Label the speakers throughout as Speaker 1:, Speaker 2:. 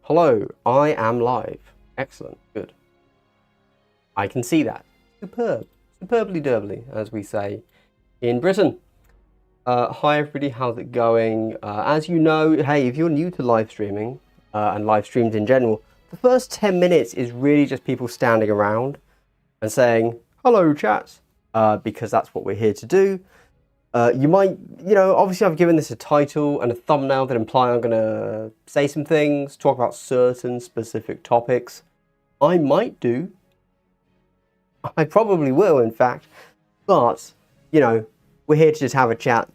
Speaker 1: Hello, I am live. Excellent, good. I can see that. Superb. Superbly derbly, as we say in Britain. Hi everybody, how's it going? As you know, hey, if you're new to live streaming, and live streams in general, the first 10 minutes is really just people standing around and saying, hello chat, because that's what we're here to do. You might, obviously I've given this a title and a thumbnail that imply I'm going to say some things, talk about certain specific topics. I might do. I probably will, in fact. But, we're here to just have a chat,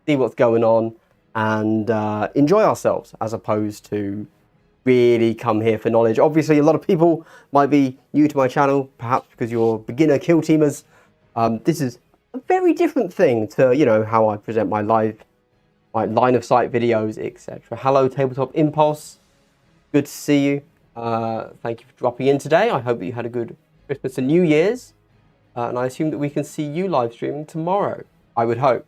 Speaker 1: see what's going on, and enjoy ourselves, as opposed to really come here for knowledge. Obviously, a lot of people might be new to my channel, perhaps because you're beginner kill teamers. This is a very different thing to, how I present my line of sight videos, etc. Hello, Tabletop Impulse. Good to see you. Thank you for dropping in today. I hope that you had a good Christmas and New Year's. And I assume that we can see you live streaming tomorrow. I would hope.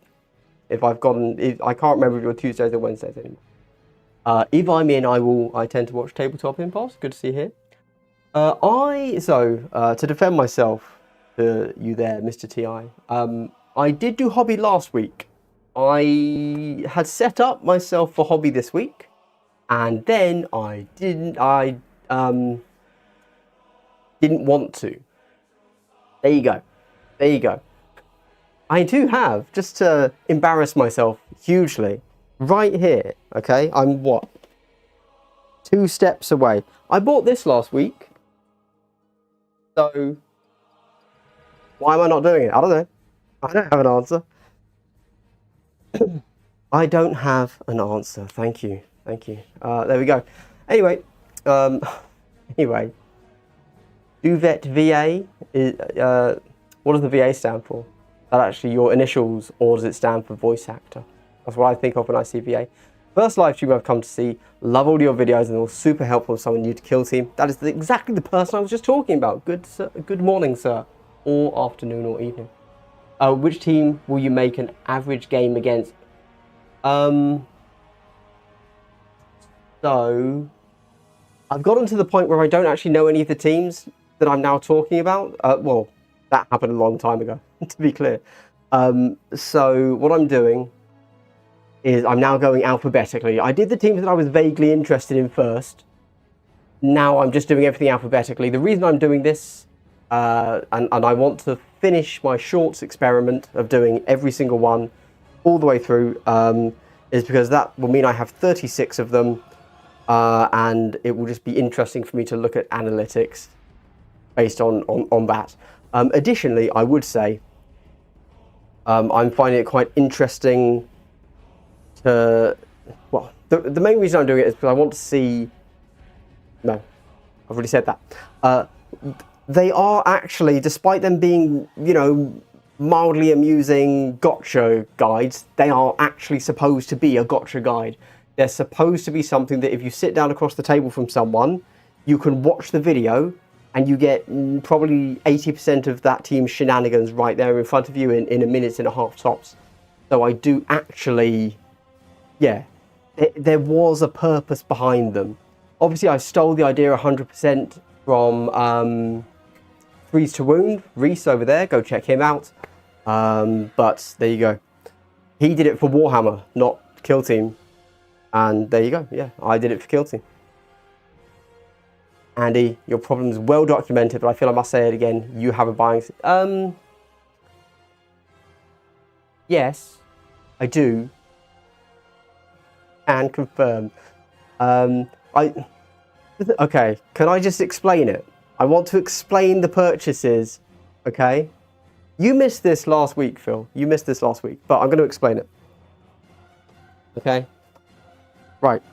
Speaker 1: I can't remember if you're Tuesdays or Wednesdays anymore. If I'm in, I tend to watch Tabletop Impulse. Good to see you here. To defend myself, you there, Mr. TI. I did do hobby last week. I had set up myself for hobby this week, and then I didn't want to. There you go. There you go. I do have, just to embarrass myself hugely, right here, okay? I'm what? 2 steps away. I bought this last week. So why am I not doing it? I don't know. I don't have an answer. I don't have an answer. Thank you. Thank you. There we go. Anyway, Duvet VA is, what does the VA stand for? That actually your initials, or does it stand for voice actor? That's what I think of when I see VA. First live stream I've come to see. Love all your videos and they're all super helpful for someone new to kill team. That is exactly the person I was just talking about. Good morning, sir. Or afternoon or evening. Which team will you make an average game against? So I've gotten to the point where I don't actually know any of the teams that I'm now talking about. Well, that happened a long time ago, to be clear. So what I'm doing is I'm now going alphabetically. I did the teams that I was vaguely interested in first. Now I'm just doing everything alphabetically. The reason I'm doing this, and I want to finish my shorts experiment of doing every single one all the way through, is because that will mean I have 36 of them, and it will just be interesting for me to look at analytics based on that. Additionally, I would say I'm finding it quite interesting to, well, the main reason I'm doing it is because I want to see, no, I've already said that. They are actually, despite them being, mildly amusing gotcha guides, they are actually supposed to be a gotcha guide. They're supposed to be something that if you sit down across the table from someone, you can watch the video and you get probably 80% of that team's shenanigans right there in front of you in a minute and a half tops. So I do actually, yeah, there was a purpose behind them. Obviously, I stole the idea 100% from Freeze to Wound, Reese over there, go check him out. But there you go. He did it for Warhammer, not Kill Team. And there you go, yeah, I did it for Kill Team. Andy, your problem is well documented, but I feel I must say it again. You have a buying... Yes, I do. And confirm. Okay, can I just explain it? I want to explain the purchases, okay? You missed this last week, Phil. You missed this last week, but I'm going to explain it. Okay? Right.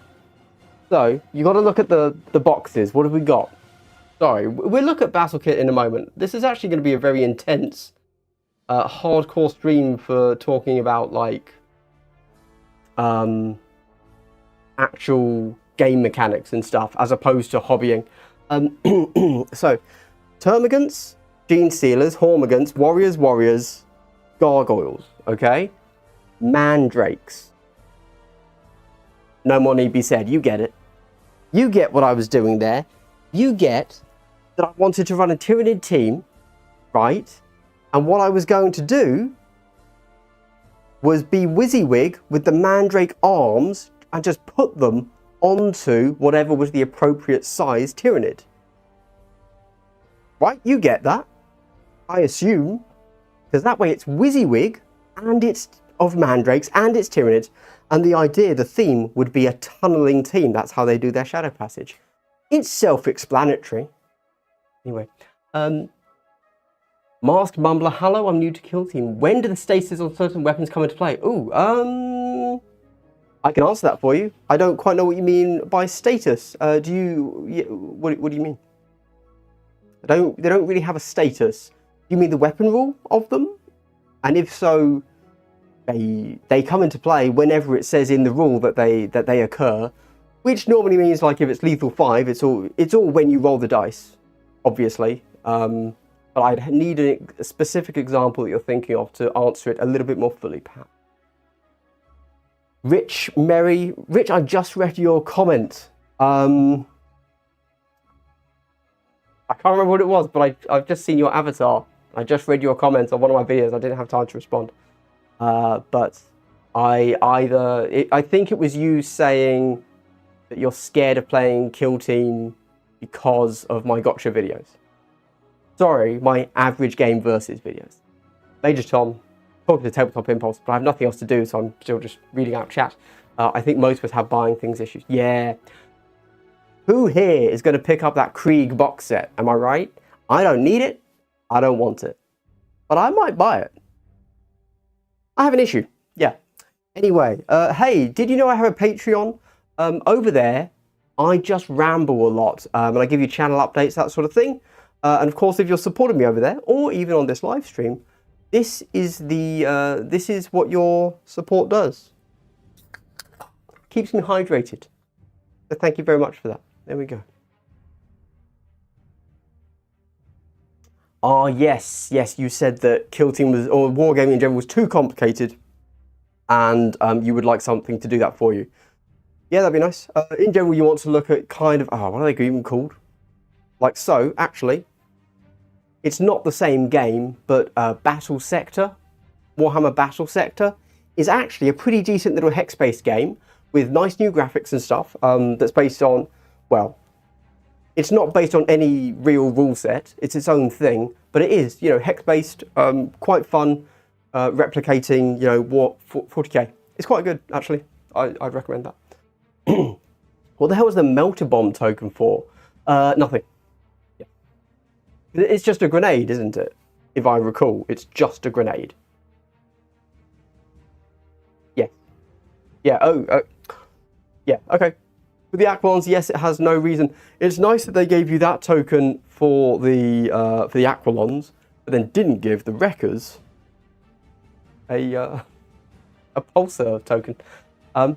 Speaker 1: So, you got to look at the boxes. What have we got? Sorry, we'll look at Battle Kit in a moment. This is actually going to be a very intense, hardcore stream for talking about, like, actual game mechanics and stuff, as opposed to hobbying. So, Termagants, Gene Stealers, Hormagants, Warriors, Gargoyles, okay? Mandrakes. No more need be said, you get it. You get what I was doing there. You get that I wanted to run a Tyranid team, right? And what I was going to do was be WYSIWYG with the Mandrake arms and just put them onto whatever was the appropriate size Tyranid. Right? You get that, I assume, because that way it's WYSIWYG and it's of Mandrakes and it's Tyranids, and the idea, the theme, would be a tunneling team. That's how they do their shadow passage. It's self-explanatory. Anyway, Masked Mumbler, hello, I'm new to Kill Team. When do the statuses on certain weapons come into play? Ooh, I can answer that for you. I don't quite know what you mean by status. What do you mean? They don't really have a status. You mean the weapon rule of them? And if so, they come into play whenever it says in the rule that they occur, which normally means, like, if it's lethal 5, it's all when you roll the dice, obviously. But I'd need a specific example that you're thinking of to answer it a little bit more fully, perhaps. Rich, I just read your comment. I can't remember what it was, but I've just seen your avatar. I just read your comments on one of my videos. I didn't have time to respond. But I think it was you saying that you're scared of playing Kill Team because of my gotcha videos. Sorry, my average game versus videos. Major Tom, talking to Tabletop Impulse, but I have nothing else to do, so I'm still just reading out chat. I think most of us have buying things issues. Yeah. Who here is going to pick up that Krieg box set? Am I right? I don't need it. I don't want it. But I might buy it. I have an issue. Yeah. Anyway, hey, did you know I have a Patreon? Over there, I just ramble a lot, and I give you channel updates, that sort of thing. And of course, if you're supporting me over there, or even on this live stream, this is what your support does. Keeps me hydrated. So thank you very much for that. There we go. Ah, yes, you said that Kill Team was, or wargaming in general, was too complicated, and you would like something to do that for you. Yeah, that'd be nice. In general, you want to look at kind of, what are they even called? Like so, actually. It's not the same game, but Battle Sector, Warhammer Battle Sector, is actually a pretty decent little hex-based game with nice new graphics and stuff that's based on, well, it's not based on any real rule set. It's its own thing, but it is, hex-based, quite fun, replicating, War 40k. It's quite good, actually. I'd recommend that. What the hell is the Melter Bomb token for? Nothing. Yeah. It's just a grenade, isn't it? If I recall, it's just a grenade. Yeah. Yeah, yeah, okay. With the Aquilons, yes, it has no reason. It's nice that they gave you that token for the Aquilons, but then didn't give the Wreckers a Pulsar token.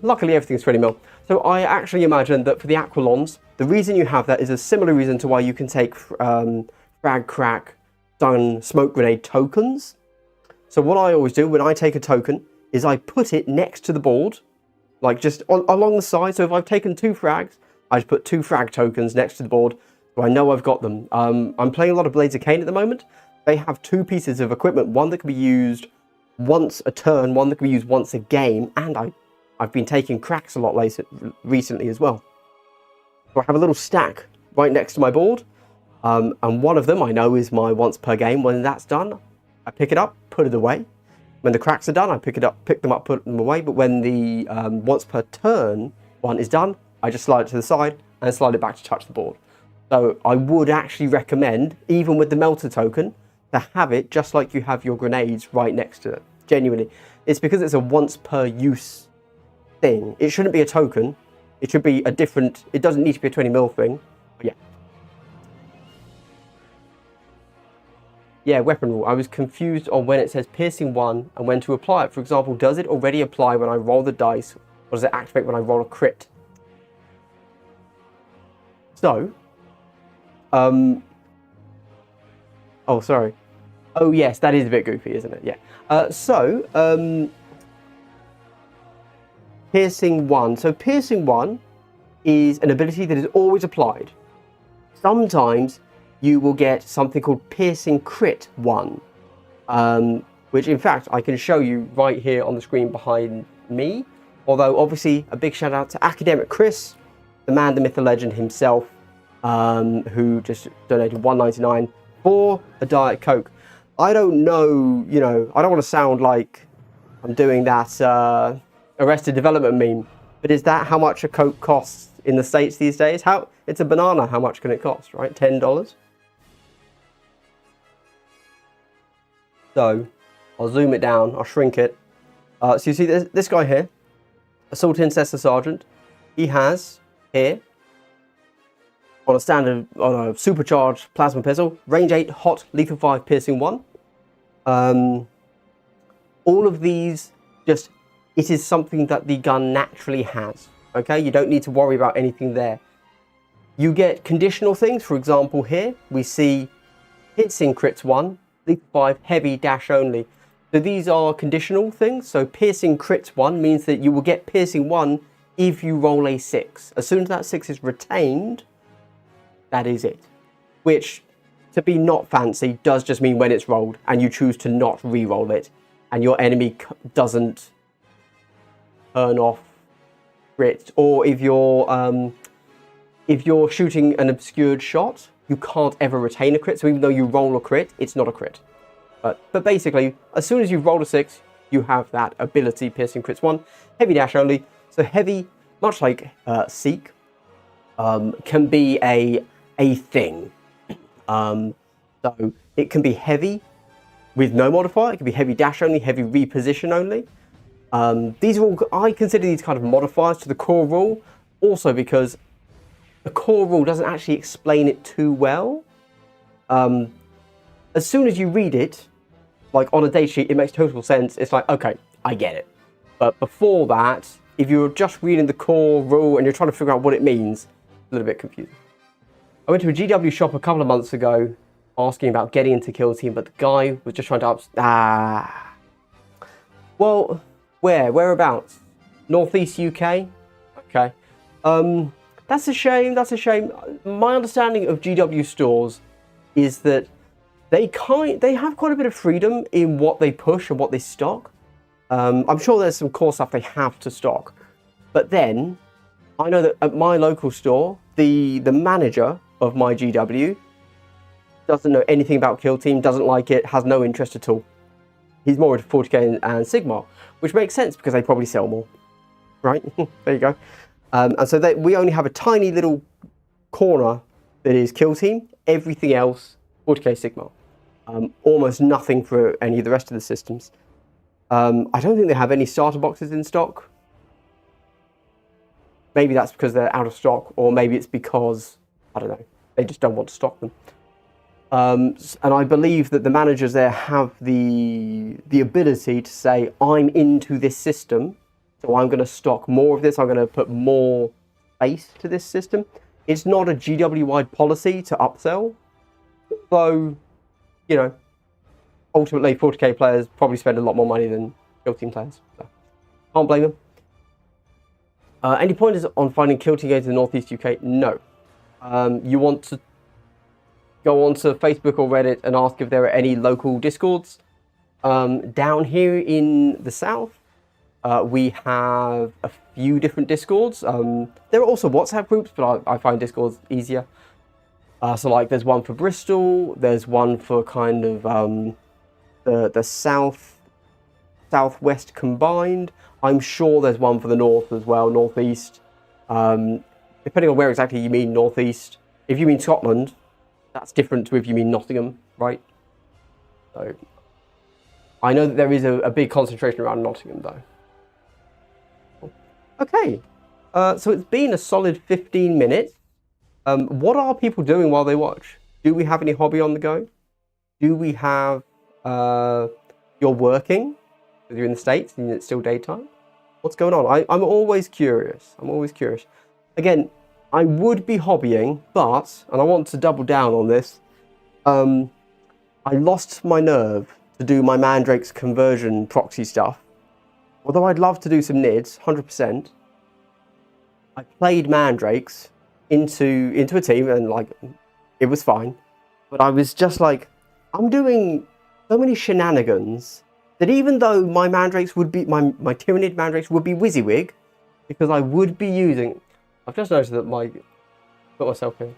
Speaker 1: Luckily, everything's 20 mil. So I actually imagine that for the Aquilons, the reason you have that is a similar reason to why you can take frag, crack, stun, smoke grenade tokens. So what I always do when I take a token is I put it next to the board, like just along the side. So if I've taken 2 frags, I just put 2 frag tokens next to the board, so I know I've got them. I'm playing a lot of Blades of Cain at the moment. They have 2 pieces of equipment, one that can be used once a turn, one that can be used once a game, and I've been taking cracks a lot recently as well. So I have a little stack right next to my board, and one of them I know is my once per game. When that's done, I pick it up, put it away. When the cracks are done, I pick them up, put them away. But when the once per turn one is done, I just slide it to the side and slide it back to touch the board. So I would actually recommend, even with the Melter token, to have it just like you have your grenades right next to it. Genuinely. It's because it's a once per use thing. It shouldn't be a token. It should be a different, it doesn't need to be a 20 mil thing. But yeah. Yeah, weapon rule. I was confused on when it says piercing 1 and when to apply it. For example, does it already apply when I roll the dice, or does it activate when I roll a crit? So, oh, sorry. Oh, yes, that is a bit goofy, isn't it? Yeah. Piercing 1. So piercing 1 is an ability that is always applied. Sometimes you will get something called Piercing Crit 1, which in fact I can show you right here on the screen behind me. Although obviously a big shout out to Academic Chris, the man, the myth, the legend himself, who just donated $1.99 for a Diet Coke. I don't know, you know, I don't want to sound like I'm doing that Arrested Development meme, but is that how much a Coke costs in the States these days? It's a banana, how much can it cost, right? $10? So, I'll zoom it down, I'll shrink it. So you see this guy here, Assault Intercessor Sergeant. He has here, on a supercharged plasma pistol, range 8, hot, lethal 5, piercing 1. All of these, it is something that the gun naturally has. Okay, you don't need to worry about anything there. You get conditional things. For example, here we see piercing crits 1, lethal 5, heavy, dash only. So these are conditional things. So piercing crits 1 means that you will get piercing 1 if you roll a 6. As soon as that 6 is retained, that is it. Which, to be not fancy, does just mean when it's rolled and you choose to not re-roll it and your enemy doesn't turn off crit. Or if you're shooting an obscured shot, you can't ever retain a crit. So even though you roll a crit, it's not a crit. But basically, as soon as you've rolled a 6, you have that ability, piercing crits 1, heavy dash only. So heavy, much like Seek, can be a thing. So it can be heavy with no modifier. It can be heavy dash only, heavy reposition only. These are all, I consider these kind of modifiers to the core rule, also because the core rule doesn't actually explain it too well. As soon as you read it, like on a data sheet, it makes total sense. It's like, okay, I get it. But before that, if you're just reading the core rule and you're trying to figure out what it means, a little bit confusing. I went to a GW shop a couple of months ago asking about getting into Kill Team, but the guy was just trying to well, whereabouts? Northeast UK? Okay. That's a shame, that's a shame. My understanding of GW stores is that they have quite a bit of freedom in what they push and what they stock. I'm sure there's some core stuff they have to stock. But then, I know that at my local store, the manager of my GW doesn't know anything about Kill Team, doesn't like it, has no interest at all. He's more into 40k and Sigmar, which makes sense because they probably sell more, right? There you go. And so we only have a tiny little corner that is Kill Team. Everything else, 40k Sigmar. Almost nothing for any of the rest of the systems. I don't think they have any starter boxes in stock. Maybe that's because they're out of stock, or maybe it's because, I don't know, they just don't want to stock them. And I believe that the managers there have the ability to say, I'm into this system, so I'm going to stock more of this, I'm going to put more space to this system. It's not a GW-wide policy to upsell, though, you know, ultimately 40k players probably spend a lot more money than Kill Team players, so can't blame them. Any pointers on finding Kill Team games in the Northeast UK? No. You want to go onto Facebook or Reddit and ask if there are any local Discords. Down here in the South, we have a few different Discords. There are also WhatsApp groups, but I find Discords easier. So like there's one for Bristol, there's one for kind of the southwest combined. I'm sure there's one for the north as well, northeast. Depending on where exactly you mean northeast. If you mean Scotland, that's different to if you mean Nottingham, right? So I know that there is a big concentration around Nottingham though. Okay, so it's been a solid 15 minutes. What are people doing while they watch? Do we have any hobby on the go? Do we have, you're working, because you're in the States and it's still daytime? What's going on? I'm always curious. I'm always curious. Again, I would be hobbying, but, and I want to double down on this, I lost my nerve to do my Mandrake's conversion proxy stuff. Although I'd love to do some NIDs, 100%. I played mandrakes into a team, and like it was fine, but I was just like, I'm doing so many shenanigans that even though my mandrakes would be my Tyranid mandrakes would be WYSIWYG, because I would be using. I've just noticed that got myself here.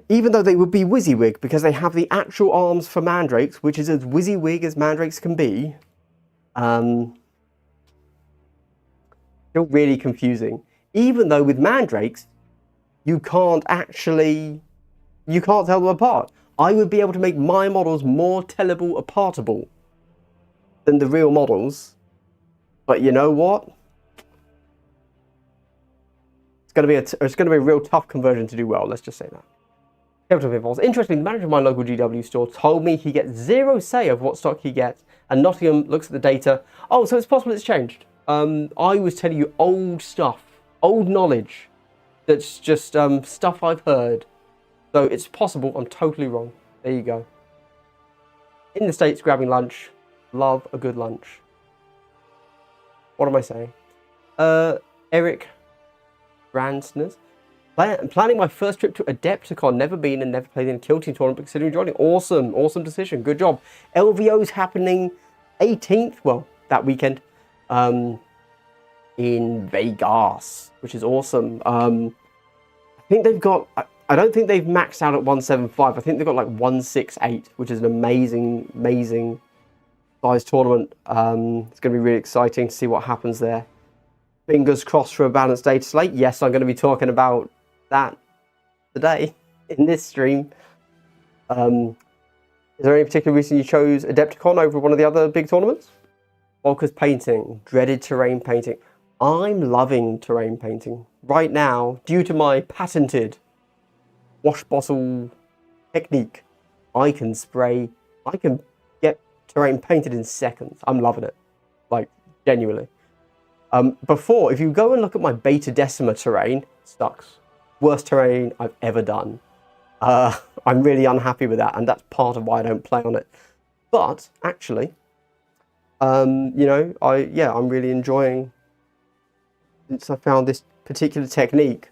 Speaker 1: Even though they would be WYSIWYG because they have the actual arms for mandrakes, which is as WYSIWYG as mandrakes can be. Still really confusing. Even though with mandrakes, you can't tell them apart. I would be able to make my models more tellable apartable than the real models. But you know what? It's going to be a real tough conversion to do well. Let's just say that. Tabletop Impulse. Interesting, the manager of my local GW store told me he gets 0 say of what stock he gets, and Nottingham looks at the data. Oh, so it's possible it's changed. I was telling you old stuff, old knowledge. That's just stuff I've heard. So it's possible I'm totally wrong. There you go. In the States, grabbing lunch. Love a good lunch. What am I saying? Eric Bransners. Planning my first trip to Adepticon. Never been and never played in a Kill Team tournament, but considering joining. Awesome. Awesome decision. Good job. LVO's happening 18th. Well, that weekend. In Vegas, which is awesome. I think they've got. I don't think they've maxed out at 175. I think they've got like 168, which is an amazing size tournament. It's going to be really exciting to see what happens there. Fingers crossed for a balanced data slate. Yes, I'm going to be talking about that today in this stream. Is there any particular reason you chose Adepticon over one of the other big tournaments? Volker's painting, dreaded terrain painting. I'm loving terrain painting right now due to my patented wash bottle technique. I can get terrain painted in seconds. I'm loving it, like genuinely. Before, if you go and look at my beta decima terrain, sucks. Worst terrain I've ever done. I'm really unhappy with that, and that's part of why I don't play on it. But actually, you know, I'm really enjoying. Since I found this particular technique,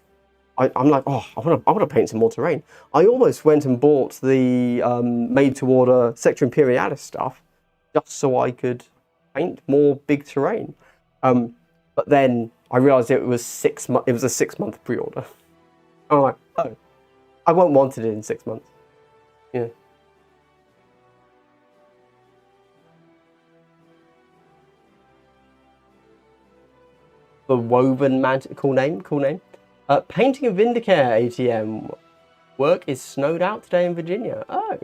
Speaker 1: I'm like, oh, I want to paint some more terrain. I almost went and bought the made-to-order Sector Imperialis stuff just so I could paint more big terrain. But then I realised it was a 6-month pre-order. I'm like, oh, I won't want it in 6 months. Yeah. The Woven Mantis, cool name. Painting of Vindicare ATM. Work is snowed out today in Virginia. Oh.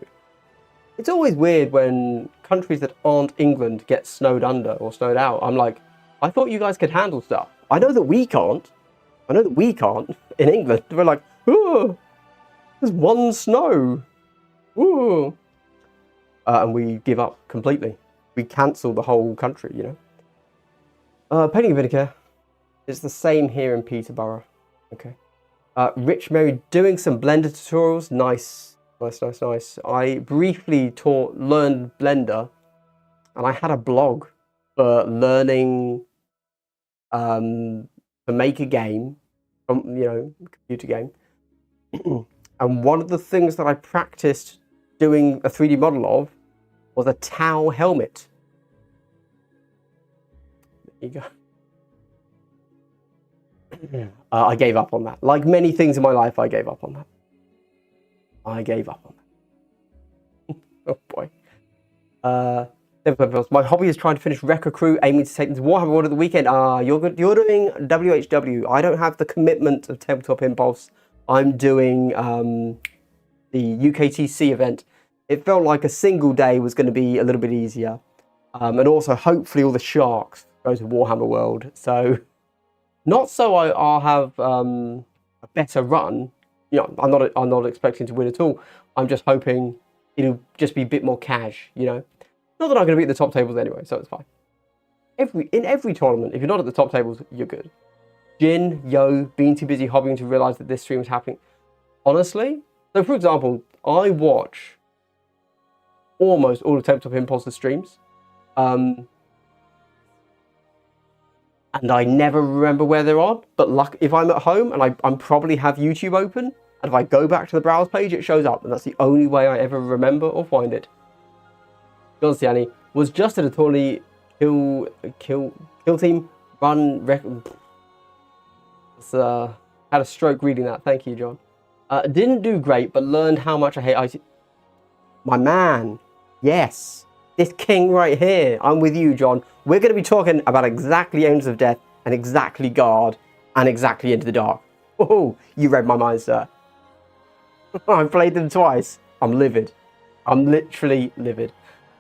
Speaker 1: It's always weird when countries that aren't England get snowed under or snowed out. I'm like, I thought you guys could handle stuff. I know that we can't. In England. We're like, oh, there's one snow. Ooh. And we give up completely. We cancel the whole country, you know. Painting of Vindicare. It's the same here in Peterborough. Okay. Rich Mary doing some Blender tutorials. Nice. I briefly learned Blender, and I had a blog for learning to make a game, computer game. And one of the things that I practiced doing a 3D model of was a Tau helmet. There you go. I gave up on that. Like many things in my life, I gave up on that. Oh boy. My hobby is trying to finish Wrecker Crew, aiming to take into Warhammer World at the weekend. You're good. You're doing WHW. I don't have the commitment of Tabletop Impulse. I'm doing the UKTC event. It felt like a single day was going to be a little bit easier, and also hopefully all the sharks go to Warhammer World. So. Not so I'll have a better run. You know, I'm not expecting to win at all. I'm just hoping it'll just be a bit more cash, you know. Not that I'm going to be at the top tables anyway, so it's fine. In every tournament, if you're not at the top tables, you're good. Jin, been too busy hobbying to realise that this stream is happening. Honestly, so for example, I watch almost all of Tabletop Impulse's streams. and I never remember where they're on. But if I'm at home and I'm probably have YouTube open, and if I go back to the browse page, it shows up, and that's the only way I ever remember or find it. John Ciani was just at a tourney kill team run record. Had a stroke reading that. Thank you, John. Didn't do great, but learned how much I hate IT. My man, yes, this king right here. I'm with you, John. We're going to be talking about exactly Angels of Death and exactly Guard and exactly Into the Dark. Oh, you read my mind, sir. I've played them twice. I'm livid. I'm literally livid.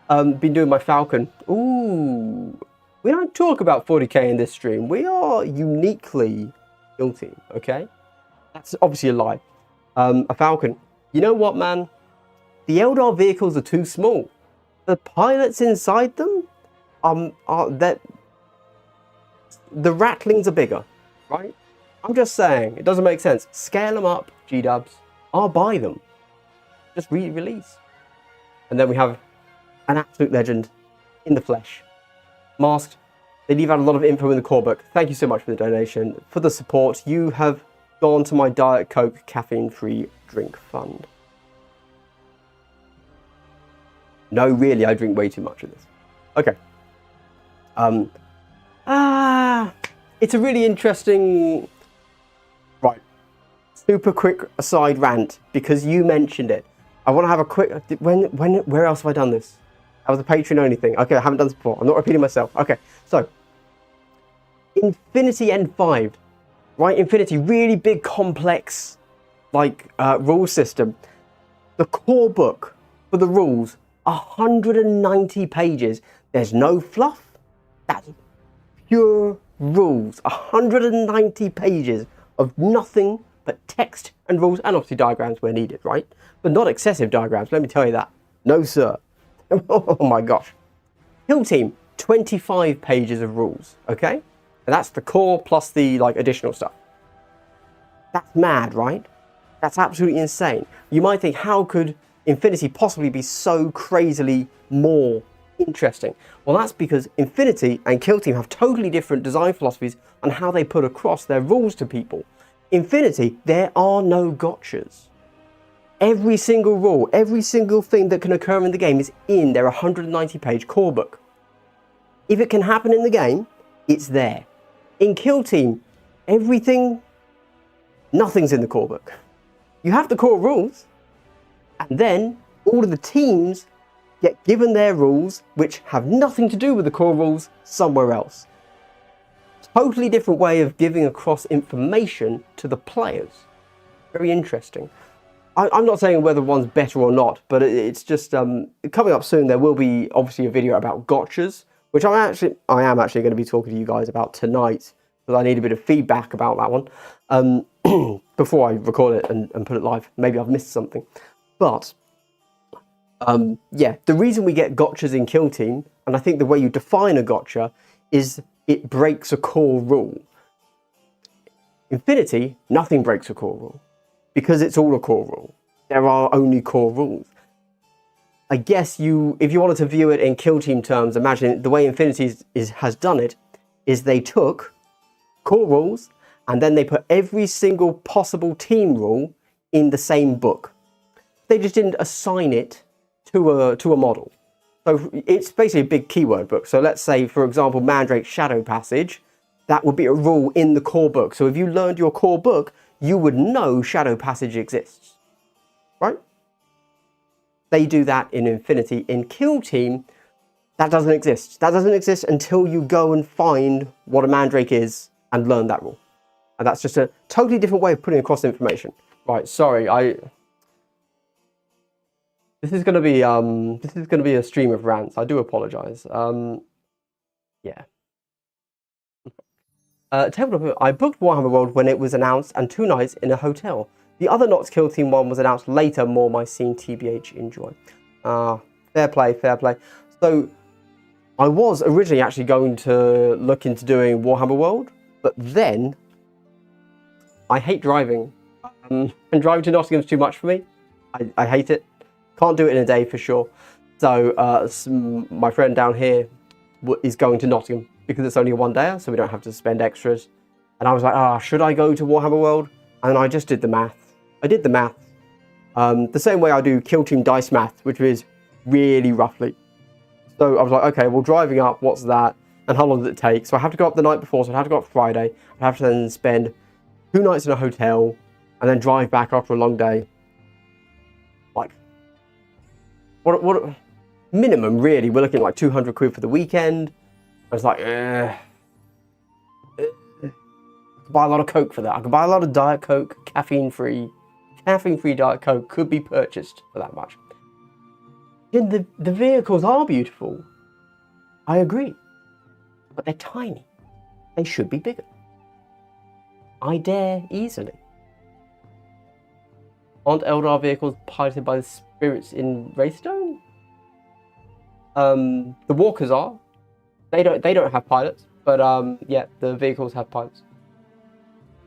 Speaker 1: Been doing my Falcon. Ooh, we don't talk about 40k in this stream. We are uniquely Kill Team, okay? That's obviously a lie. A Falcon. You know what, man? The Eldar vehicles are too small. The pilots inside them the rattlings are bigger, right? I'm just saying, it doesn't make sense. Scale them up, G-dubs. I'll buy them. Just re-release. And then we have an absolute legend in the flesh. Masked. They leave out a lot of info in the core book. Thank you so much for the donation, for the support. You have gone to my Diet Coke caffeine-free drink fund. No, really, I drink way too much of this. Okay. It's a really interesting... Right. Super quick aside rant, because you mentioned it. I want to have a quick... Where else have I done this? That was a Patreon only thing. Okay, I haven't done this before. I'm not repeating myself. Okay, so... Infinity N5. Right, Infinity, really big, complex, like, rule system. The core book for the rules... 190 pages. There's no fluff. That's pure rules. 190 pages of nothing but text and rules, and obviously diagrams where needed, right? But not excessive diagrams, let me tell you that. No, sir. Oh my gosh. Kill Team, 25 pages of rules, okay? And that's the core plus the additional stuff. That's mad, right? That's absolutely insane. You might think, how could Infinity possibly be so crazily more interesting? Well, that's because Infinity and Kill Team have totally different design philosophies on how they put across their rules to people. Infinity, there are no gotchas. Every single rule, every single thing that can occur in the game is in their 190-page core book. If it can happen in the game, it's there. In Kill Team, nothing's in the core book. You have the core rules, and then all of the teams get given their rules, which have nothing to do with the core rules, somewhere else. Totally different way of giving across information to the players. Very interesting. I'm not saying whether one's better or not, but it's just coming up soon. There will be obviously a video about gotchas, which I am actually going to be talking to you guys about tonight, because I need a bit of feedback about that one before I record it and put it live. Maybe I've missed something. But, yeah, the reason we get gotchas in Kill Team, and I think the way you define a gotcha, is it breaks a core rule. Infinity, nothing breaks a core rule, because it's all a core rule. There are only core rules. I guess if you wanted to view it in Kill Team terms, imagine the way Infinity has done it, is they took core rules, and then they put every single possible team rule in the same book. They just didn't assign it to a model. So it's basically a big keyword book. So let's say, for example, Mandrake's Shadow Passage, that would be a rule in the core book. So if you learned your core book, you would know Shadow Passage exists, right? They do that in Infinity. In Kill Team, that doesn't exist. That doesn't exist until you go and find what a Mandrake is and learn that rule. And that's just a totally different way of putting across information. Right, sorry, This is going to be a stream of rants. I do apologise. Yeah. Tabletop. I booked Warhammer World when it was announced, and 2 nights in a hotel. The other Nox Kill Team one was announced later. More my scene, TBH. Enjoy. Fair play, fair play. So I was originally actually going to look into doing Warhammer World, but then I hate driving, and driving to Nottingham's too much for me. I hate it. Can't do it in a day for sure. So my friend down here is going to Nottingham because it's only a one-dayer, so we don't have to spend extras. And I was like, should I go to Warhammer World? And I just did the math. I did the math. The same way I do Kill Team Dice math, which is really roughly. So I was like, okay, well, driving up, what's that? And how long does it take? So I have to go up the night before, so I have to go up Friday. I have to then spend 2 nights in a hotel and then drive back after a long day. Like, what minimum, really, we're looking at like 200 quid for the weekend. I was like, I could buy a lot of Coke for that. I could buy a lot of Diet Coke, caffeine-free. Caffeine-free Diet Coke could be purchased for that much. And the vehicles are beautiful. I agree. But they're tiny. They should be bigger. I dare easily. Aren't Eldar vehicles piloted by the spirits in Raystone? The walkers are. They don't have pilots, but yeah, the vehicles have pilots.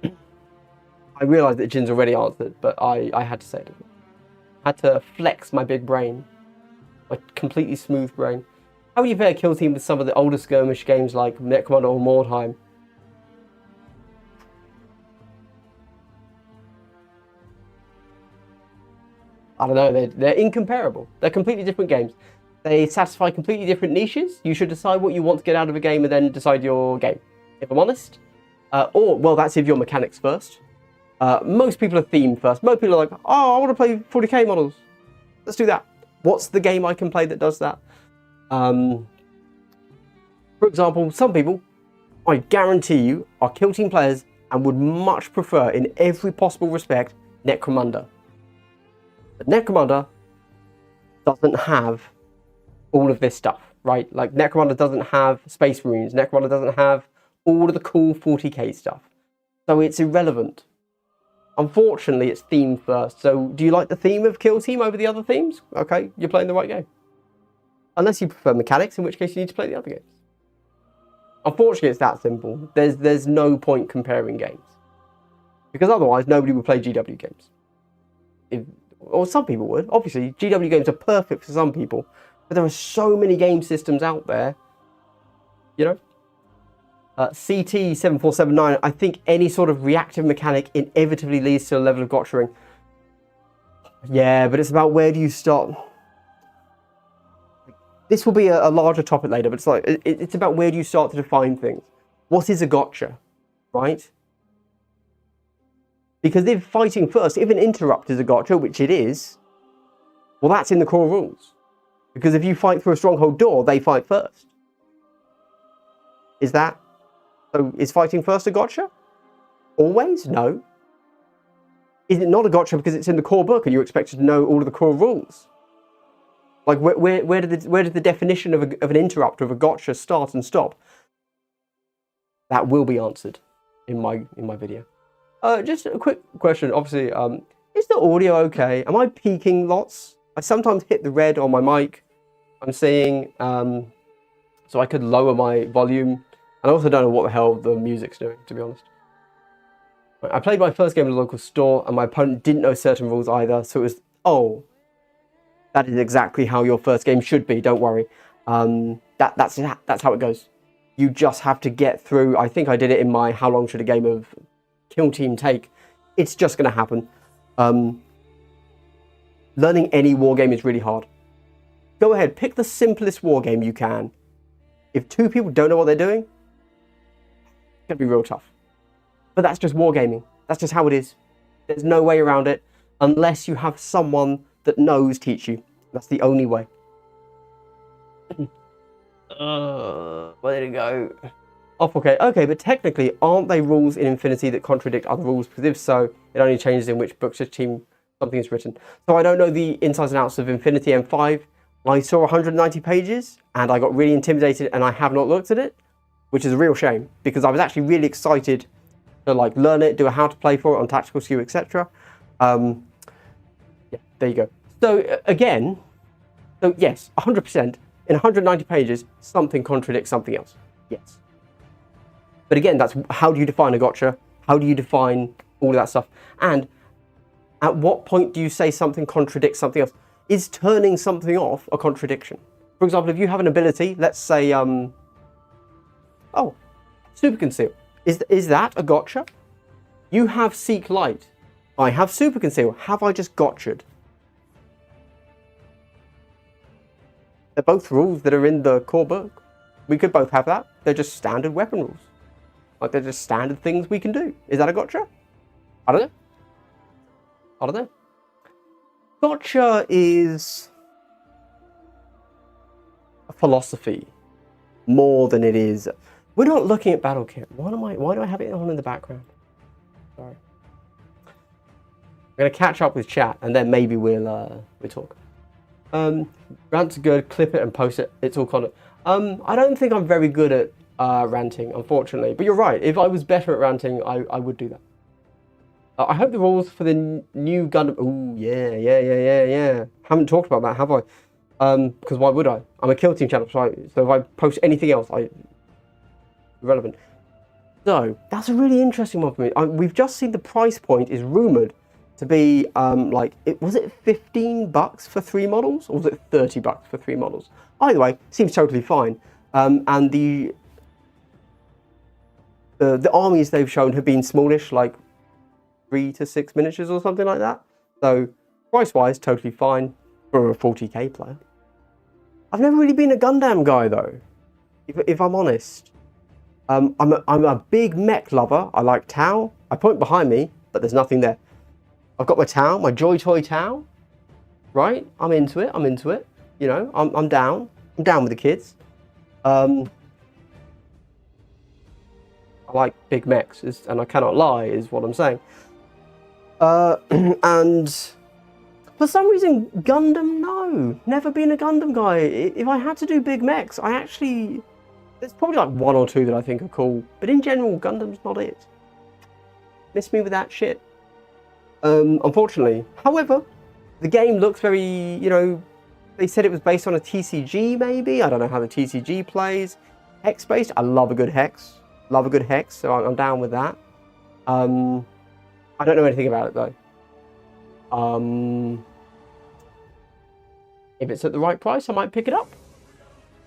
Speaker 1: I realised that Jin's already answered, but I had to say it. Had to flex my big brain. My completely smooth brain. How would you pair Kill Team with some of the older skirmish games like Necromunda or Mordheim? I don't know, they're incomparable. They're completely different games. They satisfy completely different niches. You should decide what you want to get out of a game and then decide your game, if I'm honest. Well, that's if you're mechanics first. Most people are theme first. Most people are like, I want to play 40k models. Let's do that. What's the game I can play that does that? For example, some people, I guarantee you, are Kill Team players and would much prefer, in every possible respect, Necromunda. But Necromunda doesn't have all of this stuff, right? Like, Necromunda doesn't have Space Marines. Necromunda doesn't have all of the cool 40k stuff. So it's irrelevant. Unfortunately, it's theme first. So do you like the theme of Kill Team over the other themes? Okay, you're playing the right game. Unless you prefer mechanics, in which case you need to play the other games. Unfortunately, it's that simple. There's no point comparing games. Because otherwise, nobody would play GW games. Or some people would. Obviously, GW games are perfect for some people. But there are so many game systems out there. You know? CT7479, I think any sort of reactive mechanic inevitably leads to a level of gotchaing. Yeah, but it's about where do you start. This will be a larger topic later, but it's like it's about where do you start to define things. What is a gotcha, right? Because if fighting first, if an interrupt is a gotcha, which it is, well, that's in the core rules. Because if you fight through a stronghold door, they fight first. Is that? So is fighting first a gotcha? Always? No. Is it not a gotcha because it's in the core book and you're expected to know all of the core rules? Like, where did the definition of an interrupt, of a gotcha, start and stop? That will be answered in my video. Just a quick question. Obviously, is the audio okay? Am I peaking lots? I sometimes hit the red on my mic. I'm seeing, so I could lower my volume. And I also don't know what the hell the music's doing, to be honest. I played my first game at a local store, and my opponent didn't know certain rules either. So it was, oh, that is exactly how your first game should be. Don't worry. That's how it goes. You just have to get through. I think I did it in my how long should a game of Kill Team take. It's just going to happen. Learning any war game is really hard. Go ahead, pick the simplest war game you can. If 2 people don't know what they're doing, it's going to be real tough. But that's just wargaming. That's just how it is. There's no way around it unless you have someone that knows teach you. That's the only way. Where did it go? Off, okay. Okay, but technically, aren't they rules in Infinity that contradict other rules? Because if so, it only changes in which books or team something is written. So I don't know the insides and outs of Infinity M5. I saw 190 pages and I got really intimidated and I have not looked at it, which is a real shame because I was actually really excited to like learn it, do a how to play for it on Tactical Skew, etc. Yeah, there you go. So again, so yes, 100%, in 190 pages, something contradicts something else. Yes. But again, that's how do you define a gotcha? How do you define all of that stuff? And at what point do you say something contradicts something else? Is turning something off a contradiction? For example, if you have an ability, let's say Oh, super conceal. Is that a gotcha? You have seek light. I have super conceal. Have I just gotcha'd? They're both rules that are in the core book. We could both have that. They're just standard weapon rules. Like, they're just standard things we can do. Is that a gotcha? I don't know. I don't know. Gotcha is a philosophy more than it is. We're not looking at battle kit. Why do I have it on in the background? Sorry. I'm gonna catch up with chat and then maybe we'll talk. Rants are good, clip it and post it. It's all kind of I don't think I'm very good at ranting, unfortunately. But you're right, if I was better at ranting, I would do that. I hope the rules for the new Gundam... Ooh, yeah. Haven't talked about that, have I? Because why would I? I'm a Kill Team channel, so if I post anything else, irrelevant. So, that's a really interesting one for me. We've just seen the price point is rumoured to be, was it 15 bucks for 3 models? Or was it 30 bucks for 3 models? Either way, seems totally fine. And the armies they've shown have been smallish, like 3 to 6 miniatures or something like that. So price-wise, totally fine for a 40k player. I've never really been a Gundam guy though, if I'm honest. I'm a big mech lover. I like Tau. I point behind me, but there's nothing there. I've got my Tau, my Joy Toy Tau. Right? I'm into it. You know, I'm down. I'm down with the kids. I like big mechs, and I cannot lie, is what I'm saying. And for some reason, Gundam, no. Never been a Gundam guy. If I had to do big mechs, there's probably like 1 or 2 that I think are cool. But in general, Gundam's not it. Miss me with that shit. Unfortunately. However, the game looks very, you know, they said it was based on a TCG maybe. I don't know how the TCG plays. Hex-based. I love a good hex. Love a good hex, so I'm down with that. I don't know anything about it though. If it's at the right price, I might pick it up.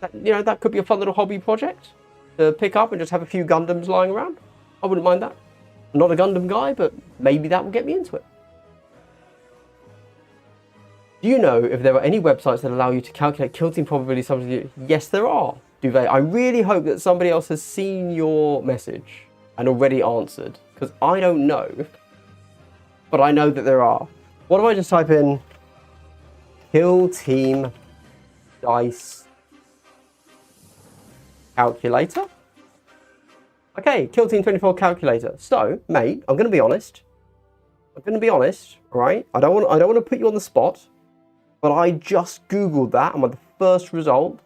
Speaker 1: That could be a fun little hobby project to pick up and just have a few Gundams lying around. I wouldn't mind that. I'm not a Gundam guy, but maybe that will get me into it. Do you know if there are any websites that allow you to calculate kill team probability? Yes, there are. Duvet, I really hope that somebody else has seen your message and already answered, because I don't know. But I know that there are. What do I just type in? Kill team dice calculator. Okay, Kill Team 24 calculator. So, mate, I'm going to be honest. Right? I don't want to put you on the spot, but I just googled that, and the first result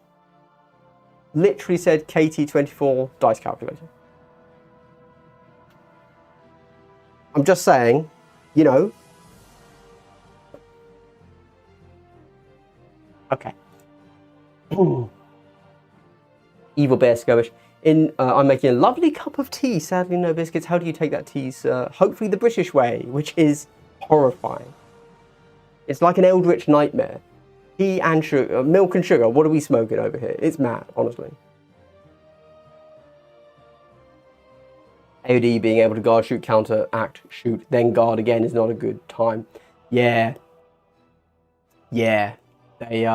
Speaker 1: literally said KT24 dice calculator. I'm just saying, you know. Okay. Evil Bear Skirmish. I'm making a lovely cup of tea. Sadly, no biscuits. How do you take that tea, sir? Hopefully the British way, which is horrifying. It's like an eldritch nightmare. Tea and sugar, milk and sugar. What are we smoking over here? It's mad, honestly. AOD being able to guard, shoot, counter, act, shoot, then guard again is not a good time. Yeah. They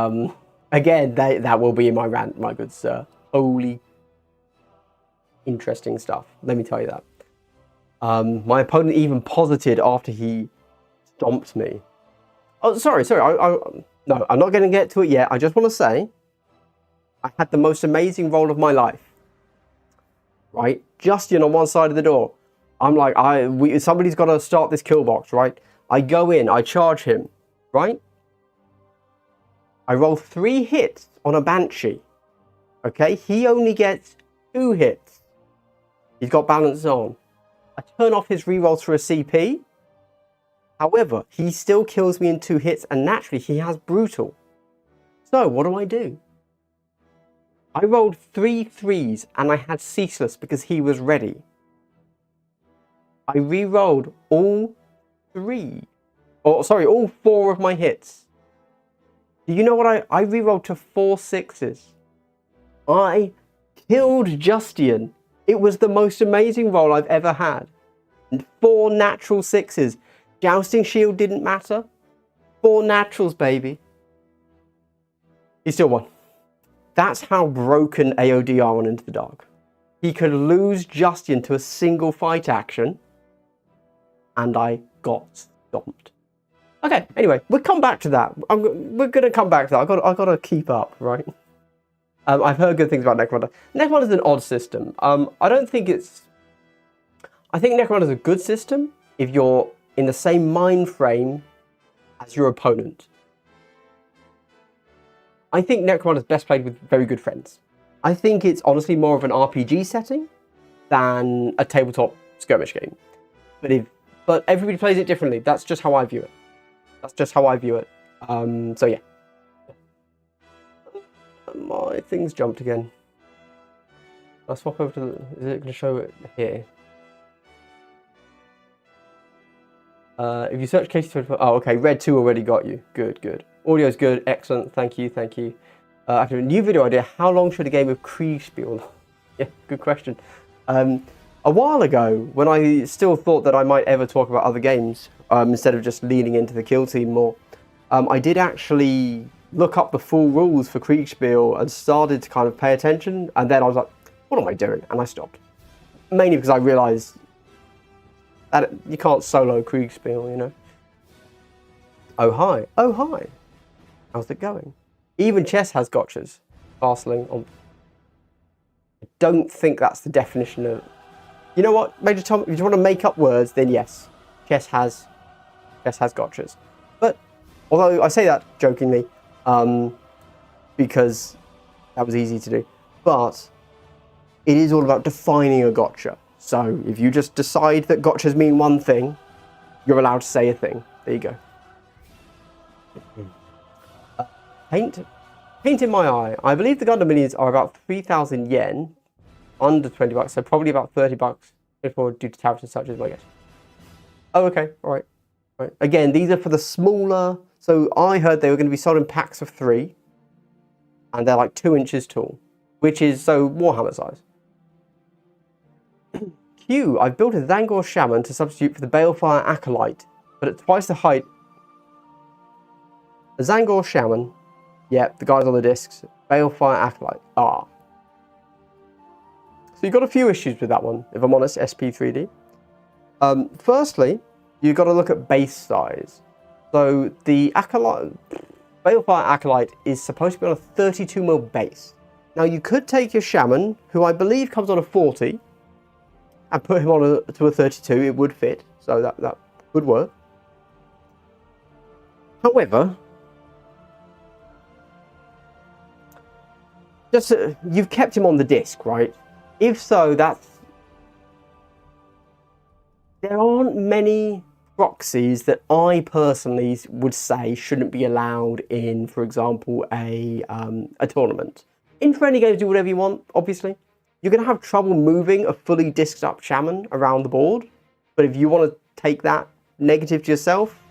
Speaker 1: again, that will be in my rant, my good sir. Holy interesting stuff. Let me tell you that. My opponent even posited after he stomped me. Oh, sorry. No, I'm not going to get to it yet. I just want to say I had the most amazing roll of my life. Right? Justin on one side of the door. I'm like, somebody's got to start this kill box, right? I go in, I charge him, right? I roll 3 hits on a Banshee. Okay? He only gets 2 hits. He's got balance on. I turn off his rerolls for a CP. However, he still kills me in 2 hits, and naturally he has brutal. So what do? I rolled 3 3s and I had ceaseless because he was ready. I re-rolled all 4 of my hits. Do you know what I re-rolled to 4 6s? I killed Justian. It was the most amazing roll I've ever had. And 4 natural 6s. Jousting shield didn't matter. 4 naturals, baby. He still won. That's how broken AOD are on Into the Dark. He could lose Justian to a single fight action, and I got stomped. Okay, anyway, we'll come back to that. We're going to come back to that. I've got to keep up, right? I've heard good things about Necromunda. Necromunda is an odd system. I don't think it's... I think Necromunda is a good system if you're in the same mind frame as your opponent. I think Necromunda is best played with very good friends. I think it's honestly more of an RPG setting than a tabletop skirmish game. But everybody plays it differently. That's just how I view it. So yeah. My thing's jumped again. I'll swap over to is it going to show it here? If you search KT24, oh okay, Red 2 already got you. Good. Audio's good, excellent, thank you. After a new video idea, how long should a game of Kriegspiel? Yeah, good question. A while ago, when I still thought that I might ever talk about other games, instead of just leaning into the kill team more, I did actually look up the full rules for Kriegspiel and started to kind of pay attention, and then I was like, what am I doing? And I stopped. Mainly because I realised that you can't solo Kriegspiel, you know. Oh hi. How's it going? Even chess has gotchas. Castling on. I don't think that's the definition of... You know what, Major Tom, if you want to make up words, then yes. Chess has gotchas. But, although I say that jokingly, because that was easy to do. But, it is all about defining a gotcha. So, if you just decide that gotchas mean one thing, you're allowed to say a thing. There you go. Paint in my eye. I believe the Gundam minis are about 3,000 yen, under 20 bucks, so probably about 30 bucks before due to tariffs and such as my guess. Oh, okay, all right. Again, these are for the smaller. So I heard they were going to be sold in packs of 3, and they're like 2 inches tall, which is so Warhammer size. Q. I've built a Zangor Shaman to substitute for the Balefire Acolyte, but at twice the height. A Zangor Shaman. Yep, the guys on the discs. Balefire Acolyte. Ah. So you've got a few issues with that one, if I'm honest, SP3D. Firstly, you've got to look at base size. So the Acolyte, Balefire Acolyte is supposed to be on a 32mm base. Now you could take your Shaman, who I believe comes on a 40, and put him on to a 32. It would fit, so that would work. However, just you've kept him on the disc, right? If so, there aren't many proxies that I personally would say shouldn't be allowed in, for example, a tournament. In friendly games, do whatever you want, obviously. You're going to have trouble moving a fully disced up Shaman around the board, but if you want to take that negative to yourself,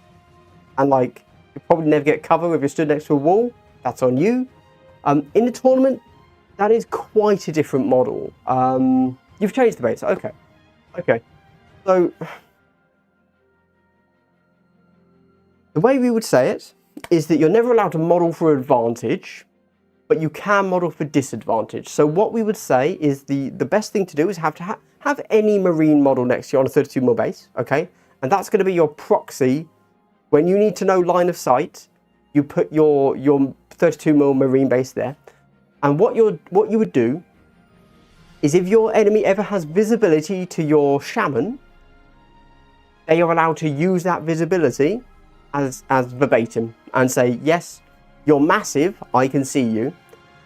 Speaker 1: and like, you probably never get cover if you're stood next to a wall, that's on you. In the tournament, that is quite a different model. You've changed the base. Okay. So, the way we would say it is that you're never allowed to model for advantage, but you can model for disadvantage. So what we would say is the best thing to do is have any marine model next to you on a 32mm base, okay? And that's going to be your proxy. When you need to know line of sight, you put your 32mm marine base there. And what you would do is if your enemy ever has visibility to your Shaman, they are allowed to use that visibility as verbatim and say, yes, you're massive, I can see you.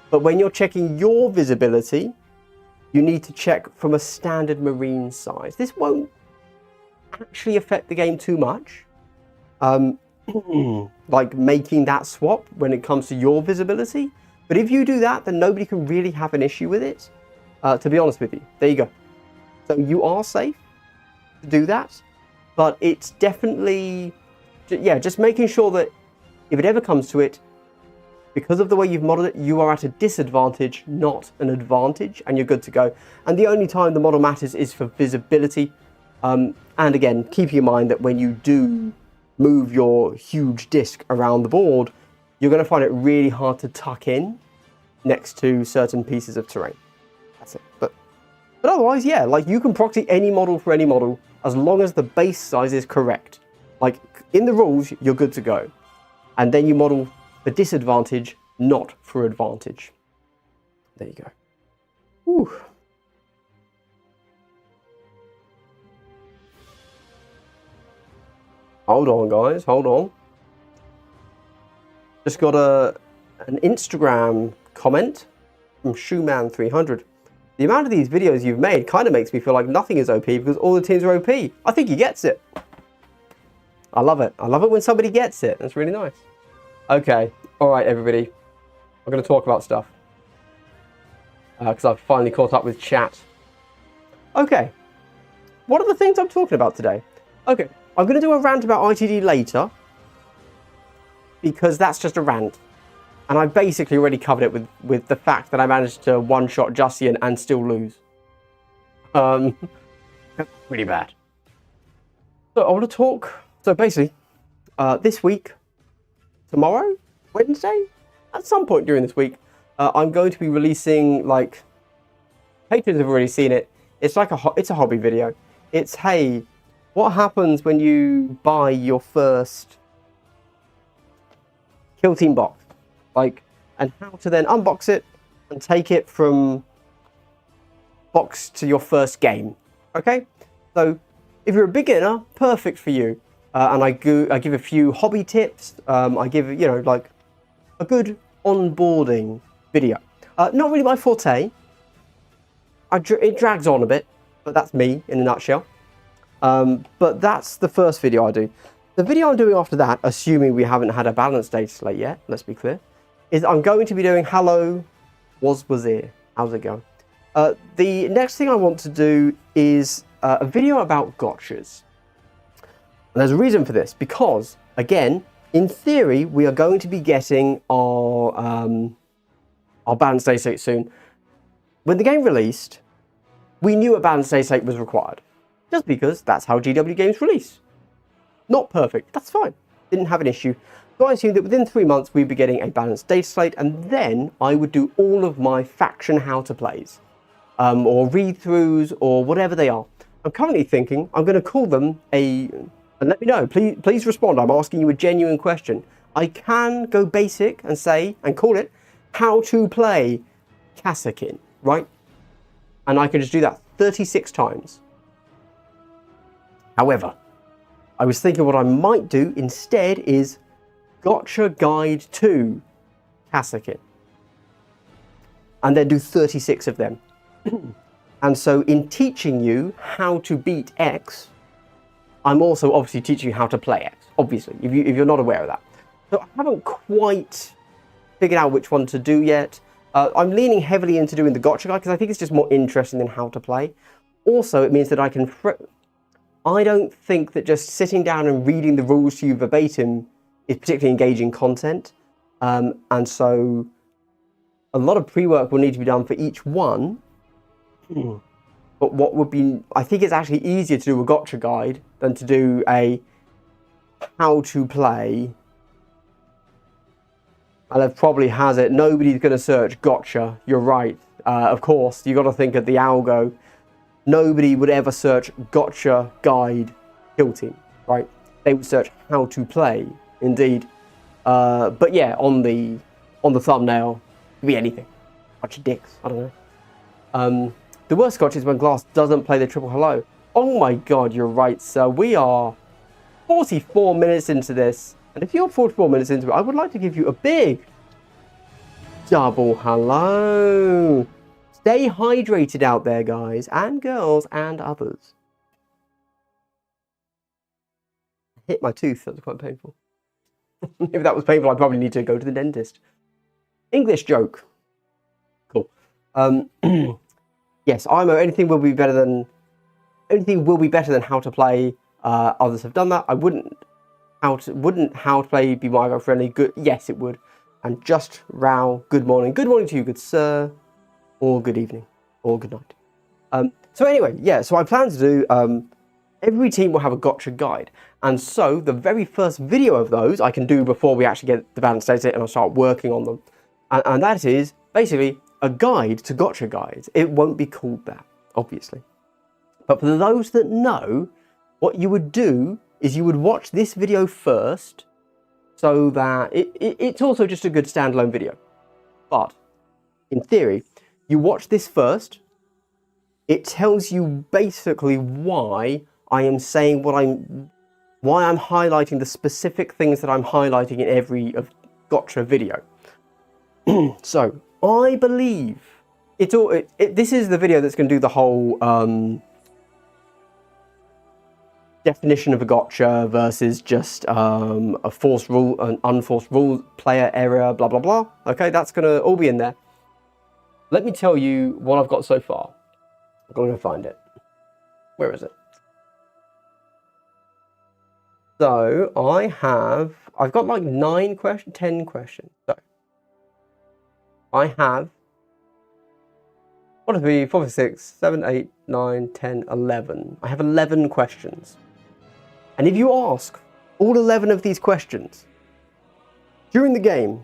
Speaker 1: But when you're checking your visibility, you need to check from a standard marine size. This won't actually affect the game too much. Like making that swap when it comes to your visibility. But if you do that, then nobody can really have an issue with it, to be honest with you. There you go. So you are safe to do that, but it's definitely, yeah, just making sure that if it ever comes to it, because of the way you've modeled it, you are at a disadvantage, not an advantage, and you're good to go. And the only time the model matters is for visibility. And again, keeping in mind that when you do move your huge disc around the board, you're going to find it really hard to tuck in next to certain pieces of terrain. That's it. But otherwise, yeah, like you can proxy any model for any model as long as the base size is correct. Like in the rules, you're good to go. And then you model for disadvantage, not for advantage. There you go. Whew. Hold on, guys. Hold on. Just got an Instagram comment from Shoeman300. The amount of these videos you've made kind of makes me feel like nothing is OP because all the teams are OP. I think he gets it. I love it. I love it when somebody gets it. That's really nice. Okay. All right, everybody. I'm going to talk about stuff. Because I've finally caught up with chat. Okay. What are the things I'm talking about today? Okay. I'm going to do a rant about ITD later. Because that's just a rant. And I basically already covered it with the fact that I managed to one-shot Justian and still lose. Really bad. So I want to talk... So basically, this week, tomorrow, Wednesday, at some point during this week, I'm going to be releasing, like, patrons have already seen it. It's like it's a hobby video. It's, hey, what happens when you buy your first Kill Team box? Like, and how to then unbox it and take it from box to your first game. Okay? So, if you're a beginner, perfect for you. And I give a few hobby tips. I give, you know, like a good onboarding video. Not really my forte. It drags on a bit, but that's me in a nutshell. But that's the first video I do. The video I'm doing after that, assuming we haven't had a balanced data slate yet, let's be clear, is I'm going to be doing Hello, Wazir. How's it going? The next thing I want to do is a video about gotchas. And there's a reason for this, because, again, in theory, we are going to be getting our balanced data slate soon. When the game released, we knew a balanced data slate was required, just because that's how GW games release. Not perfect, that's fine. Didn't have an issue. So I assumed that within 3 months, we'd be getting a balanced data slate, and then I would do all of my faction how-to-plays, or read-throughs, or whatever they are. I'm currently thinking I'm going to call them and let me know, please respond. I'm asking you a genuine question. I can go basic and say, and call it, how to play Kassakin, right? And I can just do that 36 times. However, I was thinking what I might do instead is Gotcha Guide to Kassakin. And then do 36 of them. And so in teaching you how to beat X, I'm also obviously teaching you how to play X, obviously, if you're not aware of that. So I haven't quite figured out which one to do yet. I'm leaning heavily into doing the gotcha guide because I think it's just more interesting than how to play. Also, it means that I can... I don't think that just sitting down and reading the rules to you verbatim is particularly engaging content. And so a lot of pre-work will need to be done for each one. But what would be... I think it's actually easier to do a gotcha guide than to do a how to play. And it probably has it. Nobody's going to search gotcha. You're right. Of course, you got to think at the algo. Nobody would ever search gotcha guide Kill Team, right? They would search how to play, indeed. But yeah, on the thumbnail, it could be anything. Bunch of dicks. I don't know. The worst gotcha is when Glass doesn't play the triple hello. Oh my god, you're right, sir. We are 44 minutes into this. And if you're 44 minutes into it, I would like to give you a big double hello. Stay hydrated out there, guys, and girls, and others. Hit my tooth, that was quite painful. If that was painful, I'd probably need to go to the dentist. English joke. Cool. Yes, IMO, anything will be better than how to play. Others have done that. I wouldn't how to play be Mario friendly. Good, yes, it would. And Just Row, good morning. Good morning to you, good sir, or good evening, or good night. So anyway, yeah, so I plan to do, every team will have a gotcha guide. And so the very first video of those I can do before we actually get the balanced data and I'll start working on them. And that is basically a guide to gotcha guides. It won't be called that, obviously. But for those that know, what you would do is you would watch this video first, so that it's also just a good standalone video. But in theory, you watch this first. It tells you basically why I am saying why I'm highlighting the specific things that I'm highlighting in every gotcha video. So I believe this is the video that's going to do the whole definition of a gotcha versus just a forced rule, an unforced rule, player error, blah blah blah. Okay, that's going to all be in there. Let me tell you what I've got so far. I'm going to find it. Where is it? So I've got like 10 questions. So I have 1, 2, 3, 4, 5, 6, 7, 8, 9, 10, 11. I have 11 questions. And if you ask all 11 of these questions during the game,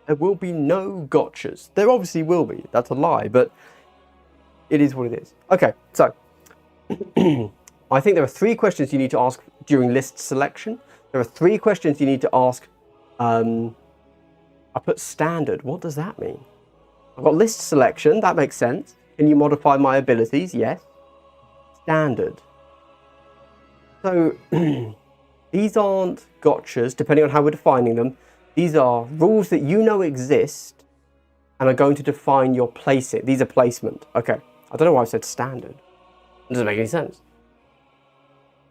Speaker 1: there will be no gotchas. There obviously will be. That's a lie, but it is what it is. Okay, so I think there are 3 questions you need to ask during list selection. There are 3 questions you need to ask. I put standard. What does that mean? I've got list selection. That makes sense. Can you modify my abilities? Yes. Standard. So these aren't gotchas, depending on how we're defining them. These are rules that you know exist and are going to define your placing. These are placement. Okay. I don't know why I said standard. It doesn't make any sense.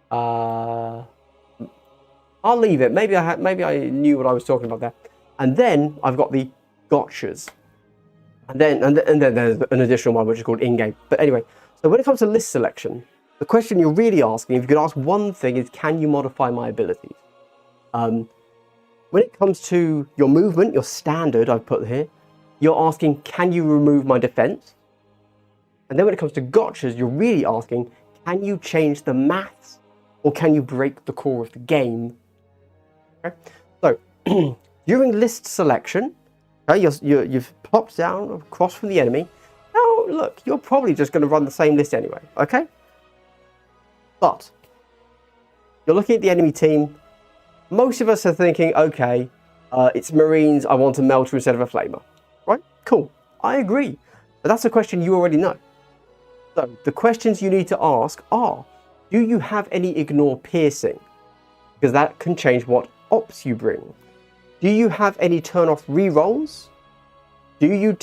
Speaker 1: I'll leave it. Maybe I knew what I was talking about there. And then I've got the gotchas. And then there's an additional one which is called in-game. But anyway, so when it comes to list selection, the question you're really asking, if you could ask one thing, is can you modify my abilities? When it comes to your movement, your standard I've put here, you're asking, can you remove my defense? And then when it comes to gotchas, you're really asking, can you change the maths or can you break the core of the game? Okay. So during list selection, okay, you've popped down across from the enemy. Now look, you're probably just going to run the same list anyway, okay? But you're looking at the enemy team. Most of us are thinking, okay, it's Marines, I want a melter instead of a flamer. Right? Cool. I agree. But that's a question you already know. So the questions you need to ask are, do you have any ignore piercing? Because that can change what ops you bring. Do you have any turn off rerolls? Do you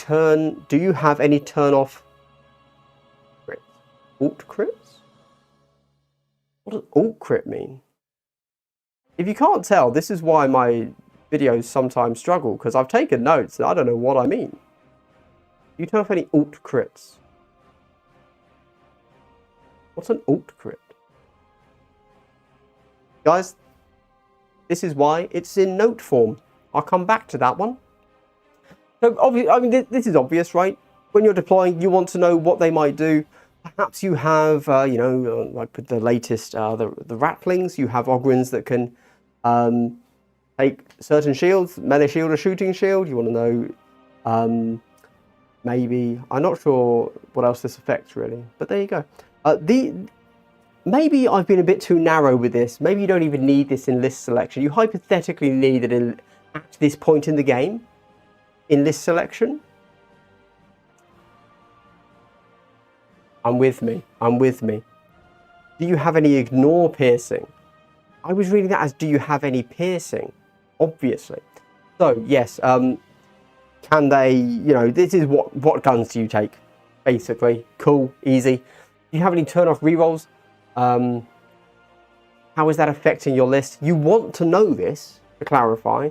Speaker 1: have any turn off crits? Alt crits? What does alt crit mean? If you can't tell, this is why my videos sometimes struggle, because I've taken notes and I don't know what I mean. Do you turn off any alt crits? What's an alt crit? Guys, this is why it's in note form. I'll come back to that one. So, obviously, I mean, this is obvious, right? When you're deploying, you want to know what they might do. Perhaps you have, like with the latest, the Ratlings, you have Ogryns that can take certain shields, melee shield or shooting shield. You want to know, maybe, I'm not sure what else this affects really, but there you go. Maybe I've been a bit too narrow with this. Maybe you don't even need this in list selection. You hypothetically need it at this point in the game, in list selection. I'm with me. Do you have any ignore piercing? I was reading that as, do you have any piercing? Obviously. So, yes, can they, this is what guns do you take? Basically. Cool, easy. Do you have any turn off rerolls? How is that affecting your list? You want to know this, to clarify.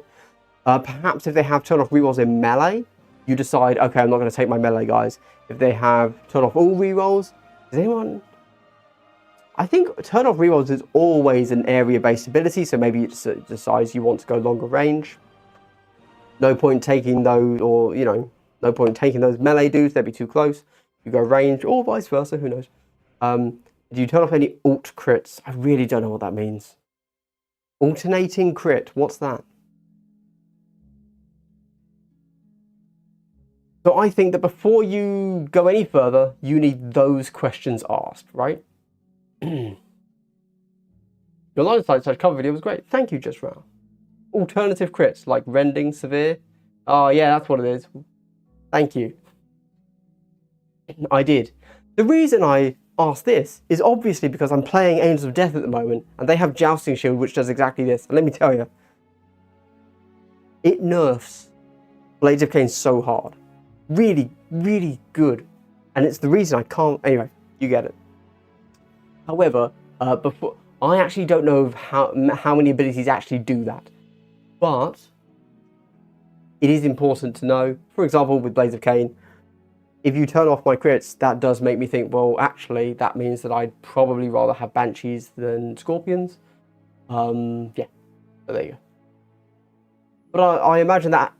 Speaker 1: Perhaps if they have turn off rerolls in melee, you decide, okay, I'm not going to take my melee guys. If they have turn off all rerolls, does anyone... I think turn off rerolls is always an area-based ability, so maybe it decides you want to go longer range. No point taking those, or, you know, no point taking those melee dudes, they'd be too close. You go range, or vice versa, who knows. Do you turn off any alt crits? I really don't know what that means. Alternating crit, what's that? So I think that before you go any further, you need those questions asked, right? Your line of sight cover video was great. Thank you, Just Row. Alternative crits, like rending, severe. Oh, yeah, that's what it is. Thank you. I did. The reason I asked this is obviously because I'm playing Angels of Death at the moment, and they have Jousting Shield, which does exactly this. And let me tell you, it nerfs Blades of Cain so hard. Really, really good. And it's the reason I can't... Anyway, you get it. However, before I actually don't know of how many abilities actually do that. But it is important to know, for example, with Blades of Cain, if you turn off my crits, that does make me think, well, actually, that means that I'd probably rather have Banshees than Scorpions. Yeah, so there you go. But I imagine that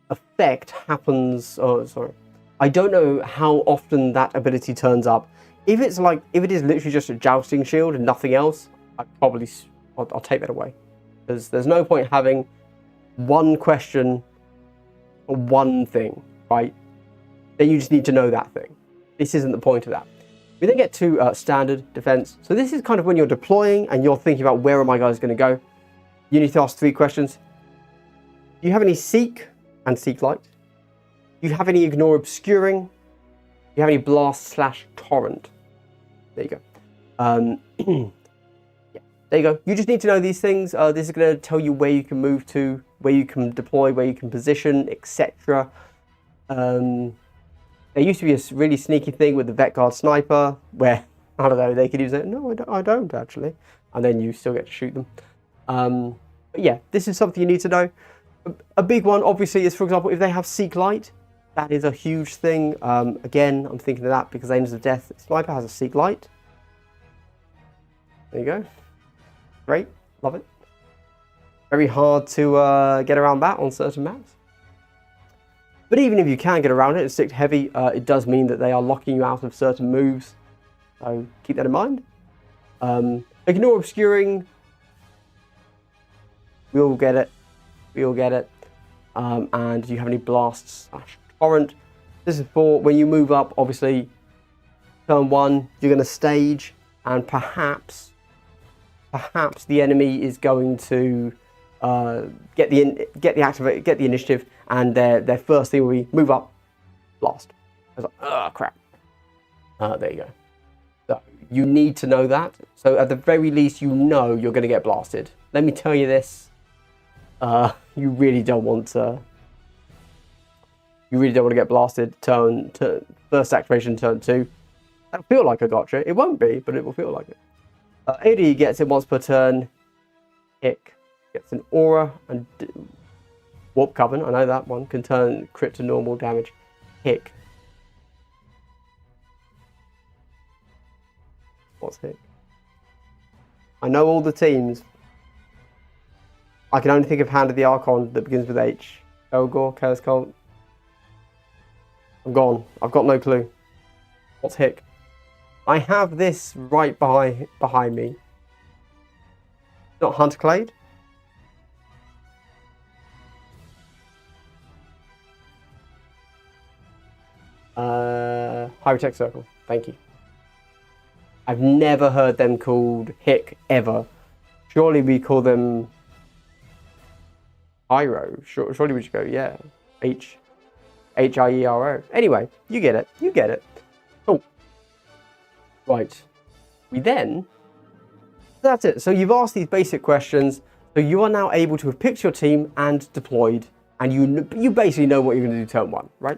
Speaker 1: effect happens... Oh, sorry. I don't know how often that ability turns up. If it is literally just a Jousting Shield and nothing else, I'll take that away. Because there's no point having one question or one thing, right? Then you just need to know that thing. This isn't the point of that. We then get to standard defense. So this is kind of when you're deploying and you're thinking about where are my guys going to go. You need to ask 3 questions. Do you have any Seek and Seek Light? Do you have any Ignore Obscuring? Do you have any Blast/Torrent? There you go. Yeah, there you go. You just need to know these things. This is going to tell you where you can move to, where you can deploy, where you can position, etc. There used to be a really sneaky thing with the Vet Guard Sniper, where, I don't know, they could use it. No, I don't actually. And then you still get to shoot them. But yeah, this is something you need to know. A big one, obviously, is, for example, if they have Seek Light, that is a huge thing. Again, I'm thinking of that because Angels of Death Sniper has a Seek Light. There you go. Great, love it. Very hard to get around that on certain maps. But even if you can get around it and stick to heavy, it does mean that they are locking you out of certain moves. So keep that in mind. Ignore Obscuring. We all get it. We all get it. And do you have any Blasts/Torrent? This is for when you move up, obviously, turn 1, you're going to stage, and perhaps the enemy is going to get the initiative, and their first thing will be move up, blast. I was like, oh crap. There you go. So you need to know that. So at the very least, you know you're going to get blasted. Let me tell you this. You really don't want to. You really don't want to get blasted. First activation, turn 2. That'll feel like a gotcha. It won't be, but it will feel like it. AD gets it once per turn. Hick gets an aura and Warp Coven. I know that one can turn crit to normal damage. Hick. What's Hick? I know all the teams. I can only think of Hand of the Archon that begins with H. Elgor, Chaos Cult. I'm gone. I've got no clue. What's Hick? I have this right behind me. Not Hunterclade? Hybrid Circle. Thank you. I've never heard them called Hick ever. Surely we call them Hyro. Surely we should go, yeah. H-I-E-R-O. Anyway, you get it. You get it. Oh. Right. That's it. So you've asked these basic questions. So you are now able to have picked your team and deployed. And you basically know what you're going to do turn 1, right?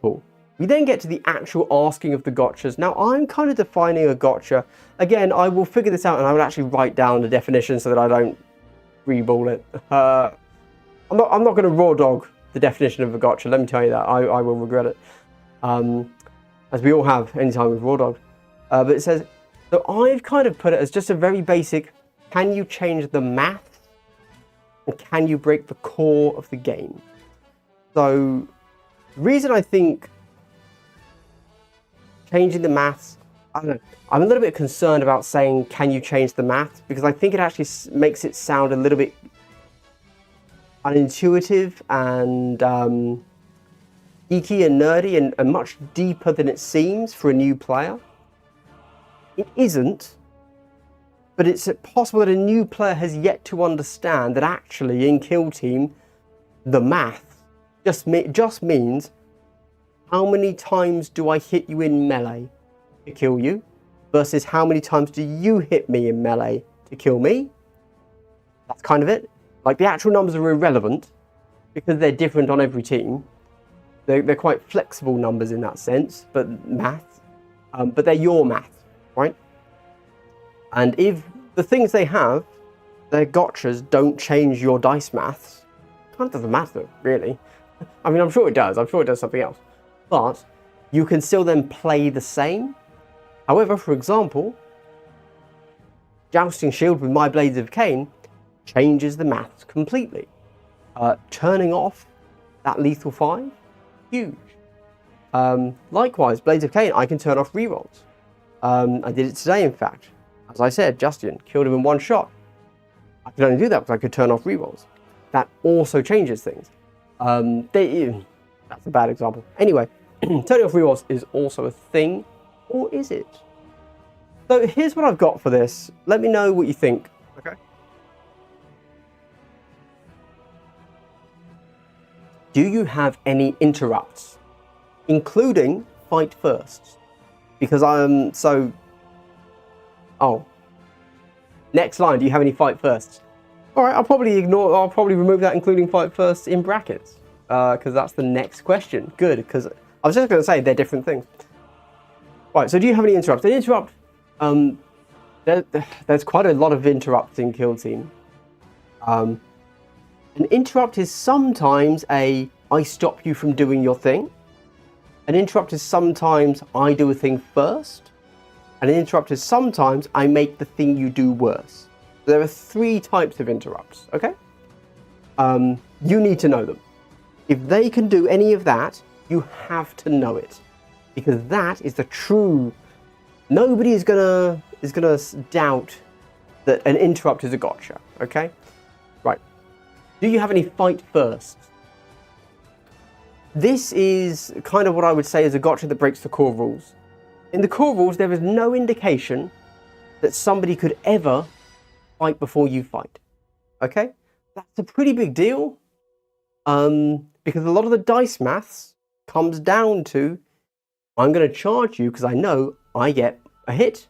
Speaker 1: Cool. We then get to the actual asking of the gotchas. Now, I'm kind of defining a gotcha. Again, I will figure this out and I will actually write down the definition so that I don't re-ball it. I'm not going to raw dog the definition of a gotcha, let me tell you that. I will regret it. As we all have anytime we've raw dogged. But it says, so I've kind of put it as just a very basic, can you change the math and can you break the core of the game? So, the reason I think changing the maths, I don't know, I'm a little bit concerned about saying, can you change the maths? Because I think it actually makes it sound a little bit unintuitive and geeky and nerdy and much deeper than it seems for a new player. It isn't, but it's possible that a new player has yet to understand that actually in Kill Team, the math just means how many times do I hit you in melee to kill you versus how many times do you hit me in melee to kill me. That's kind of it. Like, the actual numbers are irrelevant because they're different on every team. They're quite flexible numbers in that sense, but but they're your math, right? And if the things they have, their gotchas, don't change your dice maths, it kind of doesn't matter, really. I mean, I'm sure it does. I'm sure it does something else. But you can still then play the same. However, for example, Jousting Shield with my Blades of Cain changes the maths completely. Turning off that lethal 5, huge. Likewise, Blades of Cain, I can turn off rerolls. I did it today, in fact. As I said, Justin killed him in one shot. I could only do that because I could turn off rerolls. That also changes things. That's a bad example. Anyway, turning off rerolls is also a thing, or is it? So here's what I've got for this. Let me know what you think. Okay. Do you have any interrupts, including fight firsts? Because next line, do you have any fight firsts? All right, I'll probably remove that, including fight firsts, in brackets, because that's the next question. Good, because I was just going to say they're different things. Right, so do you have any interrupts? An interrupt, there's quite a lot of interrupts in Kill Team. An interrupt is sometimes I stop you from doing your thing. An interrupt is sometimes I do a thing first. And an interrupt is sometimes I make the thing you do worse. There are 3 types of interrupts, okay? You need to know them. If they can do any of that, you have to know it. Because that is the true... Nobody is gonna doubt that an interrupt is a gotcha, okay? Right. Do you have any fight first? This is kind of what I would say is a gotcha that breaks the core rules. In the core rules, there is no indication that somebody could ever fight before you fight. Okay? That's a pretty big deal. Because a lot of the dice maths comes down to, I'm going to charge you because I know I get a hit.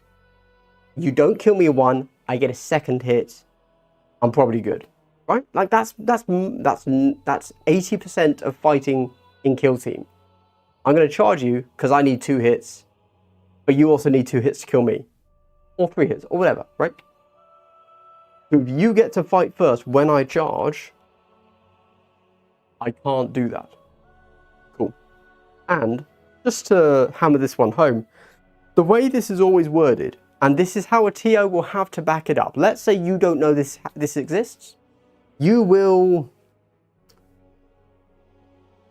Speaker 1: You don't kill me a 1, I get a second hit. I'm probably good. Right? Like that's 80% of fighting in Kill Team. I'm going to charge you because I need 2 hits, but you also need 2 hits to kill me, or 3 hits, or whatever, right? If you get to fight first when I charge, I can't do that. Cool. And just to hammer this one home, the way this is always worded, and this is how a TO will have to back it up. Let's say you don't know this exists. You will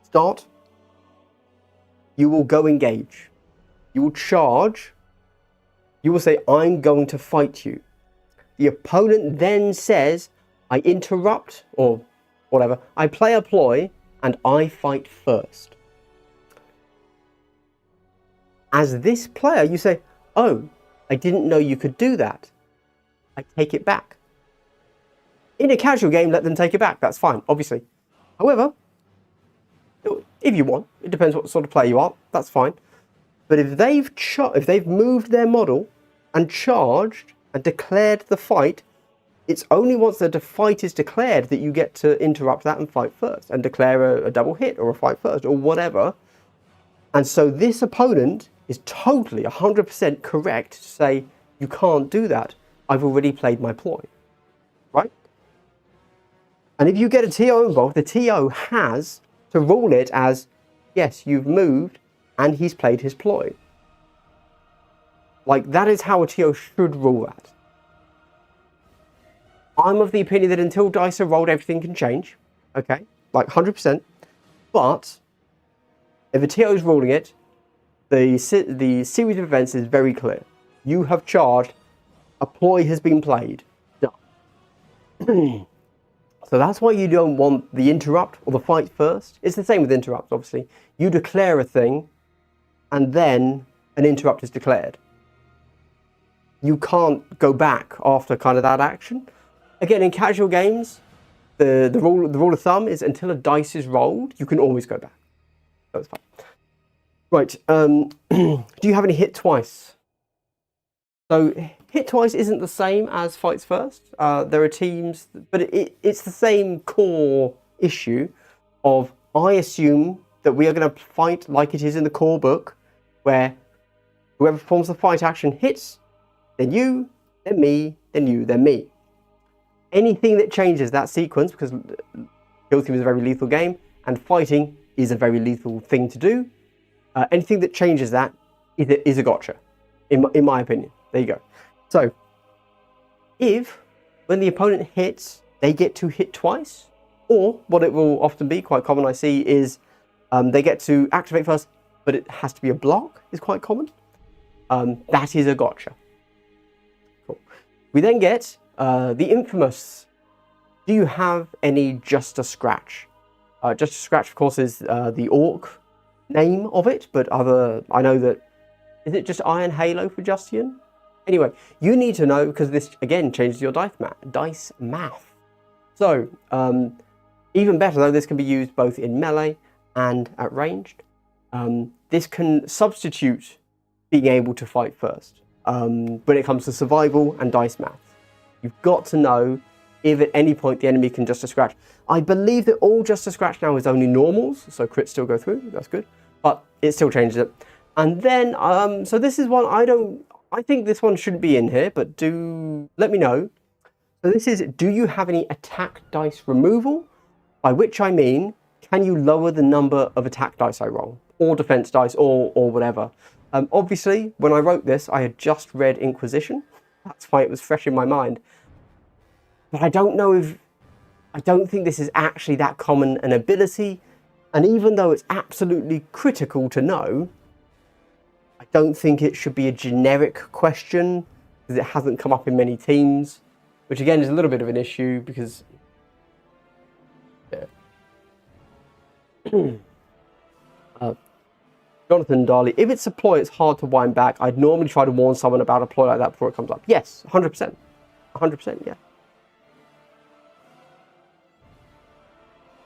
Speaker 1: start. You will go engage. You will charge. You will say, I'm going to fight you. The opponent then says, I interrupt, or whatever. I play a ploy, and I fight first. As this player, you say, oh, I didn't know you could do that. I take it back. In a casual game, let them take it back. That's fine, obviously. However, if you want, it depends what sort of player you are. That's fine. But if they've moved their model and charged and declared the fight, it's only once the fight is declared that you get to interrupt that and fight first and declare a double hit or a fight first or whatever. And so this opponent is totally 100% correct to say, you can't do that. I've already played my ploy, right? And if you get a TO involved, the TO has to rule it as, yes, you've moved and he's played his ploy. Like, that is how a TO should rule that. I'm of the opinion that until dice are rolled, everything can change. Okay, like 100%. But if a TO is ruling it, the series of events is very clear. You have charged, a ploy has been played. Done. So that's why you don't want the interrupt or the fight first. It's the same with interrupts, obviously. You declare a thing, and then an interrupt is declared. You can't go back after kind of that action. Again, in casual games, the rule of thumb is until a dice is rolled, you can always go back. That's fine. Right. Do you have any hit twice? So hit twice isn't the same as fights first. There are teams, but it's the same core issue of I assume that we are going to fight like it is in the core book, where whoever performs the fight action hits, then you, then me, then you, then me. Anything that changes that sequence, because Kill Team is a very lethal game, and fighting is a very lethal thing to do, anything that changes that is a gotcha, in my opinion. There you go. So, if when the opponent hits, they get to hit twice, or what it will often be, quite common I see, is they get to activate first, but it has to be a block, is quite common. That is a gotcha. Cool. We then get the infamous, do you have any Just a Scratch? Just a Scratch, of course, is the orc name of it, but I know that, is it just Iron Halo for Justian? Anyway, you need to know, because this, again, changes your dice math. So, even better, though, this can be used both in melee and at ranged. This can substitute being able to fight first when it comes to survival and dice math. You've got to know if at any point the enemy can Just a Scratch. I believe that all Just a Scratch now is only normals, so crits still go through, that's good, but it still changes it. And then, so this is one I think this one shouldn't be in here, but do let me know. So this is, do you have any attack dice removal? By which I mean, can you lower the number of attack dice I roll? Or defense dice, or whatever. Obviously, when I wrote this, I had just read Inquisition. That's why it was fresh in my mind. But I don't think this is actually that common an ability. And even though it's absolutely critical to know, I don't think it should be a generic question, because it hasn't come up in many teams, which again is a little bit of an issue, because Jonathan Darley, if it's a ploy, it's hard to wind back. I'd normally try to warn someone about a ploy like that before it comes up. Yes, 100%. 100%, yeah.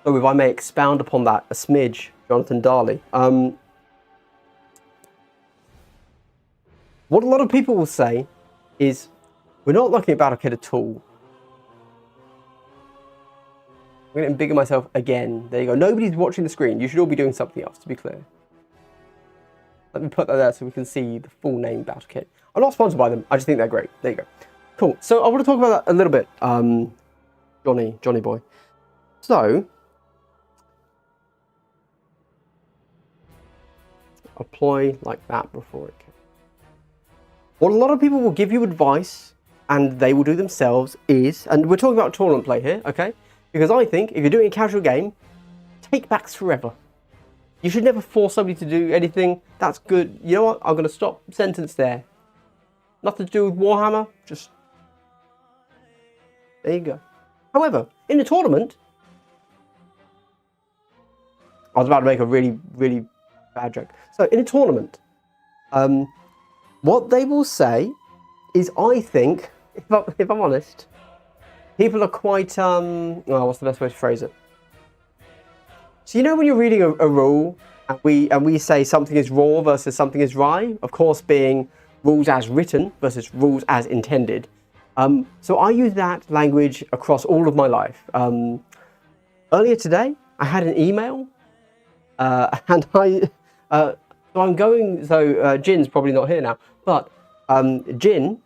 Speaker 1: So if I may expound upon that a smidge, Jonathan Darley. What a lot of people will say is, we're not looking at Battle Kit at all. I'm going to embigger myself again. There you go. Nobody's watching the screen. You should all be doing something else, to be clear. Let me put that there so we can see the full name Battle Kit. I'm not sponsored by them. I just think they're great. There you go. Cool. So I want to talk about that a little bit, Johnny boy. So, a ploy like that before it came. What a lot of people will give you advice, and they will do themselves, is, and we're talking about tournament play here, okay? Because I think if you're doing a casual game, take backs forever. You should never force somebody to do anything. That's good. You know what? I'm going to stop sentence there. Nothing to do with Warhammer. Just there you go. However, in a tournament, I was about to make a really, really bad joke. So in a tournament, what they will say is, I think, if I'm honest, people are quite, well, what's the best way to phrase it? So you know when you're reading a rule, and we say something is raw versus something is rye, of course being rules as written versus rules as intended. So I use that language across all of my life. Earlier today, I had an email, and so I'm going, so Jin's probably not here now, but Jin,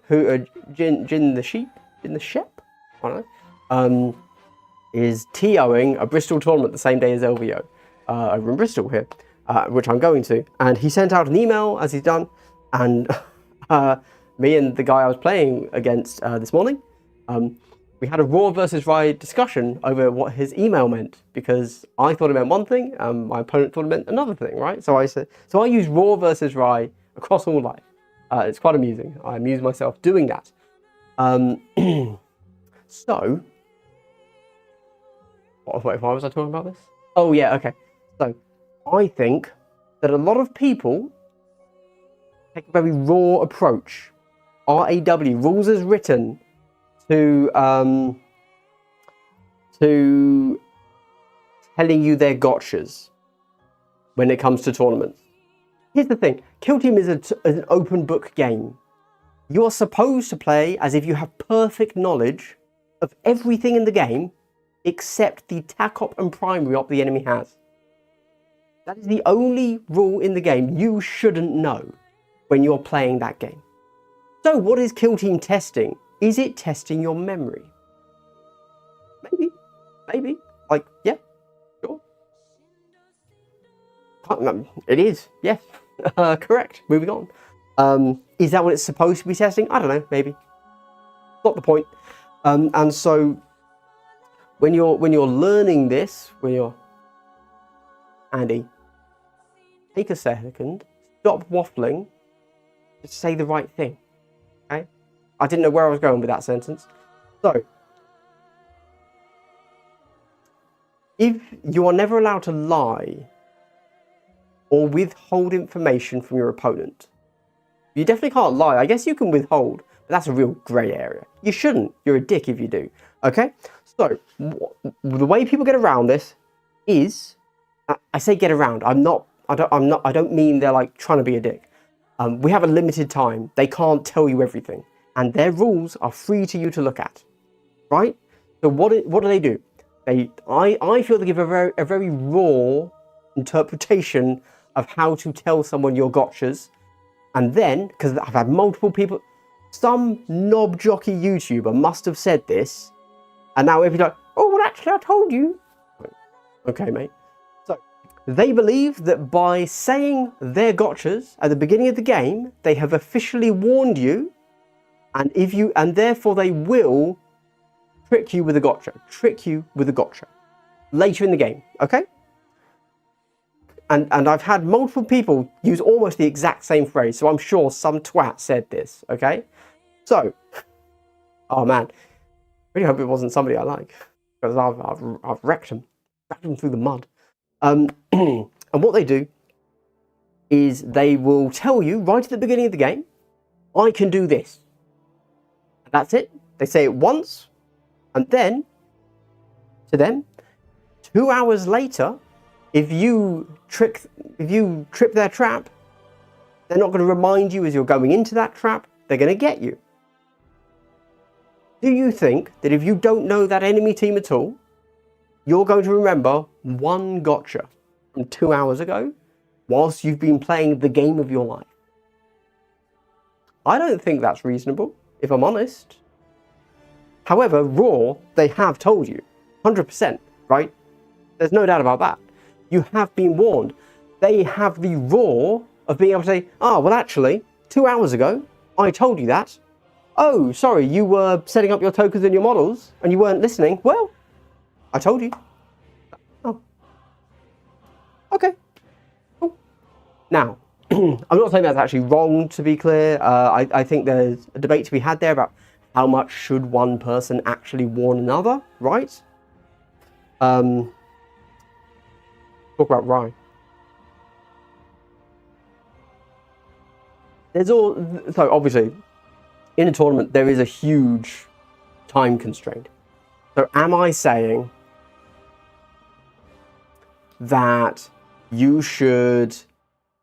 Speaker 1: Jin the sheep, Jin the shep, I don't know, is TOing a Bristol tournament the same day as LVO over in Bristol here, which I'm going to. And he sent out an email, as he's done, and me and the guy I was playing against this morning, we had a Raw versus Rye discussion over what his email meant, because I thought it meant one thing and my opponent thought it meant another thing, right? So I use Raw versus Rye across all life. It's quite amusing. I amuse myself doing that. So, why was I talking about this? Oh yeah, okay. So, I think that a lot of people take a very raw approach. RAW, rules as written, to telling you their gotchas when it comes to tournaments. Here's the thing, Kill Team is an open book game. You are supposed to play as if you have perfect knowledge of everything in the game except the tac op and primary op the enemy has. That is the only rule in the game you shouldn't know when you're playing that game. So what is Kill Team testing? Is it testing your memory? Maybe. Like, yeah, sure. It is, yes. Correct. Moving on. Is that what it's supposed to be testing? I don't know. Maybe. Not the point. And so, when you're learning this, Andy, take a second, stop waffling, just say the right thing. Okay? I didn't know where I was going with that sentence. So, if you are never allowed to lie or withhold information from your opponent, you definitely can't lie. I guess you can withhold, but that's a real grey area. You shouldn't. You're a dick if you do. Okay? So, the way people get around this is, I say get around. I don't mean they're like trying to be a dick. We have a limited time. They can't tell you everything, and their rules are free to you to look at, right? So what do? I feel they give a very raw interpretation of how to tell someone your gotchas, and then, because I've had multiple people, some knob jockey YouTuber must have said this, and now everybody's like, oh, well, actually, I told you. Okay, mate. So they believe that by saying their gotchas at the beginning of the game, they have officially warned you, and therefore they will trick you with a gotcha. Later in the game, okay? And I've had multiple people use almost the exact same phrase, so I'm sure some twat said this, okay? So, oh man, really hope it wasn't somebody I like, because I've wrecked them through the mud. And what they do is they will tell you right at the beginning of the game, I can do this. That's it. They say it once, and then, to them, 2 hours later, if you trip their trap, they're not going to remind you as you're going into that trap, they're going to get you. Do you think that if you don't know that enemy team at all, you're going to remember one gotcha from 2 hours ago, whilst you've been playing the game of your life? I don't think that's reasonable, if I'm honest. However, Raw, they have told you, 100%, right? There's no doubt about that. You have been warned. They have the raw of being able to say, oh, well, actually, 2 hours ago, I told you that. Oh, sorry, you were setting up your tokens and your models, and you weren't listening. Well, I told you. Oh. Okay. Cool. Now, I'm not saying that's actually wrong, to be clear. I think there's a debate to be had there about how much should one person actually warn another, right? Talk about Rye. So obviously, in a tournament, there is a huge time constraint. So am I saying that you should,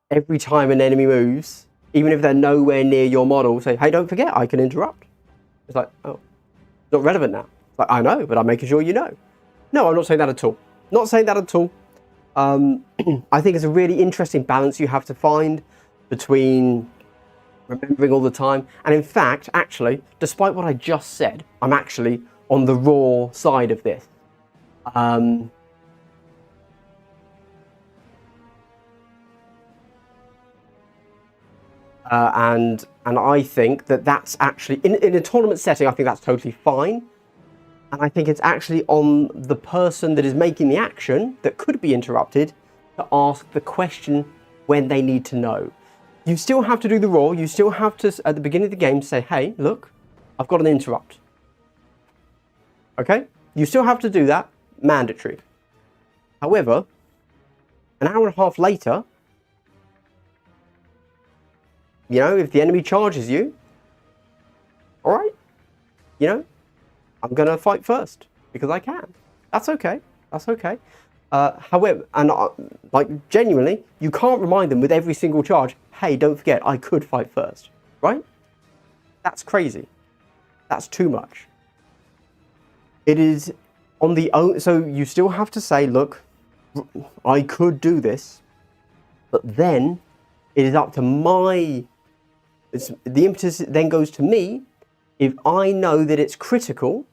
Speaker 1: every time an enemy moves, even if they're nowhere near your model, say, hey, don't forget, I can interrupt? It's like, oh, it's not relevant now. It's like, I know, but I'm making sure you know. No, I'm not saying that at all. Not saying that at all. I think it's a really interesting balance you have to find between remembering all the time. And in fact, actually, despite what I just said, I'm actually on the raw side of this. And I think that that's actually, in a tournament setting, I think that's totally fine. And I think it's actually on the person that is making the action that could be interrupted to ask the question when they need to know. You still have to do the roll. You still have to, at the beginning of the game, say, hey, look, I've got an interrupt. Okay? You still have to do that. Mandatory. However, an hour and a half later, you know, if the enemy charges you, all right, you know, I'm going to fight first because I can. That's okay. That's okay. However, and like genuinely, you can't remind them with every single charge, hey, don't forget, I could fight first, right? That's crazy. That's too much. It is on the own, so you still have to say, look, I could do this, but then it is up to my, the impetus then goes to me. If I know that it's critical,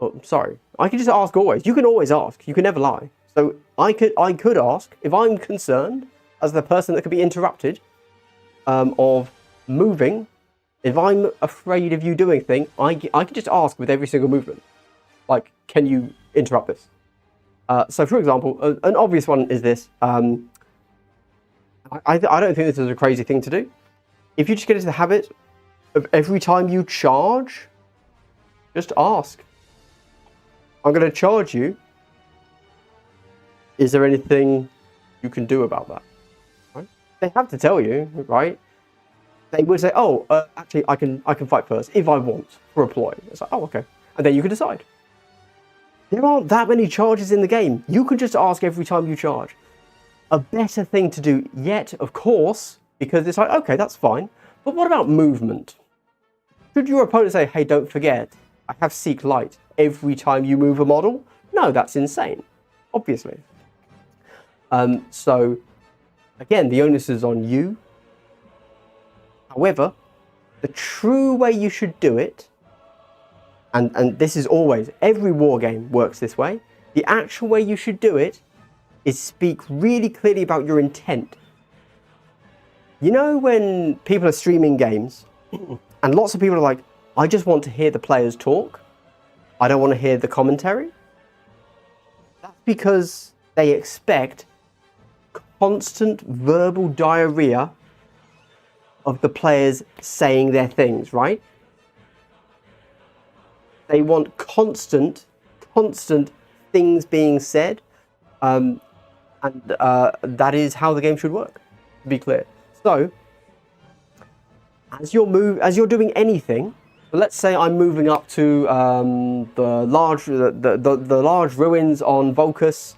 Speaker 1: oh, sorry, I can just ask always. You can always ask. You can never lie. So I could ask if I'm concerned as the person that could be interrupted of moving. If I'm afraid of you doing a thing, I can just ask with every single movement. Like, can you interrupt this? So, for example, an obvious one is this. I don't think this is a crazy thing to do. If you just get into the habit of every time you charge, just ask. I'm going to charge you. Is there anything you can do about that? Right? They have to tell you, right? They would say, "Oh, actually, I can fight first if I want for a ploy." It's like, "Oh, okay," and then you can decide. There aren't that many charges in the game. You can just ask every time you charge. A better thing to do yet, of course, because it's like, okay, that's fine. But what about movement? Should your opponent say, hey, don't forget, I have Seek Light every time you move a model? No, that's insane, obviously. So, again, the onus is on you. However, the true way you should do it, and this is always, every war game works this way, the actual way you should do it is speak really clearly about your intent. You know when people are streaming games, and lots of people are like, I just want to hear the players talk. I don't want to hear the commentary. That's because they expect constant verbal diarrhea of the players saying their things, right? They want constant things being said. And that is how the game should work, to be clear. So, as you're doing anything, let's say I'm moving up to the large ruins on Volcus,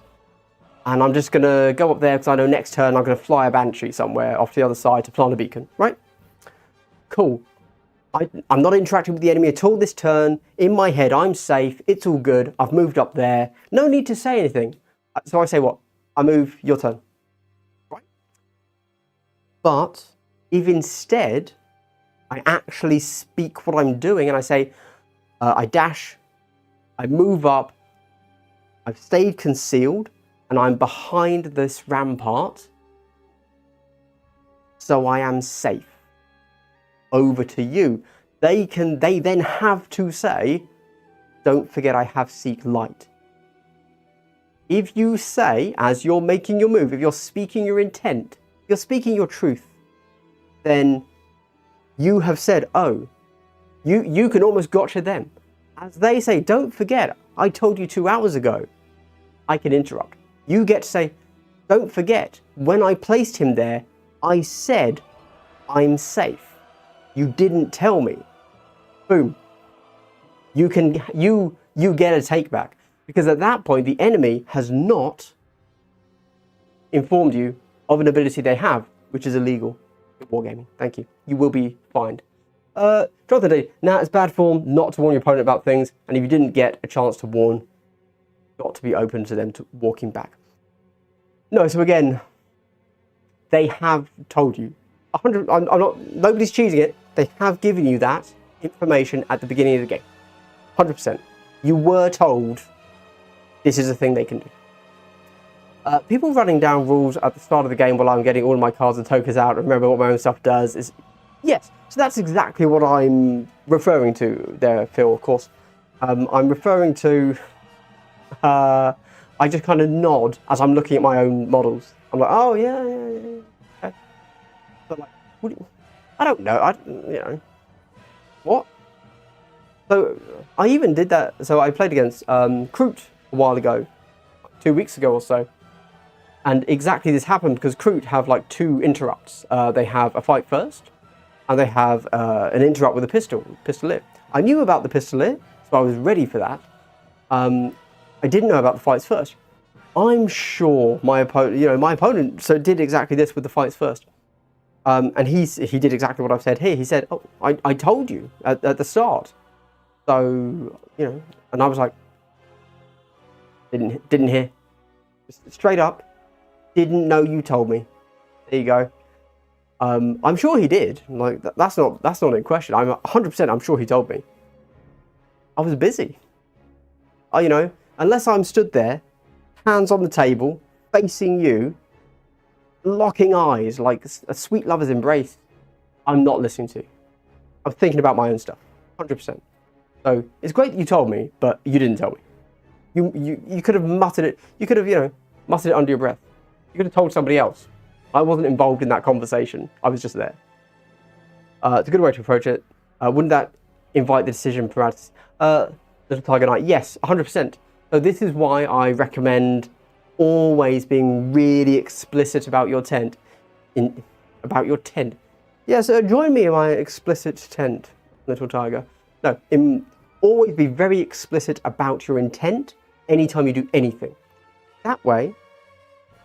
Speaker 1: and I'm just gonna go up there because I know next turn I'm gonna fly a Banshee somewhere off to the other side to plant a beacon, right? Cool. I'm not interacting with the enemy at all this turn. In my head, I'm safe. It's all good. I've moved up there. No need to say anything. So I say what? I move, your turn. Right? But if instead I actually speak what I'm doing and I say, I dash, I move up, I've stayed concealed, and I'm behind this rampart, so I am safe. Over to you. They then have to say, don't forget I have Seek Light. If you say, as you're making your move, if you're speaking your intent, you're speaking your truth, then you have said, oh, you can almost gotcha them. As they say, don't forget, I told you 2 hours ago, I can interrupt. You get to say, don't forget, when I placed him there, I said, I'm safe. You didn't tell me. Boom. You get a take back. Because at that point, the enemy has not informed you of an ability they have, which is illegal in wargaming. Thank you. You will be fined. Jonathan D. Now, it's bad form not to warn your opponent about things, and if you didn't get a chance to warn, got to be open to them to walking back. No, so again, they have told you. Nobody's cheesing it. They have given you that information at the beginning of the game. 100%. You were told this is a thing they can do. People running down rules at the start of the game while I'm getting all of my cards and tokens out and remember what my own stuff does is... Yes, so that's exactly what I'm referring to there, Phil, of course. I'm referring to, I just kind of nod as I'm looking at my own models. I'm like, oh yeah, okay. But like, I don't know, what? So I even did that. So I played against Kroot a while ago, 2 weeks ago or so. And exactly this happened because Kroot have like 2 interrupts. They have a fight first, and they have an interrupt with a pistolier. I knew about the pistolier, so I was ready for that. I didn't know about the fights first. I'm sure my opponent did exactly this with the fights first. And he did exactly what I've said here. He said, oh, I told you at the start. So, and I was like, didn't hear. Just straight up, didn't know you told me. There you go. I'm sure he did. Like that's not in question. I'm 100%. I'm sure he told me. I was busy. Unless I'm stood there, hands on the table, facing you, locking eyes like a sweet lover's embrace, I'm not listening to you. I'm thinking about my own stuff, 100%. So it's great that you told me, but you didn't tell me. You could have muttered it. You could have muttered it under your breath. You could have told somebody else. I wasn't involved in that conversation. I was just there. It's a good way to approach it. Wouldn't that invite the decision paralysis? Little Tiger Knight, yes, 100%. So this is why I recommend always being really explicit about your tent. Yeah, so join me in my explicit tent, Little Tiger. No, always be very explicit about your intent anytime you do anything. That way,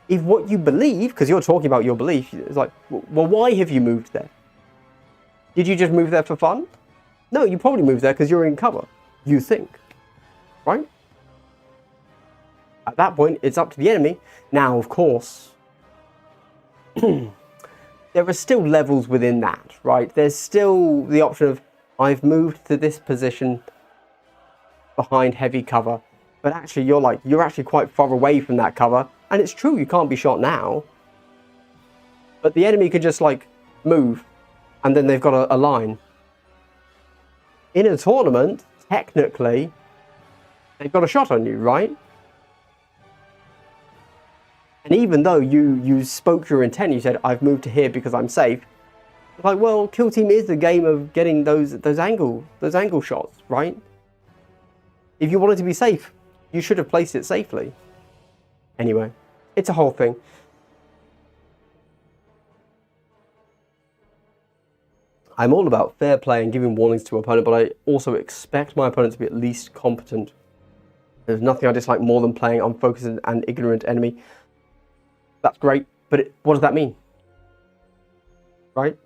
Speaker 1: if what you believe, because you're talking about your belief, it's like, well, why have you moved there? Did you just move there for fun? No, you probably moved there because you're in cover. You think, right? At that point, it's up to the enemy. Now, of course, there are still levels within that, right? There's still the option of, I've moved to this position behind heavy cover, but actually you're actually quite far away from that cover, and it's true you can't be shot now, but the enemy could just like move, and then they've got a line. In a tournament, technically, they've got a shot on you, right? And even though you spoke your intent, you said, I've moved to here because I'm safe. Like, well, Kill Team is the game of getting those angle shots, right? If you wanted to be safe, you should have placed it safely. Anyway, it's a whole thing. I'm all about fair play and giving warnings to opponent, but I also expect my opponent to be at least competent. There's nothing I dislike more than playing unfocused and ignorant enemy. That's great, but what does that mean? Right?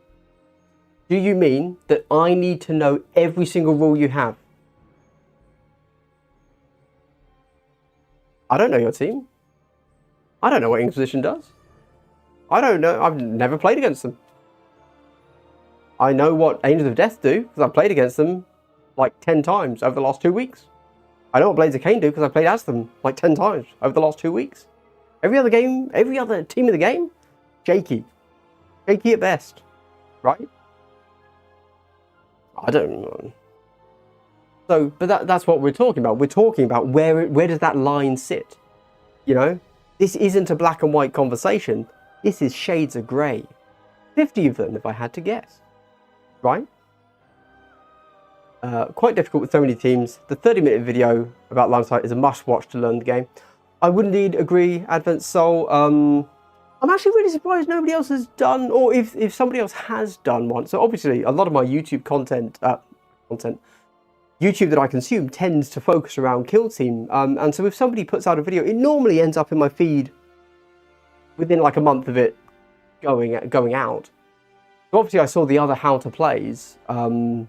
Speaker 1: Do you mean that I need to know every single rule you have? I don't know your team. I don't know what Inquisition does. I don't know. I've never played against them. I know what Angels of Death do because I've played against them like 10 times over the last 2 weeks. I know what Blades of Cain do because I've played as them like 10 times over the last 2 weeks. Every other game, every other team in the game, shaky. Shaky at best, right? I don't know. So, but that's what we're talking about. We're talking about where does that line sit? This isn't a black and white conversation. This is shades of grey. 50 of them, if I had to guess. Right? Quite difficult with so many teams. The 30-minute video about line of sight is a must-watch to learn the game. I would indeed agree, Advent Soul. I'm actually really surprised nobody else has done, or if somebody else has done one. So obviously, a lot of my YouTube YouTube that I consume tends to focus around Kill Team. And so if somebody puts out a video, it normally ends up in my feed within like a month of it going out. So obviously I saw the other how to plays from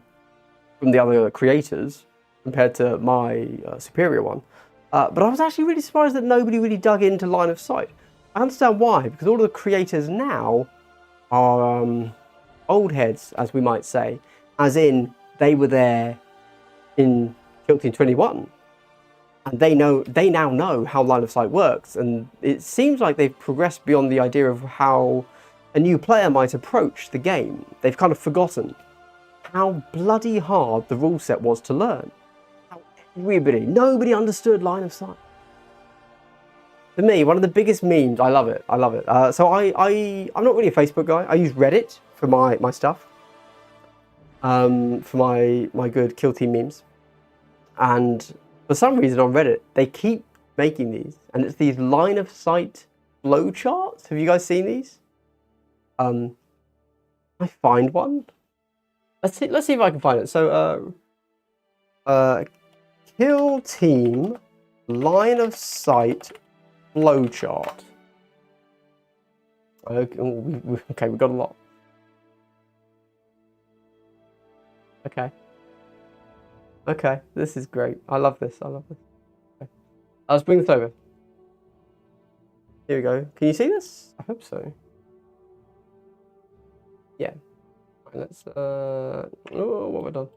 Speaker 1: the other creators compared to my superior one. But I was actually really surprised that nobody really dug into line of sight. I understand why, because all of the creators now are old heads, as we might say, as in they were there in Kill Team 21, and they now know how line of sight works, and it seems like they've progressed beyond the idea of how a new player might approach the game. They've kind of forgotten how bloody hard the rule set was to learn, Nobody understood line of sight. For me, one of the biggest memes. I love it. I love it. So I'm not really a Facebook guy. I use Reddit for my stuff. For my good kill team memes. And for some reason on Reddit, they keep making these, and it's these line of sight flow charts. Have you guys seen these? I find one. Let's see if I can find it. So kill team line of sight flow chart. Okay, we got a lot. Okay, this is great. I love this. Okay. Let's bring this over. Here we go. Can you see this? I hope so. Yeah. Right, let's oh, what have I done?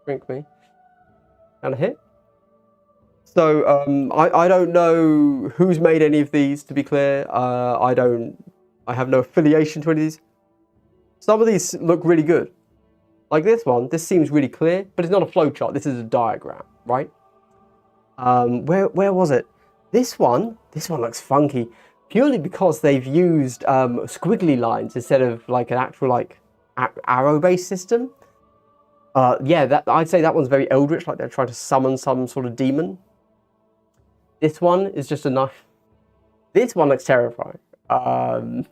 Speaker 1: Drink me. And a hit. So I don't know who's made any of these, to be clear. I have no affiliation to any of these. Some of these look really good. Like this one, this seems really clear, but it's not a flow chart. This is a diagram, right? Where was it? This one looks funky, purely because they've used squiggly lines instead of like an actual like arrow-based system. Yeah, I'd say that one's very eldritch, like they're trying to summon some sort of demon. This one is just a knife. This one looks terrifying. You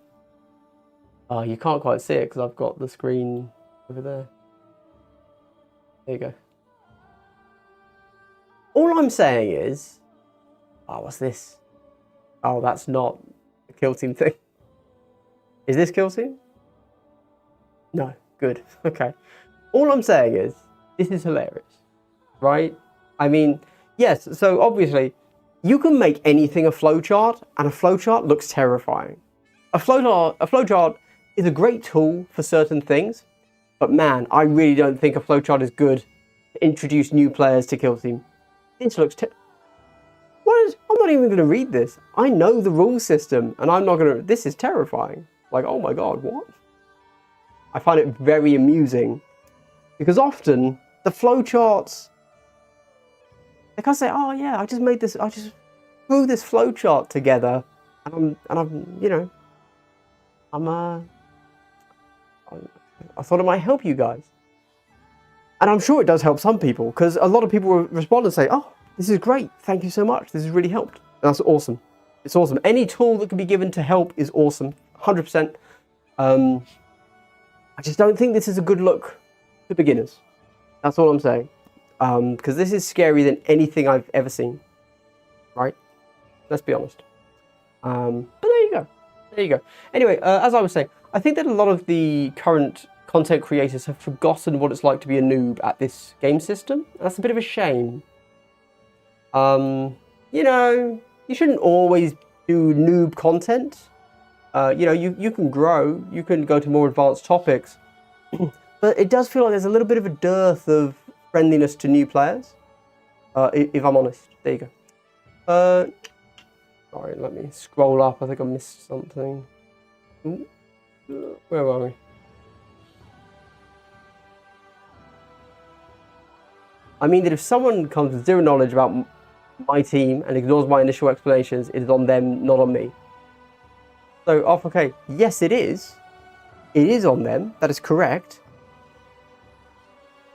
Speaker 1: can't quite see it because I've got the screen over there. There you go. All I'm saying is, oh, what's this? Oh, that's not a kill team thing. Is this kill team? No, good, okay. All I'm saying is, this is hilarious, right? I mean, yes, so obviously, you can make anything a flowchart, and a flowchart looks terrifying. A flowchart is a great tool for certain things, but man, I really don't think a flowchart is good to introduce new players to kill team. This looks I'm not even going to read this. I know the rule system, and I'm not going to. This is terrifying. Like, oh my god, what? I find it very amusing because often the flowcharts, they can say, "Oh yeah, I just made this. I just threw this flowchart together, and I'm, you know, I thought it might help you guys." And I'm sure it does help some people, because a lot of people respond and say, "Oh, this is great. Thank you so much. This has really helped." And that's awesome. It's awesome. Any tool that can be given to help is awesome. 100%. I just don't think this is a good look to beginners. That's all I'm saying. Because this is scarier than anything I've ever seen. Right? Let's be honest. But there you go. There you go. Anyway, as I was saying, I think that a lot of the current content creators have forgotten what it's like to be a noob at this game system. That's a bit of a shame. You know, you shouldn't always do noob content. You know, you can grow, you can go to more advanced topics, but it does feel like there's a little bit of a dearth of friendliness to new players, if I'm honest. There you go. Sorry, let me scroll up. I think I missed something. Where are we? I mean that if someone comes with zero knowledge about my team and ignores my initial explanations, it is on them, not on me. So, okay, yes it is. It is on them, that is correct.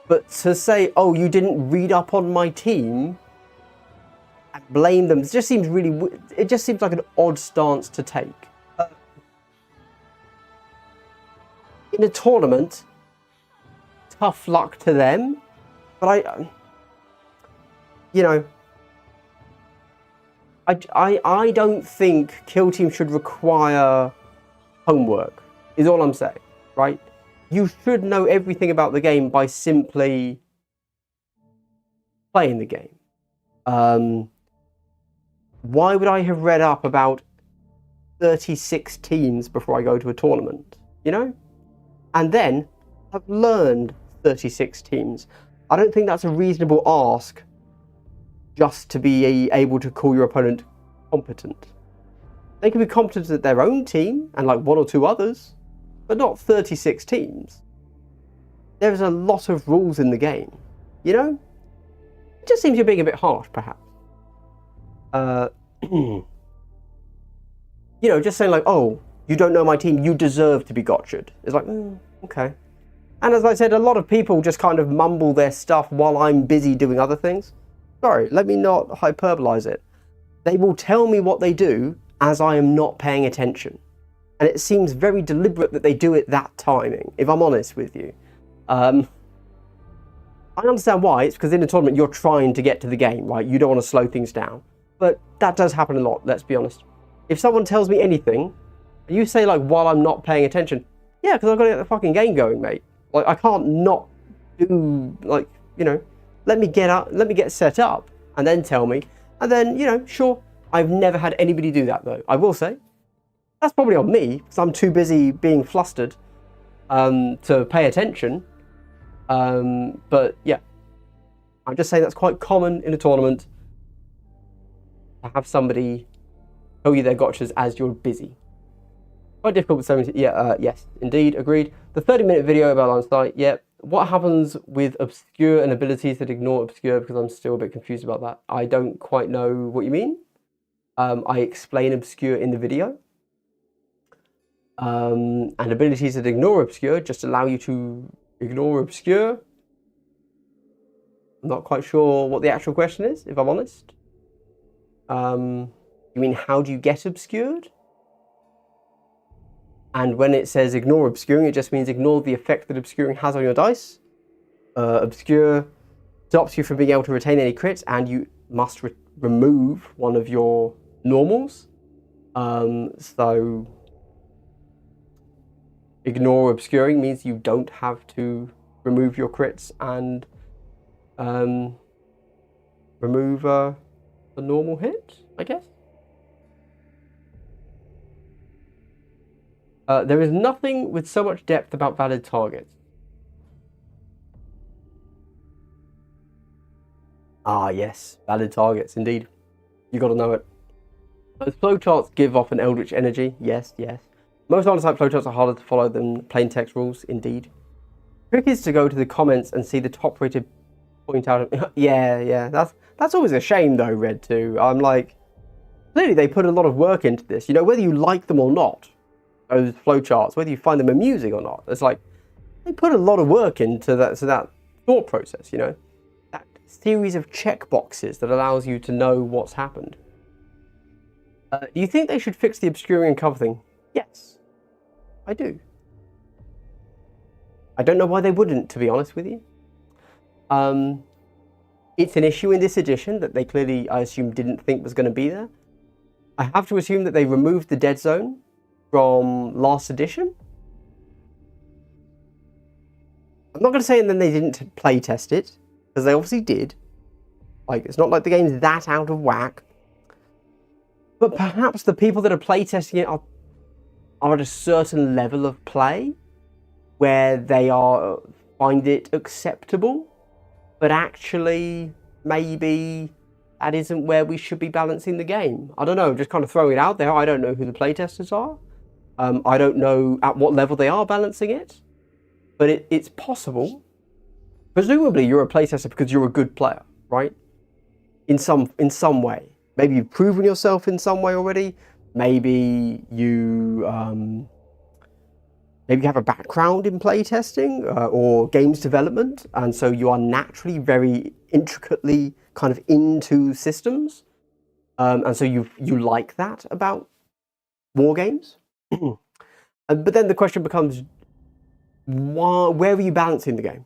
Speaker 1: But to say, oh, you didn't read up on my team and blame them, it just seems like an odd stance to take. In a tournament, tough luck to them, but you know, I don't think kill team should require homework, is all I'm saying, right? You should know everything about the game by simply playing the game. Why would I have read up about 36 teams before I go to a tournament, you know? And then have learned 36 teams. I don't think that's a reasonable ask just to be able to call your opponent competent. They can be competent at their own team and like one or two others, but not 36 teams. There's a lot of rules in the game. You know? It just seems you're being a bit harsh, perhaps. You know, just saying like, oh, you don't know my team, you deserve to be gotcha'd. It's like, okay. And as I said, a lot of people just kind of mumble their stuff while I'm busy doing other things. Sorry, let me not hyperbolize it. They will tell me what they do as I am not paying attention. And it seems very deliberate that they do it that timing, if I'm honest with you. I understand why. It's because in a tournament you're trying to get to the game, right? You don't want to slow things down. But that does happen a lot, let's be honest. If someone tells me anything, and you say like, while I'm not paying attention, yeah, because I've got to get the fucking game going, mate. Like, I can't not do, like, you know, let me get set up, and then tell me. And then, you know, sure, I've never had anybody do that, though. I will say, that's probably on me, because I'm too busy being flustered to pay attention. But, yeah, I'm just saying that's quite common in a tournament to have somebody tell you their gotchas as you're busy. Quite difficult with 70. Yeah, yes, indeed, agreed. The 30-minute video about line sight. Yeah. What happens with obscure and abilities that ignore obscure? Because I'm still a bit confused about that. I don't quite know what you mean. I explain obscure in the video. And abilities that ignore obscure just allow you to ignore obscure. I'm not quite sure what the actual question is, if I'm honest. You mean how do you get obscured? And when it says ignore obscuring, it just means ignore the effect that obscuring has on your dice. Obscure stops you from being able to retain any crits, and you must remove one of your normals. So ignore obscuring means you don't have to remove your crits and remove a normal hit, I guess. There is nothing with so much depth about valid targets. Ah, yes, valid targets, indeed. You got to know it. Those flowcharts give off an eldritch energy. Yes, yes. Most archetype flowcharts are harder to follow than plain text rules, indeed. Trick is to go to the comments and see the top-rated point out. Yeah. That's always a shame, though, Red 2. I'm like, clearly they put a lot of work into this. You know, whether you like them or not. Those flowcharts, whether you find them amusing or not, it's like they put a lot of work into that thought process, you know, that series of checkboxes that allows you to know what's happened. Do you think they should fix the obscuring and cover thing? Yes, I do. I don't know why they wouldn't, to be honest with you. It's an issue in this edition that they clearly, I assume, didn't think was going to be there. I have to assume that they removed the dead zone from last edition. I'm not going to say and then they didn't play test it, because they obviously did. Like, it's not like the game's that out of whack. But perhaps the people that are play testing it are at a certain level of play where they find it acceptable, but actually maybe that isn't where we should be balancing the game. I don't know, just kind of throwing it out there. I don't know who the playtesters are. I don't know at what level they are balancing it, but it's possible. Presumably you're a playtester because you're a good player, right? In some way. Maybe you've proven yourself in some way already. Maybe you have a background in playtesting or games development, and so you are naturally very intricately kind of into systems, and so you like that about war games. But then the question becomes, where are you balancing the game?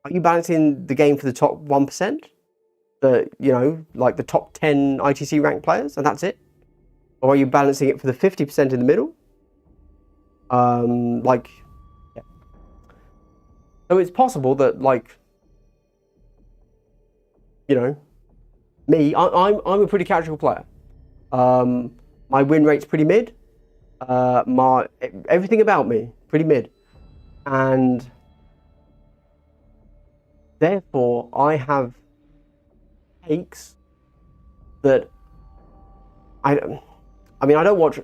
Speaker 1: Are you balancing the game for the top 1%? Like the top 10 ITC ranked players, and that's it? Or are you balancing it for the 50% in the middle? Yeah. So it's possible that, like, you know, me, I'm a pretty casual player. My win rate's pretty mid. Everything about me pretty mid, and therefore I have takes that I don't watch.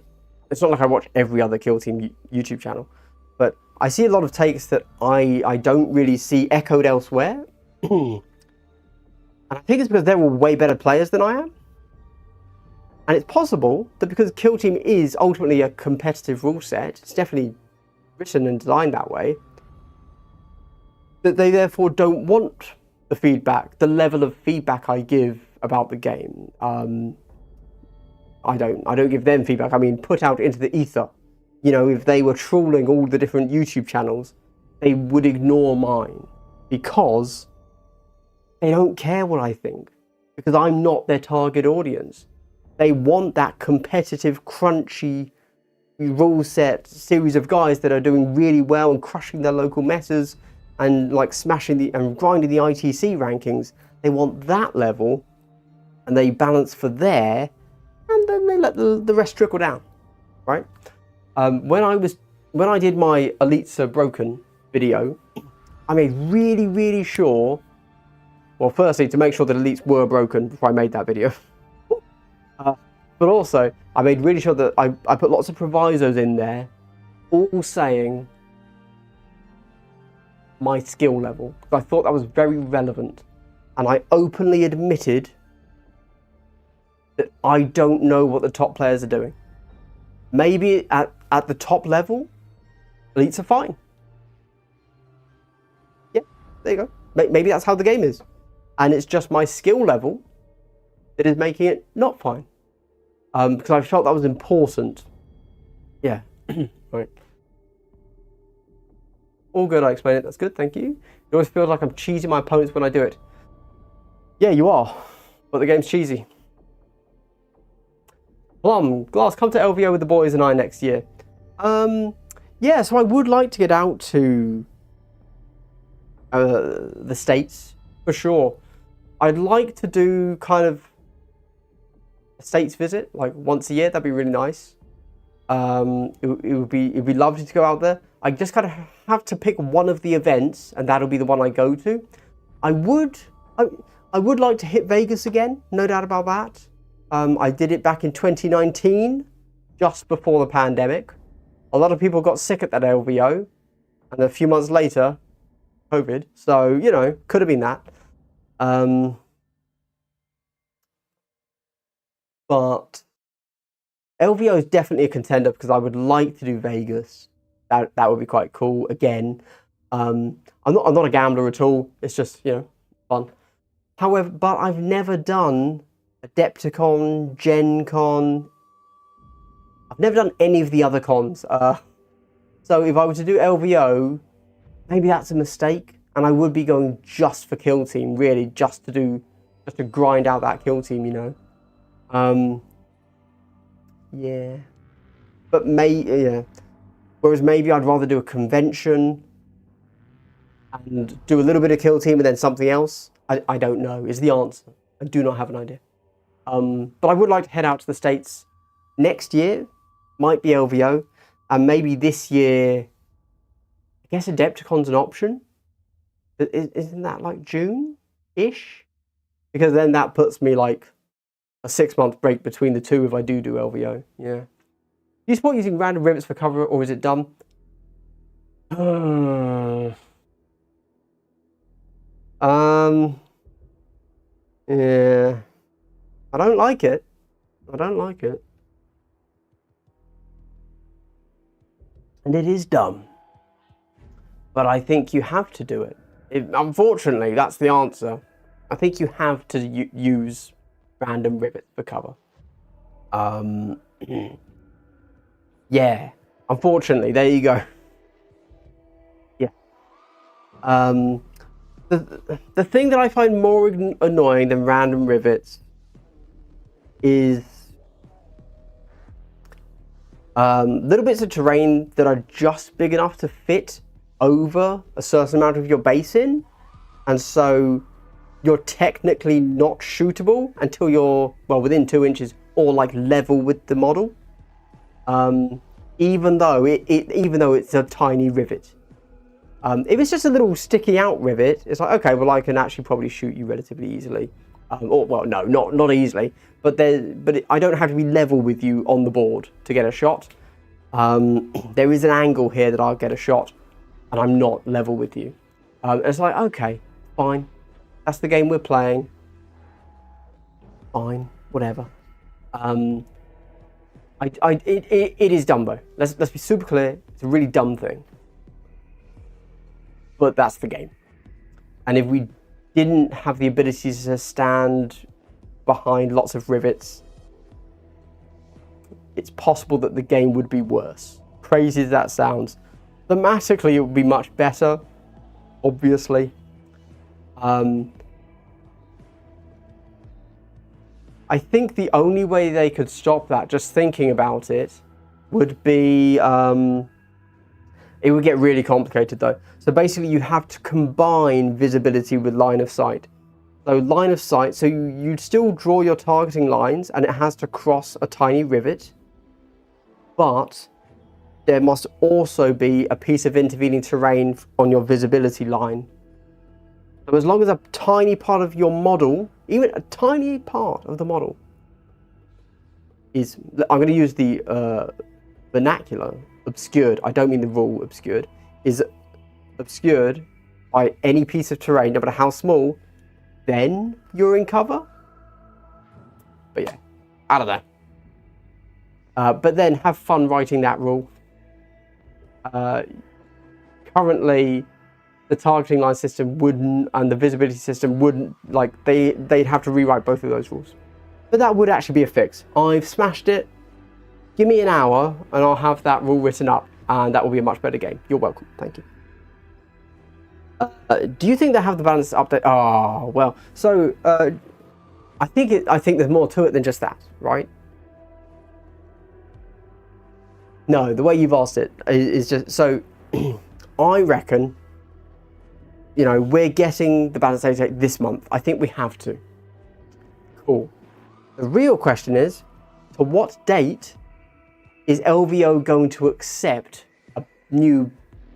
Speaker 1: It's not like I watch every other Kill Team YouTube channel, but I see a lot of takes that I don't really see echoed elsewhere. And I think it's because they're all way better players than I am. And it's possible that because Kill Team is ultimately a competitive rule set, it's definitely written and designed that way, that they therefore don't want the feedback, the level of feedback I give about the game. I don't give them feedback. I mean, put out into the ether. You know, if they were trawling all the different YouTube channels, they would ignore mine because they don't care what I think, because I'm not their target audience. They want that competitive, crunchy, rule set series of guys that are doing really well and crushing their local metas and like smashing and grinding the ITC rankings. They want that level, and they balance for there, and then they let the rest trickle down, right? When I did my Elites Are Broken video, I made really sure. Well, firstly, to make sure that elites were broken before I made that video. But also, I made really sure that I put lots of provisos in there, all saying my skill level, because I thought that was very relevant. And I openly admitted that I don't know what the top players are doing. Maybe at the top level, elites are fine. Yeah, there you go. Maybe that's how the game is. And it's just my skill level that is making it not fine. Because I felt that was important. Yeah. Right. All good, I explained it. That's good, thank you. It always feels like I'm cheesing my opponents when I do it. Yeah, you are. But the game's cheesy. Plum, Glass, come to LVO with the boys and I next year. Yeah, so I would like to get out to the States, for sure. I'd like to do kind of a States visit, like once a year. That'd be really nice. It'd be lovely to go out there. I just kind of have to pick one of the events, and that'll be the one I go to. I would like to hit Vegas again, no doubt about that. I did it back in 2019, just before the pandemic. A lot of people got sick at that LVO, and a few months later, COVID. So, you know, could have been that. But LVO is definitely a contender because I would like to do Vegas. That would be quite cool again. I'm not a gambler at all. It's just, you know, fun. However, but I've never done Adepticon, Gen Con. I've never done any of the other cons. So if I were to do LVO, maybe that's a mistake, and I would be going just for Kill Team, really, just to grind out that Kill Team, you know. Yeah, but yeah. Whereas maybe I'd rather do a convention and do a little bit of Kill Team and then something else. I don't know is the answer. I do not have an idea. But I would like to head out to the States next year. Might be LVO, and maybe this year. I guess Adepticon's an option. Isn't that like June-ish? Because then that puts me like a 6-month break between the two if I do LVO. Yeah. Do you support using random rivets for cover, or is it dumb? Yeah. I don't like it. And it is dumb. But I think you have to do it. Unfortunately, that's the answer. I think you have to use random rivets for cover. Yeah. Unfortunately, there you go. Yeah. The thing that I find more annoying than random rivets is little bits of terrain that are just big enough to fit over a certain amount of your base in, and so you're technically not shootable until you're, well, within 2 inches or like level with the model, even though it's a tiny rivet. If it's just a little sticky out rivet, it's like, okay, well, I can actually probably shoot you relatively easily. Or, well, no, not easily, but I don't have to be level with you on the board to get a shot. There is an angle here that I'll get a shot, and I'm not level with you. It's like, okay, fine. That's the game we're playing. fine, whatever. It is Dumbo. Let's be super clear. It's a really dumb thing. But that's the game. And if we didn't have the ability to stand behind lots of rivets, it's possible that the game would be worse. Crazy as that sounds. Thematically, it would be much better, obviously. I think the only way they could stop that, just thinking about it, would be... it would get really complicated though. So basically you have to combine visibility with line of sight. So line of sight, so you'd still draw your targeting lines and it has to cross a tiny rivet. But there must also be a piece of intervening terrain on your visibility line. So as long as a tiny part of your model, even a tiny part of the model is, I'm going to use the vernacular, obscured, I don't mean the rule obscured, is obscured by any piece of terrain, no matter how small, then you're in cover. But yeah, I don't know. But then have fun writing that rule. Currently, the targeting line system wouldn't, and the visibility system wouldn't, like, they'd have to rewrite both of those rules. But that would actually be a fix. I've smashed it. Give me an hour and I'll have that rule written up, and that will be a much better game. You're welcome. Thank you. Do you think they have the balance update? Oh, well, so I think there's more to it than just that, right? No, the way you've asked it is just, so I reckon, you know, we're getting the balance update this month. I think we have to. Cool. The real question is, to what date is LVO going to accept a new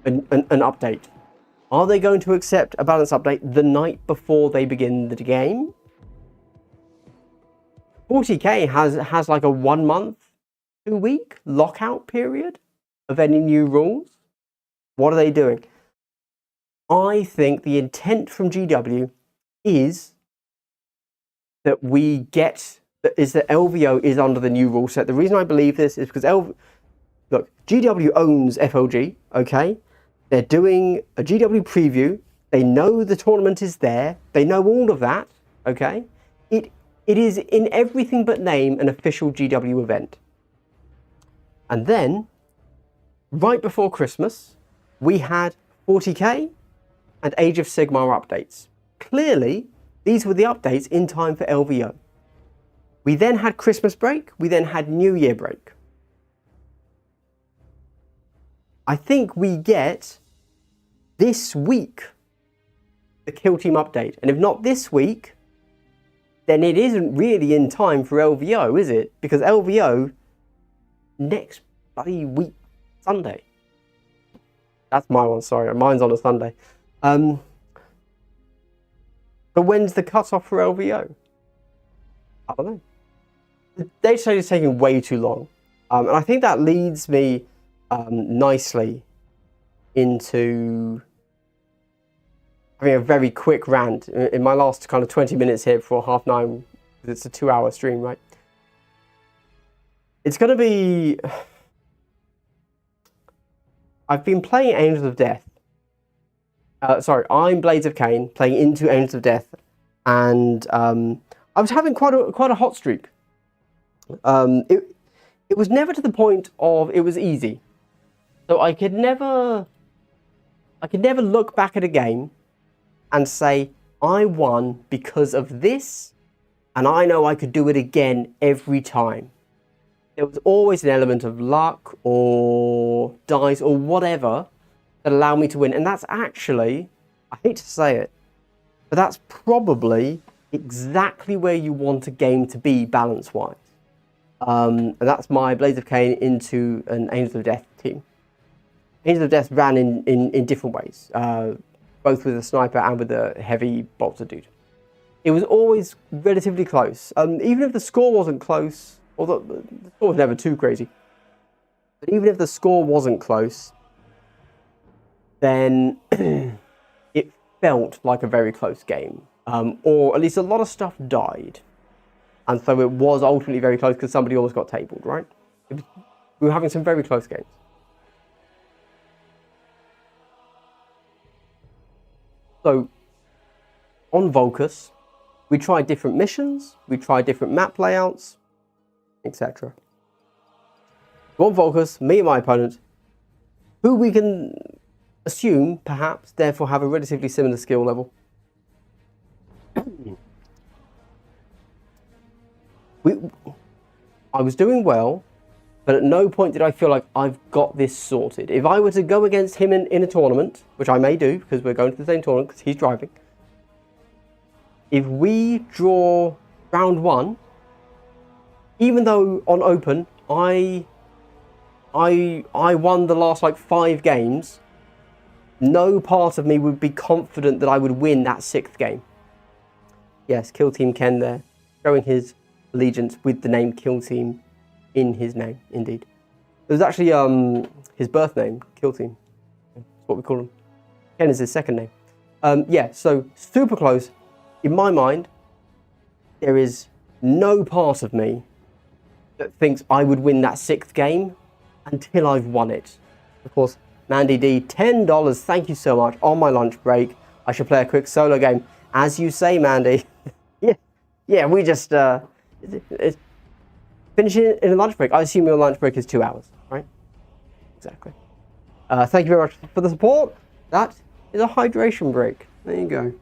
Speaker 1: an update? Are they going to accept a balance update the night before they begin the game? 40k has like a 1 month, 2 week lockout period of any new rules. What are they doing? I think the intent from GW is that that LVO is under the new rule set. The reason I believe this is because look, GW owns FLG, okay? They're doing a GW preview. They know the tournament is there. They know all of that, okay? It is in everything but name an official GW event. And then, right before Christmas, we had 40k and Age of Sigmar updates. Clearly, these were the updates in time for LVO. We then had Christmas break. We then had New Year break. I think we get this week the Kill Team update. And if not this week, then it isn't really in time for LVO, is it? Because LVO next bloody week, Sunday. That's my one, sorry. Mine's on a Sunday. But when's the cutoff for LVO? I don't know. The data stage is taking way too long. And I think that leads me nicely into having a very quick rant in my last kind of 20 minutes here before 9:30. It's a 2-hour stream, right? It's going to be... I've been playing Angels of Death. I'm Blades of Cain, playing into Angels of Death, and I was having quite a hot streak. It was never to the point of it was easy. So I could never look back at a game and say, I won because of this, and I know I could do it again every time. There was always an element of luck or dice or whatever that allowed me to win. And that's actually, I hate to say it, but that's probably exactly where you want a game to be balance-wise. And that's my Blades of Cain into an Angels of Death team. Angels of Death ran in different ways, both with a sniper and with a heavy bolter dude. It was always relatively close. Even if the score wasn't close, although the score was never too crazy, but even if the score wasn't close, then it felt like a very close game. Or at least a lot of stuff died. And so it was ultimately very close because somebody almost got tabled, right? We were having some very close games. So, on Volcus, we tried different missions, we tried different map layouts, etc. On Volcus, me and my opponent, who we can assume, perhaps, therefore have a relatively similar skill level. I was doing well, but at no point did I feel like I've got this sorted. If I were to go against him in a tournament, which I may do because we're going to the same tournament because he's driving, if we draw round 1, even though on open I won the last like 5 games, no part of me would be confident that I would win that 6th game. Yes, Kill Team Ken there, showing his allegiance with the name Kill Team in his name, indeed. It was actually his birth name, Kill Team. That's what we call him. Ken is his second name. Yeah, so super close. In my mind, there is no part of me that thinks I would win that 6th game until I've won it. Of course, Mandy D, $10, thank you so much. On my lunch break, I should play a quick solo game. As you say, Mandy. yeah, we just finishing in a lunch break. I assume your lunch break is 2 hours, right? Exactly. Thank you very much for the support. That is a hydration break. There you go.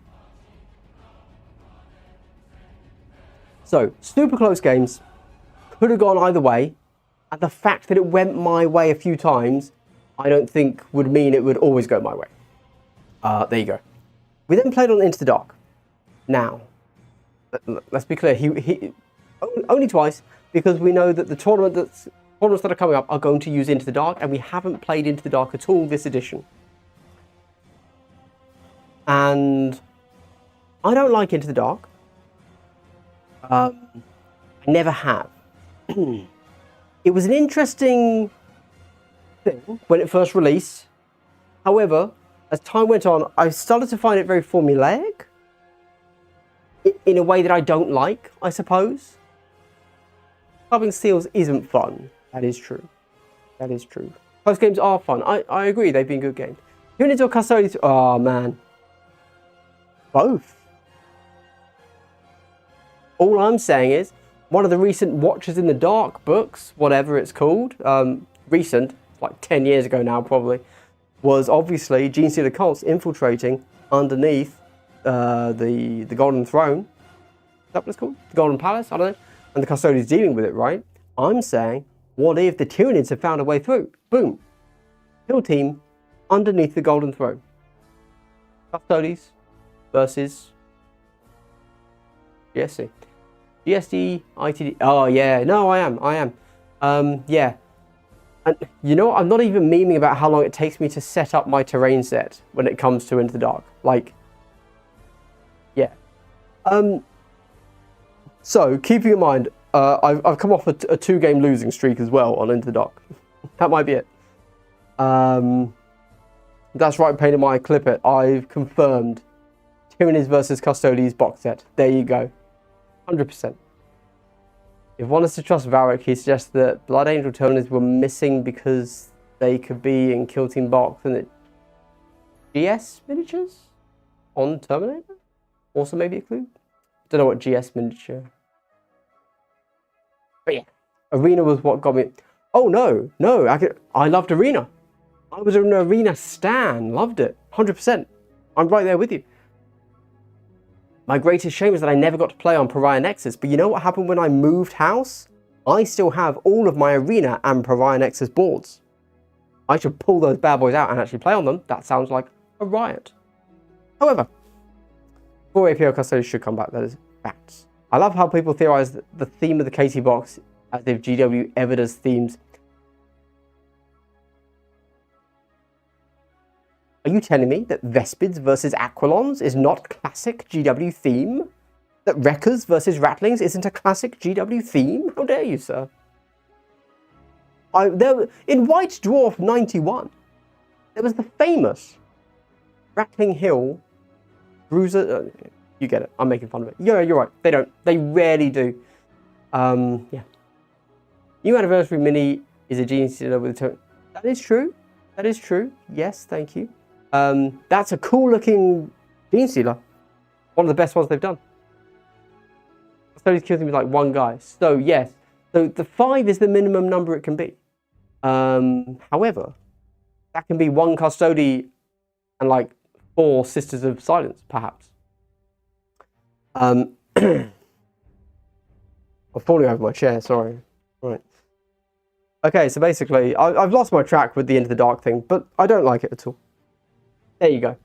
Speaker 1: So, super close games. Could have gone either way. And the fact that it went my way a few times, I don't think would mean it would always go my way. There you go. We then played on Into the Dark. Now, let's be clear, he only twice, because we know that the tournaments that are coming up are going to use Into the Dark, and we haven't played Into the Dark at all this edition. And I don't like Into the Dark. I never have. It was an interesting thing when it first released. However, as time went on, I started to find it very formulaic in a way that I don't like, I suppose. Clubbing seals isn't fun. That is true. That is true. Close games are fun. I agree, they've been good games. Units or Custodians? Oh, man. Both. All I'm saying is, one of the recent Watchers in the Dark books, whatever it's called, recent, like 10 years ago now probably, was obviously Gene Stealer cults infiltrating underneath the Golden Throne. Is that what it's called? The Golden Palace? I don't know. And the Custodians dealing with it, right? I'm saying, what if the Tyranids have found a way through? Boom. Kill Team underneath the Golden Throne. Custodians versus GSC. GSD, ITD. Oh, yeah. No, I am. Yeah. And you know what? I'm not even memeing about how long it takes me to set up my terrain set when it comes to Into the Dark. Like, yeah. So, keeping in mind, I've come off a 2-game losing streak as well on Into the Dark. That might be it. That's right, Painted My Clip It. I've confirmed Tyranids versus Custodians box set. There you go. 100%. If one is to trust Varric, he suggests that Blood Angel Tyranids were missing because they could be in Kill Team box and it GS miniatures on Terminator? Also maybe a clue? Don't know what GS miniature. But yeah, Arena was what got me. Oh no, I loved Arena. I was an Arena stan, loved it, 100%. I'm right there with you. My greatest shame is that I never got to play on Pariah Nexus, but you know what happened when I moved house? I still have all of my Arena and Pariah Nexus boards. I should pull those bad boys out and actually play on them. That sounds like a riot. However, 4 APO Custodians should come back, that is facts. I love how people theorize that the theme of the KT box as if GW ever does themes. Are you telling me that Vespids versus Aquilons is not classic GW theme? That Wreckers versus Rattlings isn't a classic GW theme? How dare you, sir? In White Dwarf 91, there was the famous Rattling Hill Bruiser. You get it. I'm making fun of it. Yeah, you're right. They don't. They rarely do. Yeah. New Anniversary Mini is a genius with a tone. That is true. That is true. Yes, thank you. That's a cool looking Gene Stealer. One of the best ones they've done. So he's killing me like one guy. So yes. So the 5 is the minimum number it can be. However, that can be 1 Custody and like 4 Sisters of Silence, perhaps. I'm falling over my chair, sorry. Right. Okay, so basically, I've lost my track with the Into the Dark thing, but I don't like it at all. There you go.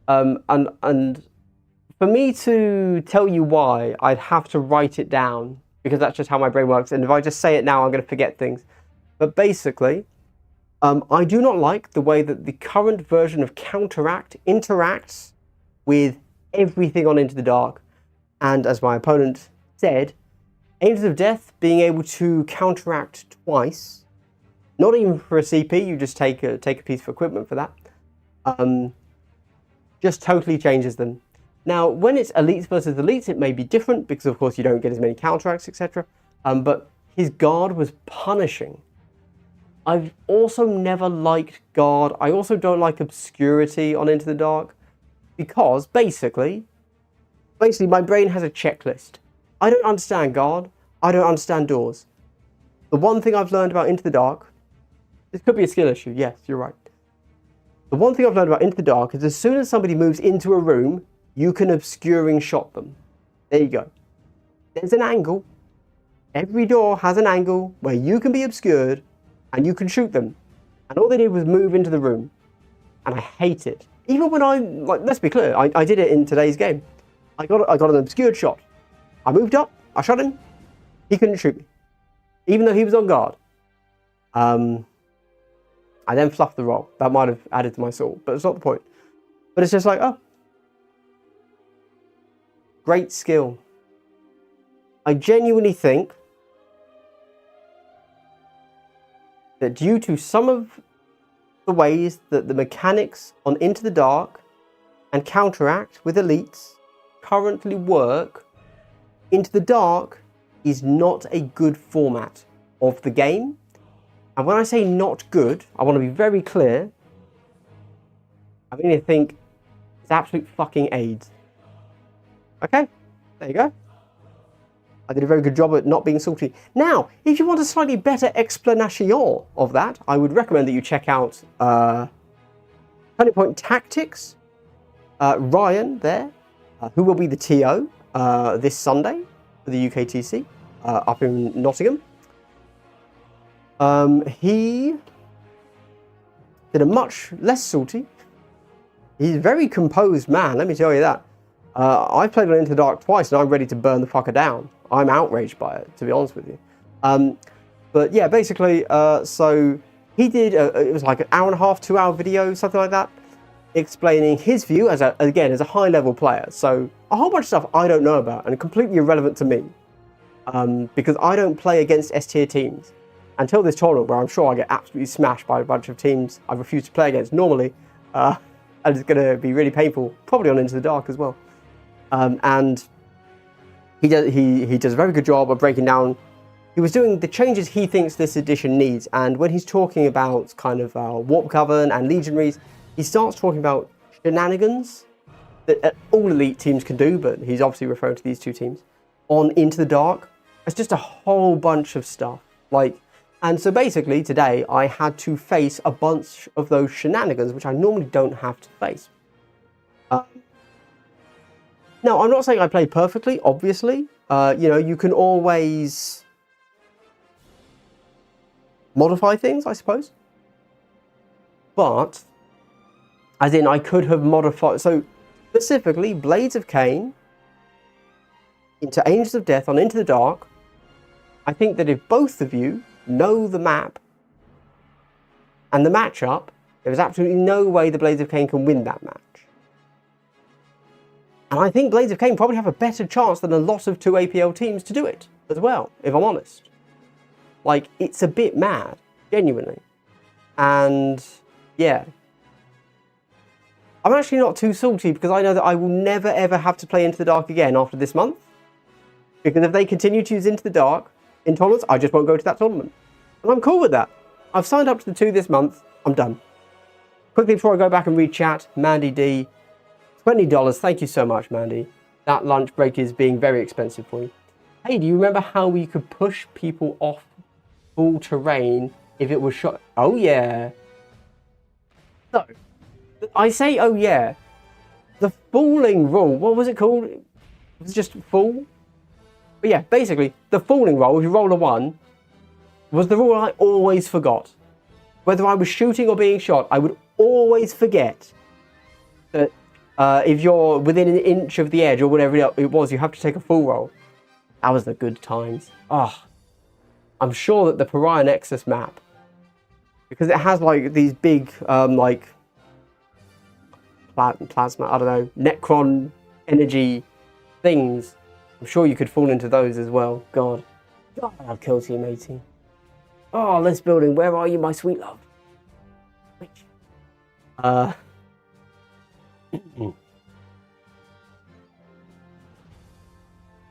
Speaker 1: And for me to tell you why, I'd have to write it down, because that's just how my brain works. And if I just say it now, I'm going to forget things. But basically, I do not like the way that the current version of Counteract interacts with everything on Into the Dark. And as my opponent said, Angels of Death being able to counteract twice, not even for a CP, you just take a piece of equipment for that, just totally changes them. Now, when it's elites versus elites, it may be different because, of course, you don't get as many counteracts, etc. But his guard was punishing. I've also never liked guard. I also don't like obscurity on Into the Dark because basically my brain has a checklist. I don't understand guard. I don't understand doors. The one thing I've learned about Into the Dark, this could be a skill issue. Yes, you're right. The one thing I've learned about Into the Dark is as soon as somebody moves into a room, you can obscuring shot them. There you go. There's an angle. Every door has an angle where you can be obscured and you can shoot them. And all they did was move into the room. And I hate it. Even when let's be clear, I did it in today's game. I got an obscured shot. I moved up, I shot him, he couldn't shoot me. Even though he was on guard. I then fluffed the roll. That might have added to my soul, but it's not the point. But it's just like, oh. Great skill. I genuinely think that due to some of the ways that the mechanics on Into the Dark and Counteract with elites currently work, Into the Dark is not a good format of the game. And when I say not good, I want to be very clear. I really think it's absolute fucking AIDS. Okay, there you go. I did a very good job at not being salty. Now, if you want a slightly better explanation of that, I would recommend that you check out Turning Point Tactics. Ryan there, who will be the TO this Sunday for the UKTC up in Nottingham. He did a much less salty. He's a very composed man, let me tell you that. I've played on Into the Dark twice and I'm ready to burn the fucker down. I'm outraged by it, to be honest with you. But yeah, basically, so he did, it was like an hour and a half, 2-hour video, something like that, explaining his view as a high-level player. So a whole bunch of stuff I don't know about and completely irrelevant to me. Because I don't play against S-tier teams. Until this tournament, where I'm sure I get absolutely smashed by a bunch of teams I refuse to play against normally, and it's going to be really painful, probably on Into the Dark as well. And he does a very good job of breaking down. He was doing the changes he thinks this edition needs, and when he's talking about kind of Warp Coven and Legionaries, he starts talking about shenanigans that all elite teams can do, but he's obviously referring to these two teams, on Into the Dark. It's just a whole bunch of stuff. And so basically today I had to face a bunch of those shenanigans, which I normally don't have to face. Now, I'm not saying I played perfectly, obviously. You can always modify things, I suppose. But, as in, I could have modified... So, specifically, Blades of Cain into Angels of Death on Into the Dark, I think that if both of you know the map and the matchup, there is absolutely no way the Blades of Cain can win that match. And I think Blades of Cain probably have a better chance than a lot of 2 APL teams to do it as well, if I'm honest. It's a bit mad, genuinely. And, yeah. I'm actually not too salty because I know that I will never ever have to play Into the Dark again after this month. Because if they continue to use Into the Dark in tournaments, I just won't go to that tournament. And I'm cool with that. I've signed up to the 2 this month. I'm done. Quickly before I go back and read chat, Mandy D, $20. Thank you so much, Mandy. That lunch break is being very expensive for you. Hey, do you remember how we could push people off full terrain if it was shot? Oh, yeah. So, I say, oh, yeah. The falling rule, what was it called? It was just fall? But yeah, basically, the falling roll, if you roll a 1, was the rule I always forgot. Whether I was shooting or being shot, I would always forget that if you're within an inch of the edge or whatever it was, you have to take a full roll. That was the good times. Oh, I'm sure that the Pariah Nexus map, because it has like these big, like, plasma, I don't know, Necron energy things. I'm sure you could fall into those as well. God, I love Kill Team 18. Oh, this building, where are you, my sweet love? Which?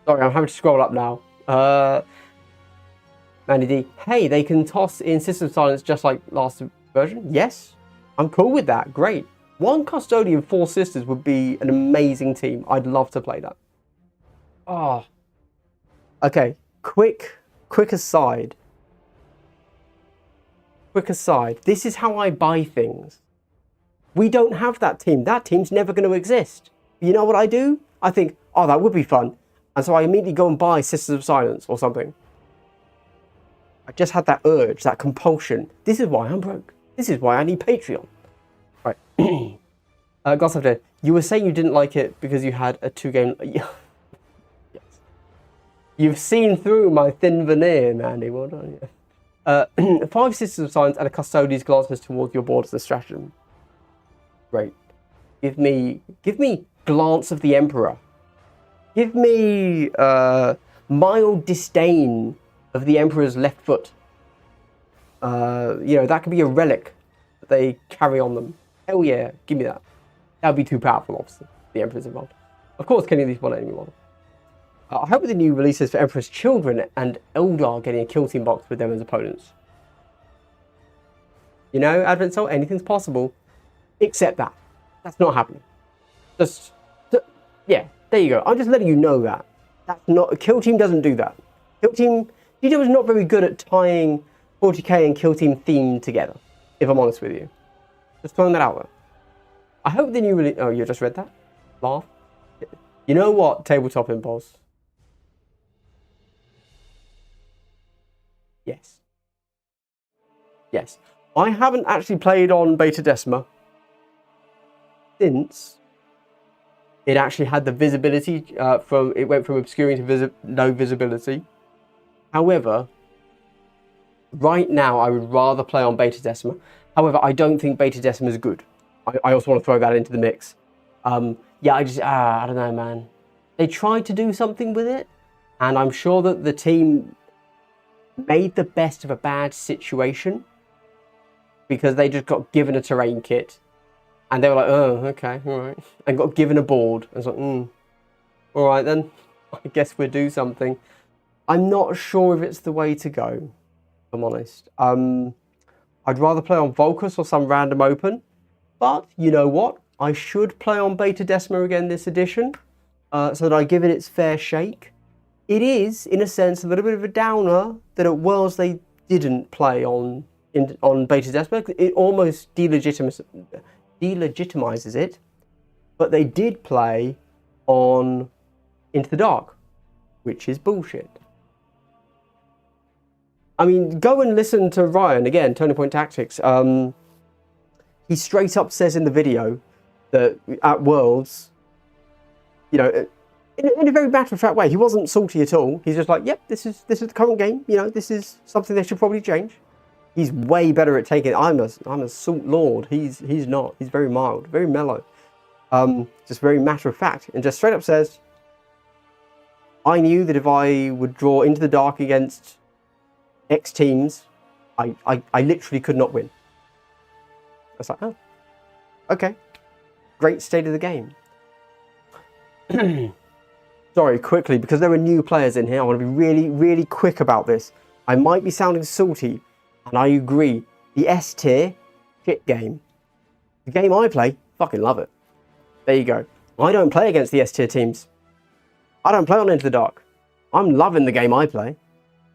Speaker 1: Sorry, I'm having to scroll up now. Mandy D, hey, they can toss in System Silence just like last version? Yes, I'm cool with that. Great. 1 Custodian, 4 Sisters would be an amazing team. I'd love to play that. Oh. Okay, quick aside. Quick aside. This is how I buy things. We don't have that team. That team's never going to exist. You know what I do? I think, oh, that would be fun. And so I immediately go and buy Sisters of Silence or something. I just had that urge, that compulsion. This is why I'm broke. This is why I need Patreon. Right. Gossip, you were saying you didn't like it because you had a 2-game... Yes. You've seen through my thin veneer, Mandy. Well done. Yeah. 5 Sisters of Silence and a Custodian's glances towards your board as a stratagem. Great. Give me Glance of the Emperor. Give me mild disdain of the Emperor's left foot. You know, that could be a relic that they carry on them. Hell yeah, give me that. That would be too powerful, obviously. The Emperor's involved. Of course, can you at least one enemy model? I hope with the new releases for Emperor's Children and Eldar getting a kill team box with them as opponents. You know, Advent Soul, anything's possible. Except that. That's not happening. Yeah, there you go. I'm just letting you know that. That's not... Kill Team doesn't do that. Kill Team... GW is not very good at tying 40k and Kill Team theme together, if I'm honest with you. Just throwing that out there. I hope the new release... Oh, you just read that? Laugh. You know what, Tabletop Impulse? Yes. Yes. I haven't actually played on Beta Decima since it actually had the visibility it went from obscuring to no visibility. However, right now I would rather play on Beta Decima. However, I don't think Beta Decima is good. I also want to throw that into the mix. Yeah, I don't know, man. They tried to do something with it, and I'm sure that the team made the best of a bad situation because they just got given a terrain kit and they were like, oh, okay, all right, and got given a board and it's like, all right then, I guess we'll do something. I'm not sure if it's the way to go, if I'm honest. I'd rather play on Volcus or some random open, but you know what? I should play on Beta Decima again this edition so that I give it its fair shake. It is, in a sense, a little bit of a downer that at Worlds they didn't play on Beta Decima. It almost delegitimizes it, but they did play on Into the Dark, which is bullshit. I mean, go and listen to Ryan, again, Turning Point Tactics. He straight up says in the video that at Worlds, you know, in a very matter-of-fact way, he wasn't salty at all. He's just like, yep, this is the current game. You know, this is something they should probably change. He's way better at taking it. I'm a salt lord. He's not. He's very mild, very mellow. Just very matter-of-fact, and just straight up says, I knew that if I would draw Into the Dark against X teams, I literally could not win. I was like, oh, okay. Great state of the game. sorry, quickly, because there are new players in here, I want to be really, really quick about this. I might be sounding salty, and I agree. The S tier, shit game. The game I play, fucking love it. There you go. I don't play against the S tier teams. I don't play on Into the Dark. I'm loving the game I play.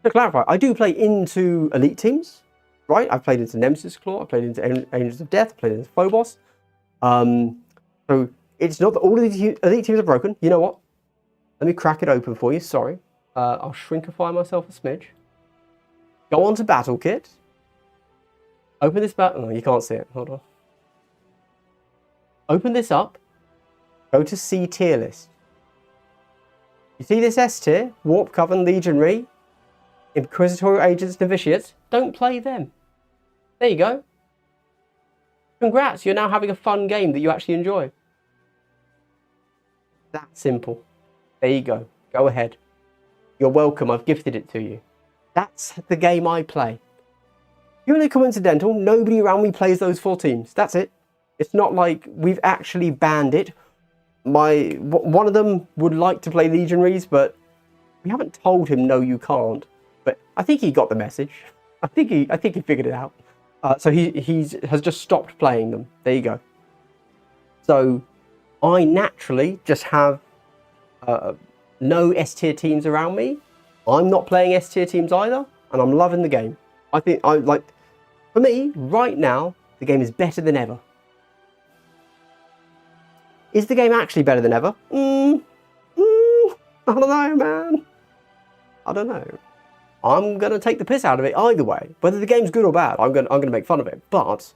Speaker 1: To clarify, I do play into elite teams, right? I've played into Nemesis Claw, I've played into Angels of Death, I've played into Phobos. So it's not that all of the elite teams are broken. You know what? Let me crack it open for you. Sorry. I'll shrinkify myself a smidge. Go on to Battle Kit. Open this battle. Oh, you can't see it. Hold on. Open this up. Go to C tier list. You see this S tier? Warp Coven, Legionary, Inquisitorial Agents, Novitiates. Don't play them. There you go. Congrats, you're now having a fun game that you actually enjoy. That simple. There you go. Go ahead. You're welcome, I've gifted it to you. That's the game I play. Purely coincidental, nobody around me plays those 4 teams. That's it. It's not like we've actually banned it. One of them would like to play Legionaries, but we haven't told him no, you can't. But I think he got the message. I think he figured it out. So he has just stopped playing them. There you go. So I naturally just have no S tier teams around me. I'm not playing S tier teams either, and I'm loving the game. I think for me right now, the game is better than ever. Is the game actually better than ever? I don't know, man. I don't know. I'm going to take the piss out of it either way. Whether the game's good or bad, I'm going to make fun of it. But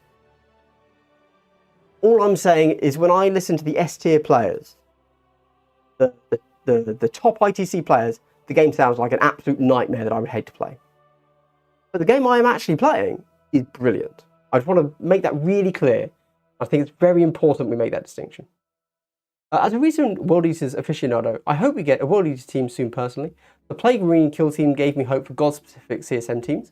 Speaker 1: all I'm saying is when I listen to the S tier players, the top ITC players, the game sounds like an absolute nightmare that I would hate to play. But the game I am actually playing is brilliant. I just want to make that really clear. I think it's very important we make that distinction. As a recent World Eaters aficionado, I hope we get a World Eaters team soon personally. The Plague Marine Kill team gave me hope for God-specific CSM teams.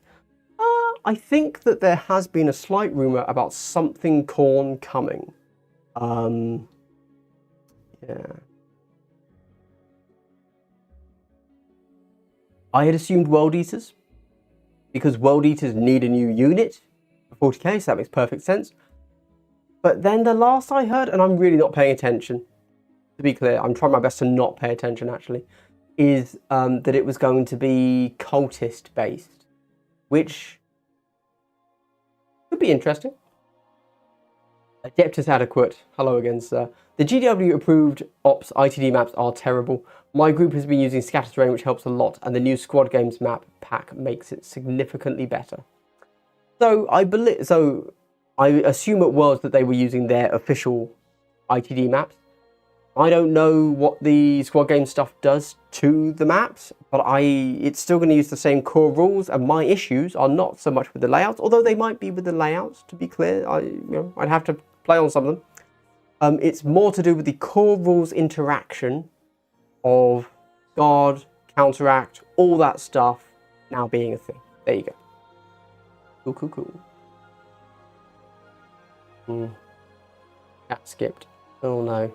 Speaker 1: I think that there has been a slight rumour about something Khorne coming. Yeah. I had assumed World Eaters, because World Eaters need a new unit for 40k, so that makes perfect sense. But then the last I heard, and I'm really not paying attention, to be clear, I'm trying my best to not pay attention actually, is that it was going to be cultist based, which could be interesting. Adeptus adequate. Hello again, sir. The GW approved ops ITD maps are terrible. My group has been using scatter terrain, which helps a lot, and the new squad games map pack makes it significantly better. So I assume at Worlds that they were using their official ITD maps. I don't know what the squad game stuff does to the maps, but it's still going to use the same core rules, and my issues are not so much with the layouts, although they might be with the layouts, to be clear. I'd have to play on some of them. It's more to do with the core rules interaction of guard, counteract, all that stuff now being a thing. There you go. Cool. Cat skipped. Oh no.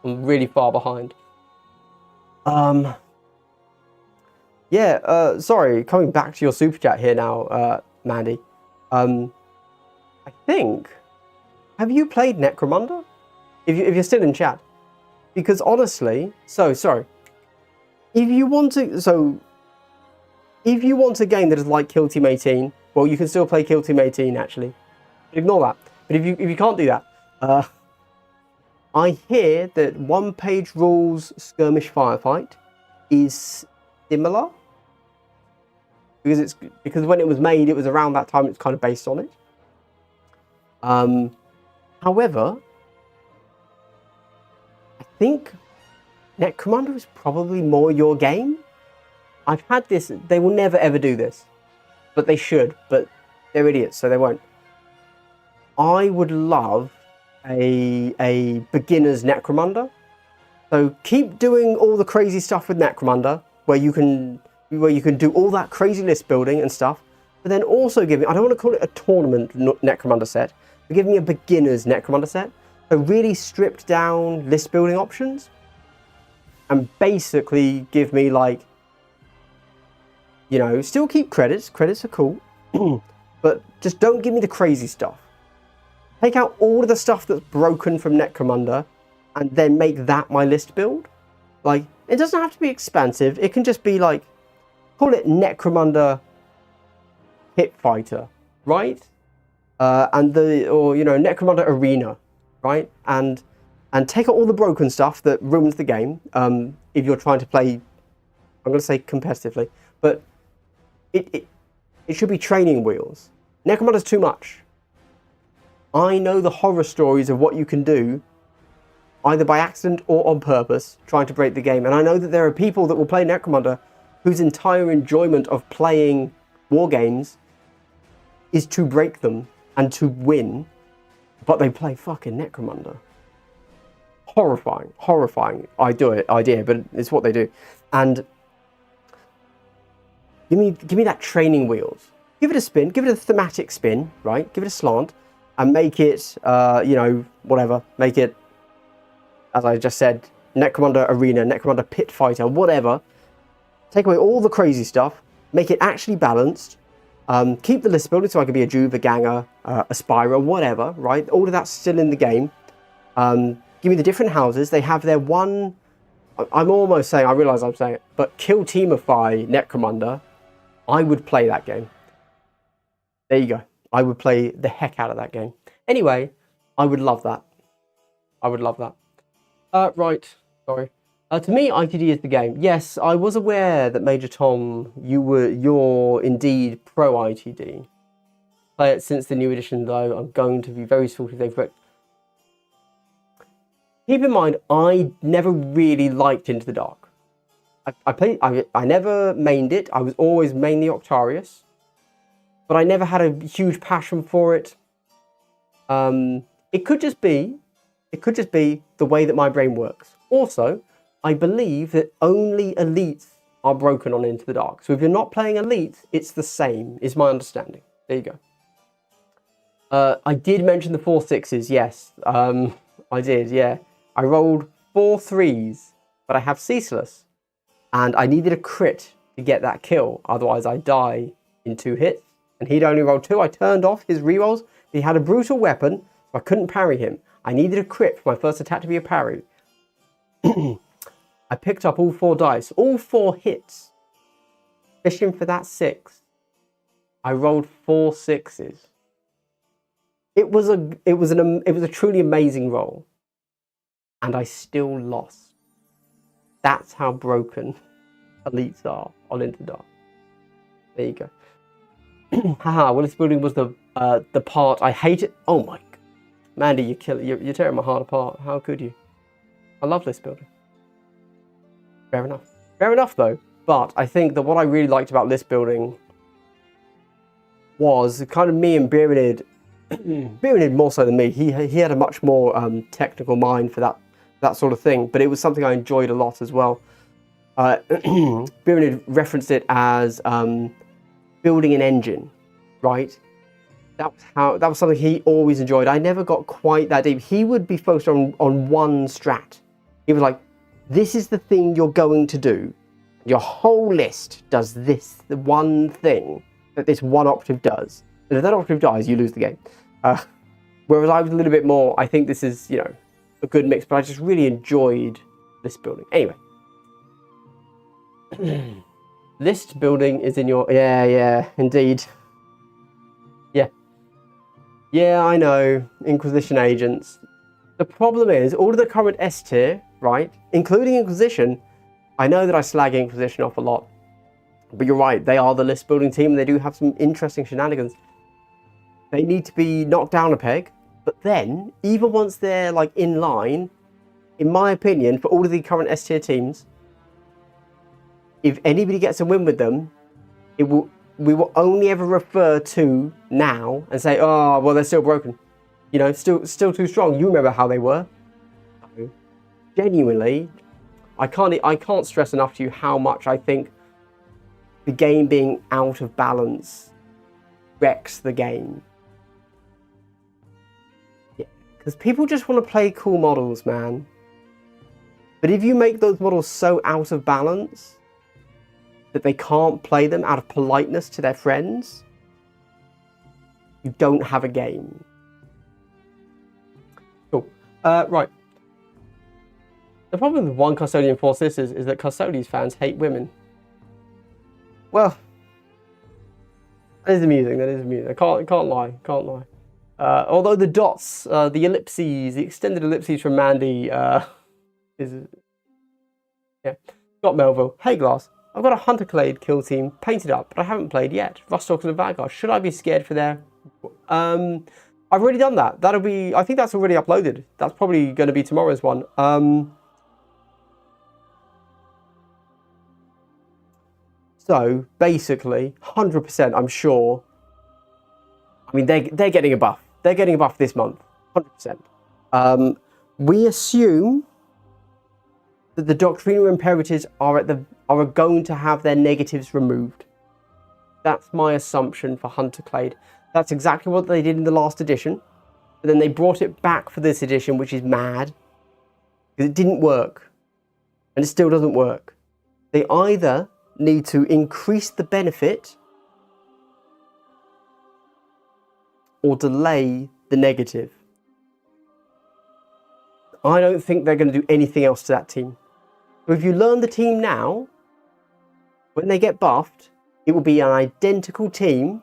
Speaker 1: I'm really far behind. Yeah, sorry, coming back to your super chat here now, Mandy. I think, have you played Necromunda? If you're still in chat. Because honestly, sorry. If you want a game that is like Kill Team 18, well, you can still play Kill Team 18 actually. Ignore that. But if you can't do that, I hear that one-page rules skirmish firefight is similar because when it was made, it was around that time. It's kind of based on it. However, I think Necromunda is probably more your game. I've had this. They will never ever do this, but they should. But they're idiots, so they won't. I would love a beginner's Necromunda. So keep doing all the crazy stuff with Necromunda, where you can do all that crazy list building and stuff, but then also give me, I don't want to call it a tournament Necromunda set, but give me a beginner's Necromunda set. So really stripped down list building options. and basically give me like, you know, still keep credits. Credits are cool, but just don't give me the crazy stuff. Take out all of the stuff that's broken from Necromunda, and then make that my list build. Like, it doesn't have to be expansive. It can just be like, call it Necromunda Pit Fighter, right? Or you know, Necromunda Arena, right? And take out all the broken stuff that ruins the game. If you're trying to play, I'm going to say competitively, but it should be training wheels. Necromunda's too much. I know the horror stories of what you can do, either by accident or on purpose, trying to break the game. And I know that there are people that will play Necromunda whose entire enjoyment of playing war games is to break them and to win, but they play fucking Necromunda. Horrifying idea, but it's what they do. And give me that training wheels. Give it a spin, give it a thematic spin, right? Give it a slant, and make it, you know, whatever. Make it, as I just said, Necromunda Arena, Necromunda Pit Fighter, whatever. Take away all the crazy stuff. Make it actually balanced. Keep the list building so I can be a Juve, a Ganger, a Spyro, whatever, right? All of that's still in the game. Give me the different houses. They have their one... I'm almost saying, I realise I'm saying it, but Kill Teamify Necromunda, I would play that game. There you go. I would play the heck out of that game. Anyway, I would love that. I would love that. Right, sorry. To me, ITD is the game. Yes, I was aware that Major Tom, you're indeed pro ITD. Play it since the new edition, though. I'm going to be very salty if they've wrecked. Keep in mind, I never really liked Into the Dark. I never mained it. I was always mainly Octarius, but I never had a huge passion for it. It could just be the way that my brain works. Also, I believe that only elites are broken on Into the Dark. So if you're not playing elites, it's the same, is my understanding. There you go. I did mention the 4 6s, yes. I did, yeah. I rolled 4 3s, but I have Ceaseless. And I needed a crit to get that kill. Otherwise, I die in 2 hits. And he'd only rolled 2. I turned off his rerolls. He had a brutal weapon, so I couldn't parry him. I needed a crit for my first attack to be a parry. I picked up all 4 dice, all 4 hits. Fishing for that 6. I rolled 4 6s. It was a truly amazing roll. And I still lost. That's how broken elites are on Into the Dark. There you go. Haha, Willis Building was the part I hated. Oh my god. Mandy, you're tearing my heart apart. How could you? I love this building. Fair enough. Fair enough though. But I think that what I really liked about this building was kind of me and Birinid. Birinid more so than me. He had a much more technical mind for that sort of thing. But it was something I enjoyed a lot as well. Birinid referenced it as building an engine, right? That was something he always enjoyed. I never got quite that deep. He would be focused on one strat. He was like, this is the thing you're going to do. Your whole list does this, the one thing that this one operative does. And if that operative dies, you lose the game. Whereas I was a little bit more, I think this is, you know, a good mix, but I just really enjoyed this building. Anyway. List building is in your... Yeah, indeed. Yeah, I know. Inquisition agents. The problem is, all of the current S tier, right, including Inquisition, I know that I slag Inquisition off a lot. But you're right, they are the list building team, and they do have some interesting shenanigans. They need to be knocked down a peg, but then, even once they're like in line, in my opinion, for all of the current S tier teams, if anybody gets a win with them, we will only ever refer to now and say, oh, well, they're still broken. You know, still too strong. You remember how they were. So, genuinely, I can't stress enough to you how much I think the game being out of balance wrecks the game. Yeah, because people just want to play cool models, man. But if you make those models so out of balance that they can't play them out of politeness to their friends, you don't have a game. Cool. Right. The problem with one Custodian Force is that Custodians fans hate women. Well, that is amusing. That is amusing. I can't lie. Can't lie. Although the dots, the ellipses, the extended ellipses from Mandy is... Yeah. Got Melville. Hey, Glass. I've got a Hunterclade kill team painted up, but I haven't played yet. Rustalkers and Vanguard. Should I be scared for their... I've already done that. That'll be... I think that's already uploaded. That's probably going to be tomorrow's one. So, basically, 100%, I'm sure... I mean, they're getting a buff. They're getting a buff this month. 100%. We assume that the Doctrinal Imperatives are going to have their negatives removed. That's my assumption for Hunterclade. That's exactly what they did in the last edition. But then they brought it back for this edition, which is mad. Because it didn't work. And it still doesn't work. They either need to increase the benefit or delay the negative. I don't think they're going to do anything else to that team. So if you learn the team now, when they get buffed, it will be an identical team,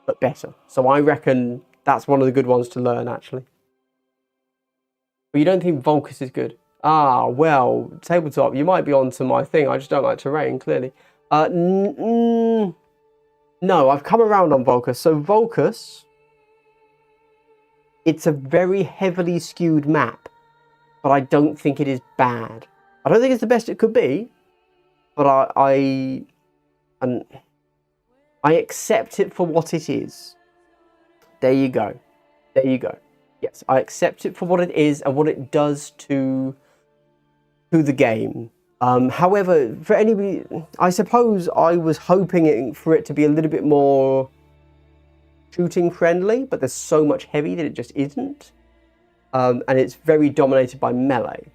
Speaker 1: but better. So I reckon that's one of the good ones to learn, actually. But you don't think Volcus is good? Ah, well, tabletop, you might be onto my thing. I just don't like terrain, clearly. No, I've come around on Volcus. So Volcus, it's a very heavily skewed map, but I don't think it is bad. I don't think it's the best it could be, but I accept it for what it is. There you go. There you go. Yes, I accept it for what it is and what it does to the game. However, for anybody, I suppose I was hoping for it to be a little bit more shooting friendly, but there's so much heavy that it just isn't. And it's very dominated by melee.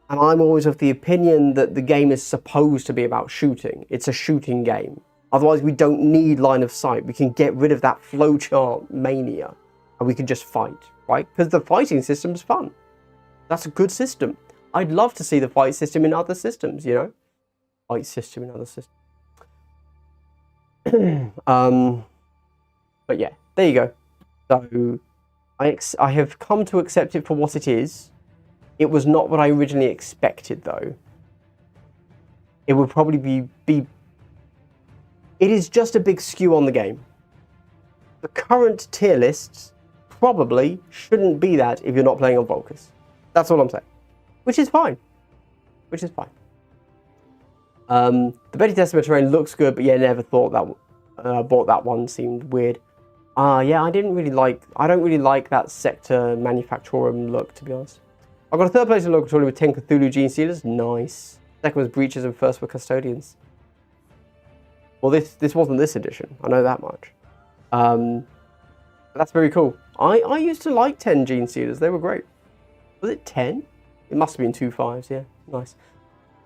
Speaker 1: And I'm always of the opinion that the game is supposed to be about shooting. It's a shooting game. Otherwise, we don't need line of sight. We can get rid of that flowchart mania and we can just fight, right? Because the fighting system's fun. That's a good system. I'd love to see the fight system in other systems, you know? Fight system in other systems. But yeah, there you go. So I have come to accept it for what it is. It was not what I originally expected, though. It would probably be... It is just a big skew on the game. The current tier lists probably shouldn't be that if you're not playing on Volcus. That's all I'm saying. Which is fine. Which is fine. The Betty Decima terrain looks good, but yeah, never thought that bought that one. Seemed weird. Yeah, I don't really like that sector manufactorum look, to be honest. I've got a third place in local tournament with 10 Cthulhu Gene Stealers. Nice. Second was Breaches and first were Custodians. Well, this wasn't this edition. I know that much. That's very cool. I used to like 10 Gene Stealers. They were great. Was it 10? It must have been 2 5s. Yeah, nice.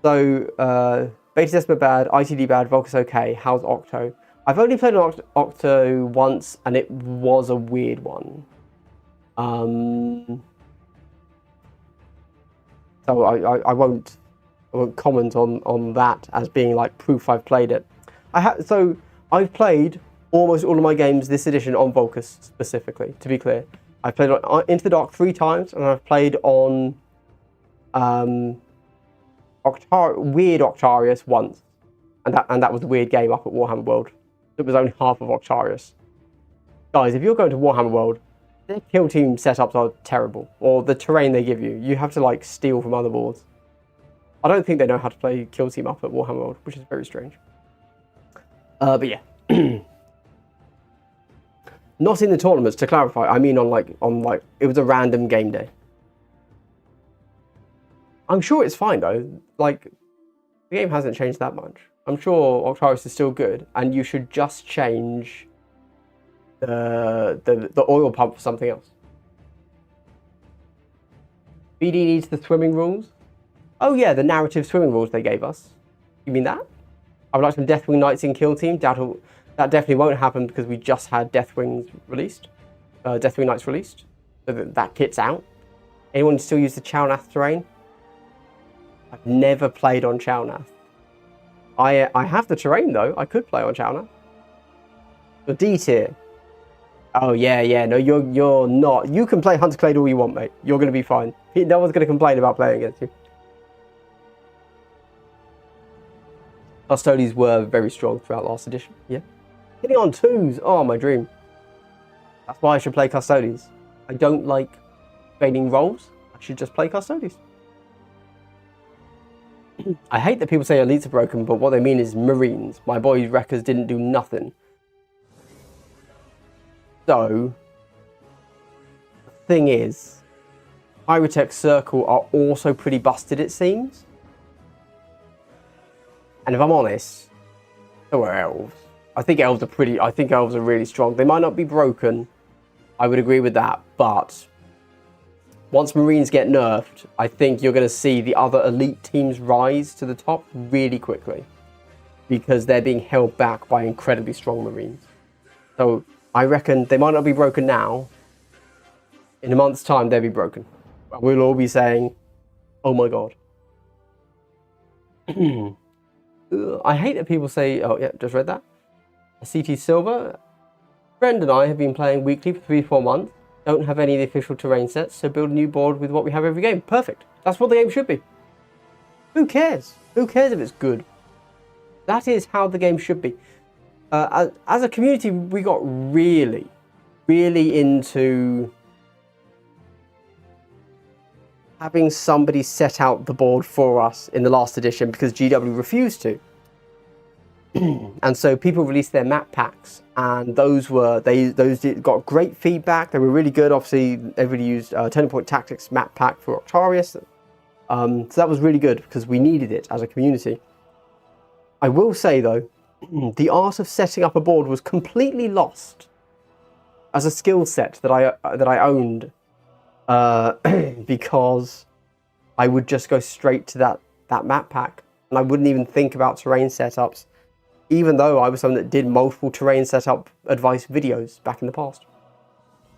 Speaker 1: So, Beta Decima bad, ITD bad, Volcus okay. How's Octo? I've only played an Octo once, and it was a weird one. So I won't comment on that as being like proof I've played it. So I've played almost all of my games this edition on Volcus specifically, to be clear. I've played on Into the Dark 3 times, and I've played on Weird Octarius once. And that was the weird game up at Warhammer World. It was only half of Octarius. Guys, if you're going to Warhammer World, their kill team setups are terrible. Or the terrain they give you. You have to like steal from other boards. I don't think they know how to play kill team up at Warhammer World, which is very strange. But yeah. Not in the tournaments, to clarify. I mean on like it was a random game day. I'm sure it's fine though. Like the game hasn't changed that much. I'm sure Octarius is still good, and you should just change the oil pump for something else. BD needs the swimming rules. Oh yeah, the narrative swimming rules they gave us. You mean that? I would like some Deathwing Knights in Kill Team. That definitely won't happen because we just had Deathwing Knights released. So that kit's out. Anyone still use the Chalnath terrain? I've never played on Chalnath. I have the terrain though. I could play on Chalnath. The D tier. Oh yeah. No, you're not. You can play Hunterclade all you want, mate. You're going to be fine. No one's going to complain about playing against you. Custodies were very strong throughout last edition. Yeah. Hitting on 2s. Oh, my dream. That's why I should play Custodies. I don't like fading rolls. I should just play Custodies. I hate that people say elites are broken, but what they mean is Marines. My boys' wreckers didn't do nothing. So, the thing is, Pyrotech Circle are also pretty busted, it seems. And if I'm honest, so are elves. I think elves are really strong. They might not be broken. I would agree with that, but once Marines get nerfed, I think you're going to see the other elite teams rise to the top really quickly because they're being held back by incredibly strong Marines. So I reckon they might not be broken now. In a month's time, they'll be broken. We'll all be saying, oh my god. I hate that people say, oh yeah, just read that. CT Silver. Friend and I have been playing weekly for 3-4 months. Don't have any of the official terrain sets, so build a new board with what we have every game. Perfect. That's what the game should be. Who cares? Who cares if it's good? That is how the game should be. As a community, we got really into having somebody set out the board for us in the last edition because GW refused to. And so people released their map packs, and those got great feedback. They were really good. Obviously, everybody used Turning Point Tactics map pack for Octarius. So that was really good because we needed it as a community. I will say though, the art of setting up a board was completely lost as a skill set that I owned because I would just go straight to that map pack, and I wouldn't even think about terrain setups. Even though I was someone that did multiple terrain setup advice videos back in the past.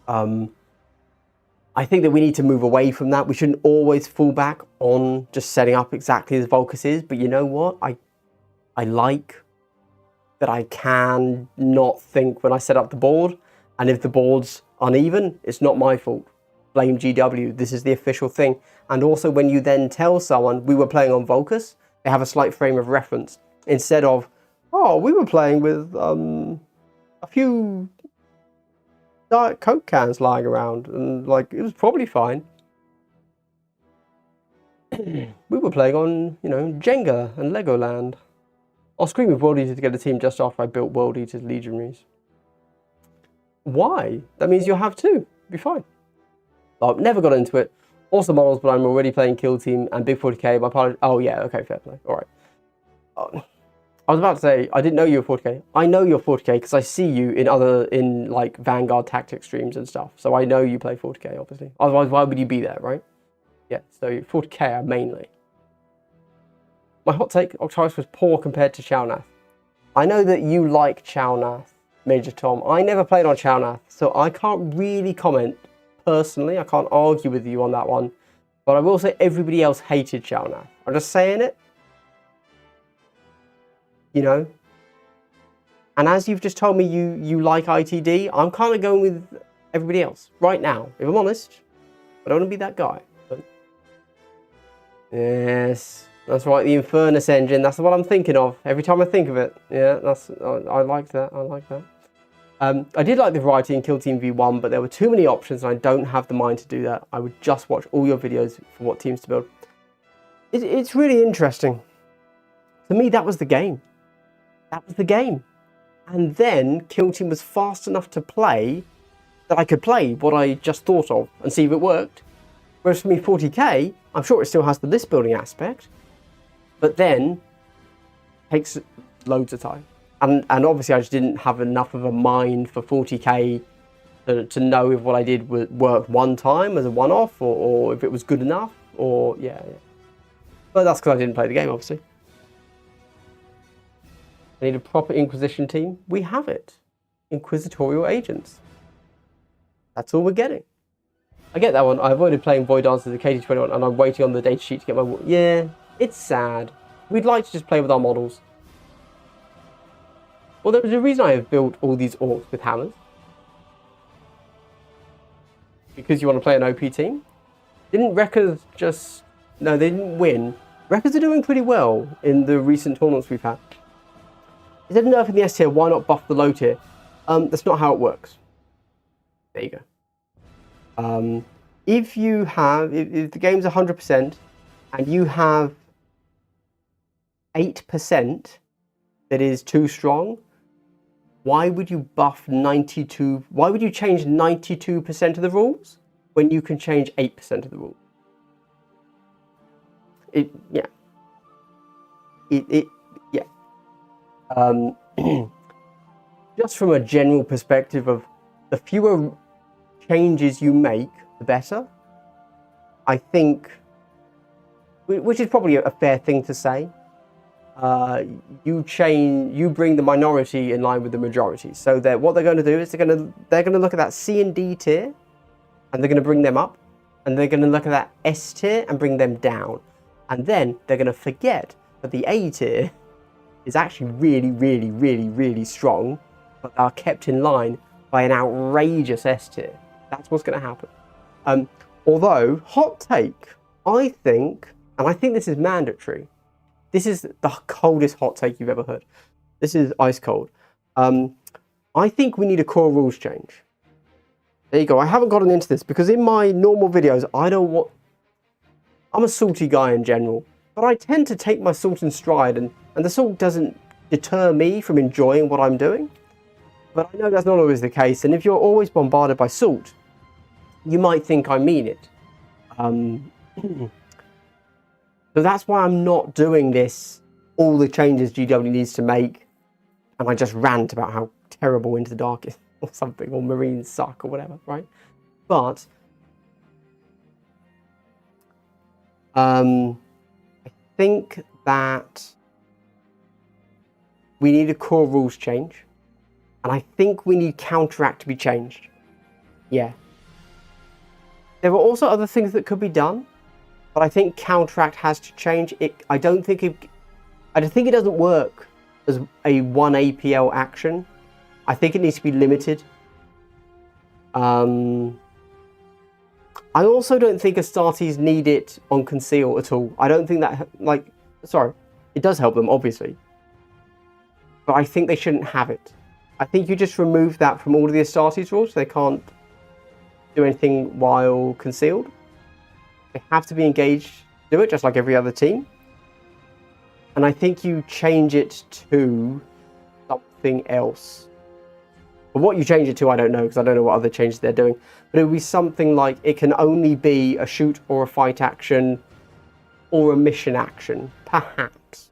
Speaker 1: I think that we need to move away from that. We shouldn't always fall back on just setting up exactly as Volcus is. But you know what? I like that I can not think when I set up the board. And if the board's uneven, it's not my fault. Blame GW. This is the official thing. And also when you then tell someone we were playing on Volcus, they have a slight frame of reference. Instead of, oh, we were playing with a few Diet Coke cans lying around, and like it was probably fine. We were playing on, Jenga and Legoland. I'll scream with World Eater to get a team just after I built World Eater's Legionaries. Why? That means you'll have two. Be fine. I've never got into it. Awesome models, but I'm already playing Kill Team and Big 40k. My partner. Oh yeah, okay, fair play. All right. I was about to say, I didn't know you were 40k. I know you're 40k because I see you in like Vanguard tactics streams and stuff. So I know you play 40k, obviously. Otherwise, why would you be there, right? Yeah, so 40k mainly. My hot take, Octarius was poor compared to Chalnath. I know that you like Chalnath, Major Tom. I never played on Chalnath, so I can't really comment personally. I can't argue with you on that one. But I will say everybody else hated Chalnath. I'm just saying it. And as you've just told me you like ITD, I'm kind of going with everybody else right now, if I'm honest. I don't want to be that guy. But yes, that's right, the Infernus engine, that's what I'm thinking of every time I think of it. Yeah, I like that, I like that. I did like the variety in Kill Team V1, but there were too many options and I don't have the mind to do that. I would just watch all your videos for what teams to build. It's really interesting. To me, that was the game. That was the game. And then Kill Team was fast enough to play that I could play what I just thought of and see if it worked. Whereas for me, 40k, I'm sure it still has the list building aspect, but then takes loads of time. And obviously I just didn't have enough of a mind for 40k to know if what I did worked one time as a one-off, or if it was good enough, or yeah. But that's because I didn't play the game, obviously. I need a proper Inquisition team. We have it. Inquisitorial agents. That's all we're getting. I get that one. I avoided playing Void Dancers at KT21, and I'm waiting on the data sheet to get my... Yeah, it's sad. We'd like to just play with our models. Well, there's a reason I have built all these orcs with hammers. Because you want to play an OP team. Didn't Wreckers just... No, they didn't win. Wreckers are doing pretty well in the recent tournaments we've had. Instead of nerfing the S tier, why not buff the low tier? That's not how it works. There you go. If the game's 100% and you have 8% that is too strong, why would you buff 92? Why would you change 92% of the rules when you can change 8% of the rules? Yeah. Just from a general perspective of the fewer changes you make, the better. I think, which is probably a fair thing to say. You bring the minority in line with the majority. So that what they're going to do is they're going to look at that C and D tier, and they're going to bring them up, and they're going to look at that S tier and bring them down, and then they're going to forget that the A tier is actually really, really, really, really strong, but are kept in line by an outrageous S tier. That's what's going to happen. Although, hot take, I think, and I think this is mandatory, this is the coldest hot take you've ever heard. This is ice cold. I think we need a core rules change. There you go. I haven't gotten into this because in my normal videos, I'm a salty guy in general, but I tend to take my salt in stride, and the salt doesn't deter me from enjoying what I'm doing. But I know that's not always the case, and if you're always bombarded by salt, you might think I mean it. So that's why I'm not doing this, all the changes GW needs to make, and I just rant about how terrible Into the Dark is, or something, or Marines suck, or whatever, right? But I think that we need a core rules change, and I think we need Counteract to be changed. Yeah. There are also other things that could be done, but I think Counteract has to change. I don't think it doesn't work as a 1 APL action. I think it needs to be limited. I also don't think Astartes need it on Conceal at all. I don't think that, it does help them, obviously. But I think they shouldn't have it. I think you just remove that from all of the Astartes rules. They can't do anything while concealed. They have to be engaged to do it, just like every other team. And I think you change it to something else. But what you change it to, I don't know, because I don't know what other changes they're doing. But it would be something like it can only be a shoot or a fight action or a mission action, perhaps.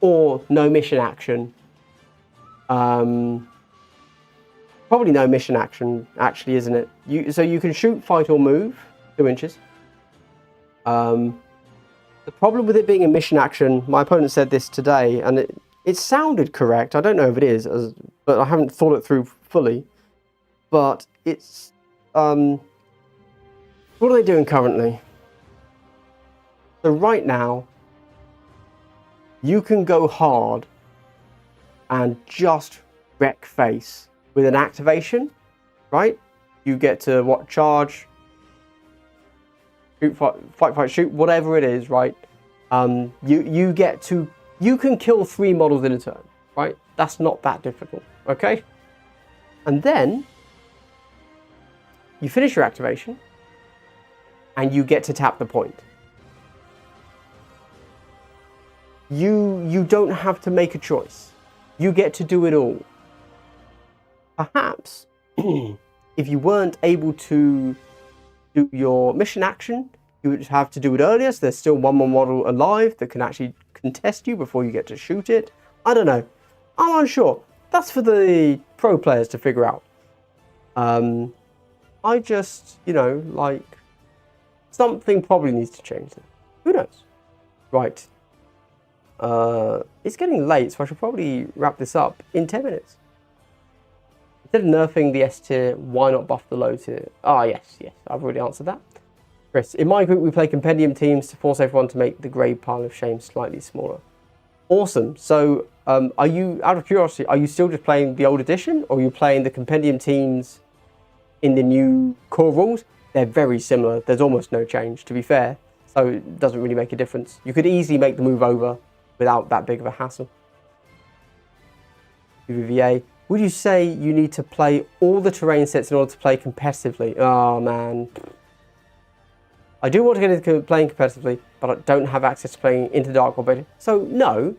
Speaker 1: Or no mission action. Probably no mission action, actually, isn't it? So you can shoot, fight, or move 2 inches. The problem with it being a mission action, my opponent said this today, and it sounded correct. I don't know if it is, but I haven't thought it through fully. But it's... what are they doing currently? So right now, you can go hard and just wreck face with an activation, right? You get to what, charge, shoot, fight, shoot, whatever it is, right? You can kill 3 models in a turn, right? That's not that difficult, okay? And then you finish your activation and you get to tap the point. You don't have to make a choice. You get to do it all. Perhaps, if you weren't able to do your mission action, you would have to do it earlier, so there's still one more model alive that can actually contest you before you get to shoot it. I don't know. I'm unsure. that's for the pro players to figure out. I just, you know, like, something probably needs to change there. Who knows? Right. It's getting late, so I should probably wrap this up in 10 minutes. Instead of nerfing the S tier, why not buff the low tier? Ah, yes, I've already answered that. Chris, in my group, we play compendium teams to force everyone to make the grave pile of shame slightly smaller. Awesome. So, are you, out of curiosity, are you still just playing the old edition, or are you playing the compendium teams in the new core rules? They're very similar. There's almost no change, to be fair. So it doesn't really make a difference. You could easily make the move over without that big of a hassle. UVVA. Would you say you need to play all the terrain sets in order to play competitively? Oh, man. I do want to get into playing competitively, but I don't have access to playing Into Dark or Beta. So, no.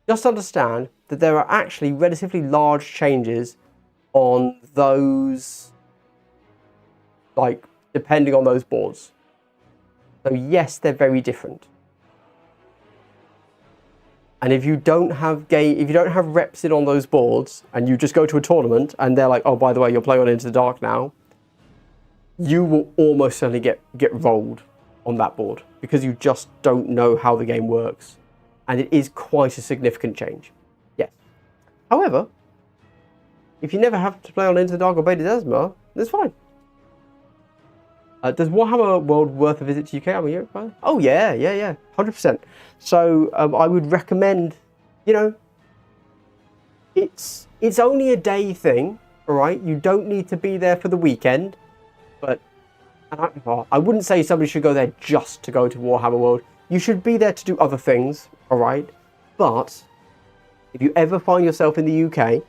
Speaker 1: Just understand that there are actually relatively large changes on those, like, depending on those boards. So, yes, they're very different. And if you don't have reps in on those boards, and you just go to a tournament, and they're like, oh, by the way, you're playing on Into the Dark now, you will almost certainly get rolled on that board, because you just don't know how the game works. And it is quite a significant change. Yes. However, if you never have to play on Into the Dark or Beta Desma, that's fine. Does Warhammer World worth a visit to UK? Oh, yeah, 100%. So I would recommend, you know, it's only a day thing, all right? You don't need to be there for the weekend, but I wouldn't say somebody should go there just to go to Warhammer World. You should be there to do other things, all right? But if you ever find yourself in the UK,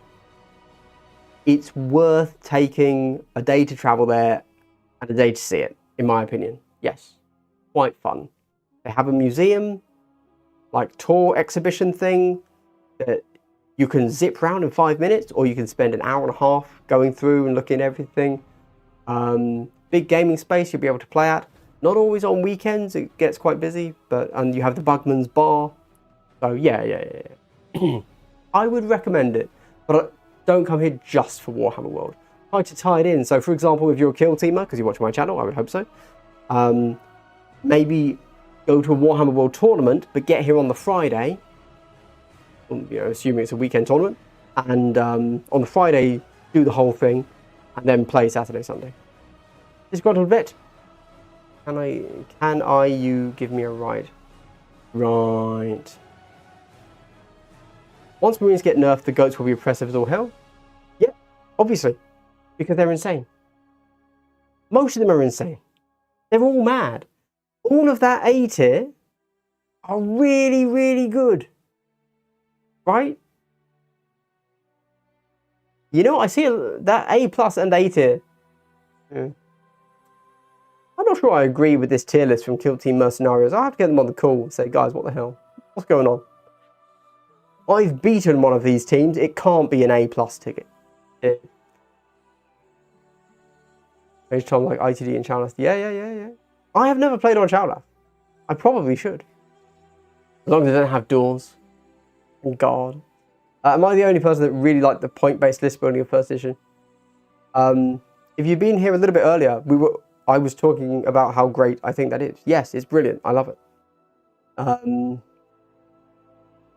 Speaker 1: it's worth taking a day to travel there and a day to see it, in my opinion. Yes, quite fun. They have a museum, like tour exhibition thing that you can zip around in 5 minutes, or you can spend an hour and a half going through and looking at everything. Big gaming space you'll be able to play at. Not always on weekends, it gets quite busy, and you have the Bugman's Bar. So yeah. I would recommend it, but don't come here just for Warhammer World. Try to tie it in. So, for example, if you're a kill teamer, because you watch my channel, I would hope so, maybe go to a Warhammer World tournament, but get here on the Friday, you know, assuming it's a weekend tournament, and on the Friday, do the whole thing, and then play Saturday, Sunday. Disgruntled vet. Can you give me a ride? Right. Once Marines get nerfed, the goats will be oppressive as all hell? Yeah, obviously. Because they're insane. Most of them are insane. They're all mad. All of that A tier are really, really good. Right? You know, I see that A plus and A tier. Yeah. I'm not sure I agree with this tier list from Kill Team Mercenarios. I have to get them on the call and say, guys, what the hell? What's going on? I've beaten one of these teams. It can't be an A plus ticket. Yeah. Each time like ITD and Chalice. Yeah. I have never played on Chalice. I probably should. As long as they don't have doors. Oh God. Am I the only person that really liked the point-based list building of first edition? If you've been here a little bit earlier, I was talking about how great I think that is. Yes, it's brilliant. I love it.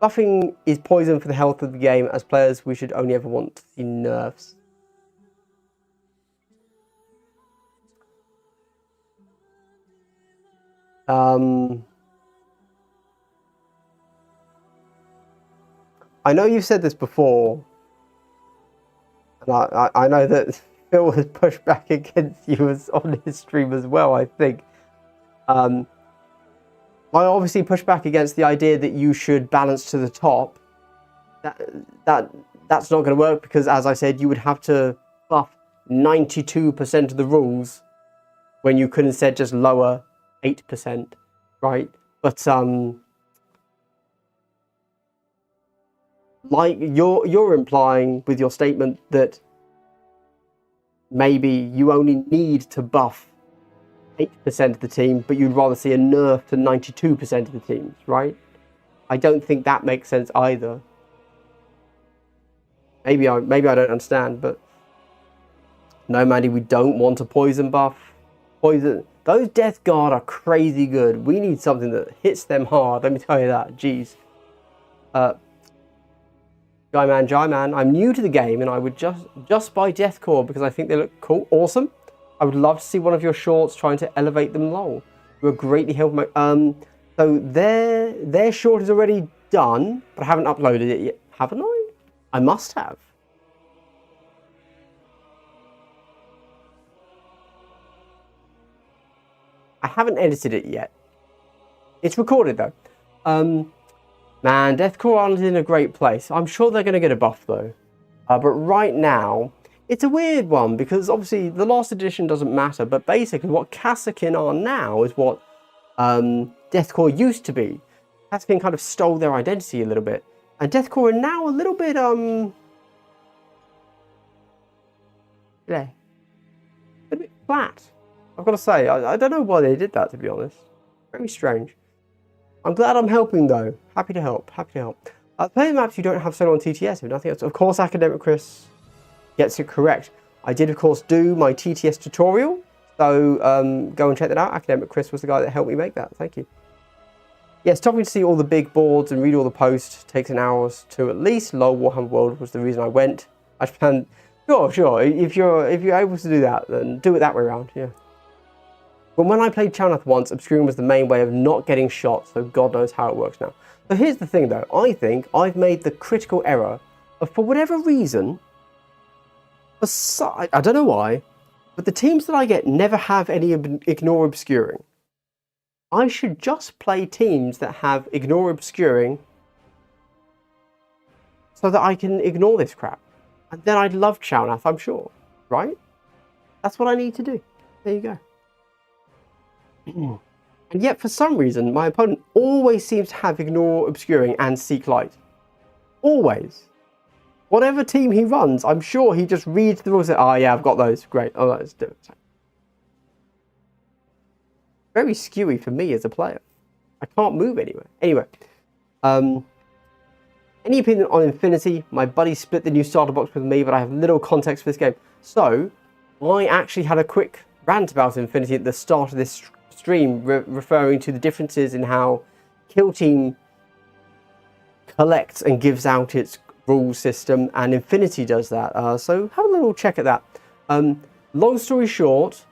Speaker 1: Buffing is poison for the health of the game. As players, we should only ever want the nerfs. I know you've said this before, and I know that Phil has pushed back against you on his stream as well, I think. I obviously push back against the idea that you should balance to the top. That's not going to work, because, as I said, you would have to buff 92% of the rules when you could instead just lower 8%, right? But like you're implying with your statement that maybe you only need to buff 8% of the team, but you'd rather see a nerf to 92% of the teams, right? I don't think that makes sense either. Maybe I don't understand, but no, Mandy, we don't want a poison buff. Poison. Those Death Guard are crazy good. We need something that hits them hard. Let me tell you that. Jeez. Jai-Man, I'm new to the game and I would just buy Deathcore because I think they look cool, awesome. I would love to see one of your shorts trying to elevate them lol. You are greatly helping my so their short is already done, but I haven't uploaded it yet. Haven't I? I must have. I haven't edited it yet. It's recorded though. Man, Deathcore aren't in a great place. I'm sure they're going to get a buff though. But right now, it's a weird one because obviously the last edition doesn't matter. But basically what Kasrkin are now is what Deathcore used to be. Kasrkin kind of stole their identity a little bit. And Deathcore are now a little bit, a bit flat. I've got to say, I don't know why they did that, to be honest. Very strange. I'm glad I'm helping though. Happy to help. Happy to help. Playing maps you don't have solo on TTS, if nothing else. Of course, Academic Chris gets it correct. I did, of course, do my TTS tutorial. So go and check that out. Academic Chris was the guy that helped me make that. Thank you. Yes, stopping to see all the big boards and read all the posts takes an hour or two at least. Lol, Warhammer World was the reason I went. I planned. Sure. If you're able to do that, then do it that way around. Yeah. But when I played Chalnath once, obscuring was the main way of not getting shot, so God knows how it works now. So here's the thing though, I think I've made the critical error of, for whatever reason, I don't know why, but the teams that I get never have any ignore obscuring. I should just play teams that have ignore obscuring so that I can ignore this crap. And then I'd love Chalnath, I'm sure, right? That's what I need to do. There you go. And yet, for some reason, my opponent always seems to have ignore obscuring and seek light. Always. Whatever team he runs, I'm sure he just reads the rules and says, oh yeah, I've got those. Great. Oh, let's do it. Very skewy for me as a player. I can't move anywhere. Anyway. Any opinion on Infinity? My buddy split the new starter box with me, but I have little context for this game. So, I actually had a quick rant about Infinity at the start of this stream, referring to the differences in how Kill Team collects and gives out its rule system, and Infinity does that. So have a little check at that. Long story short,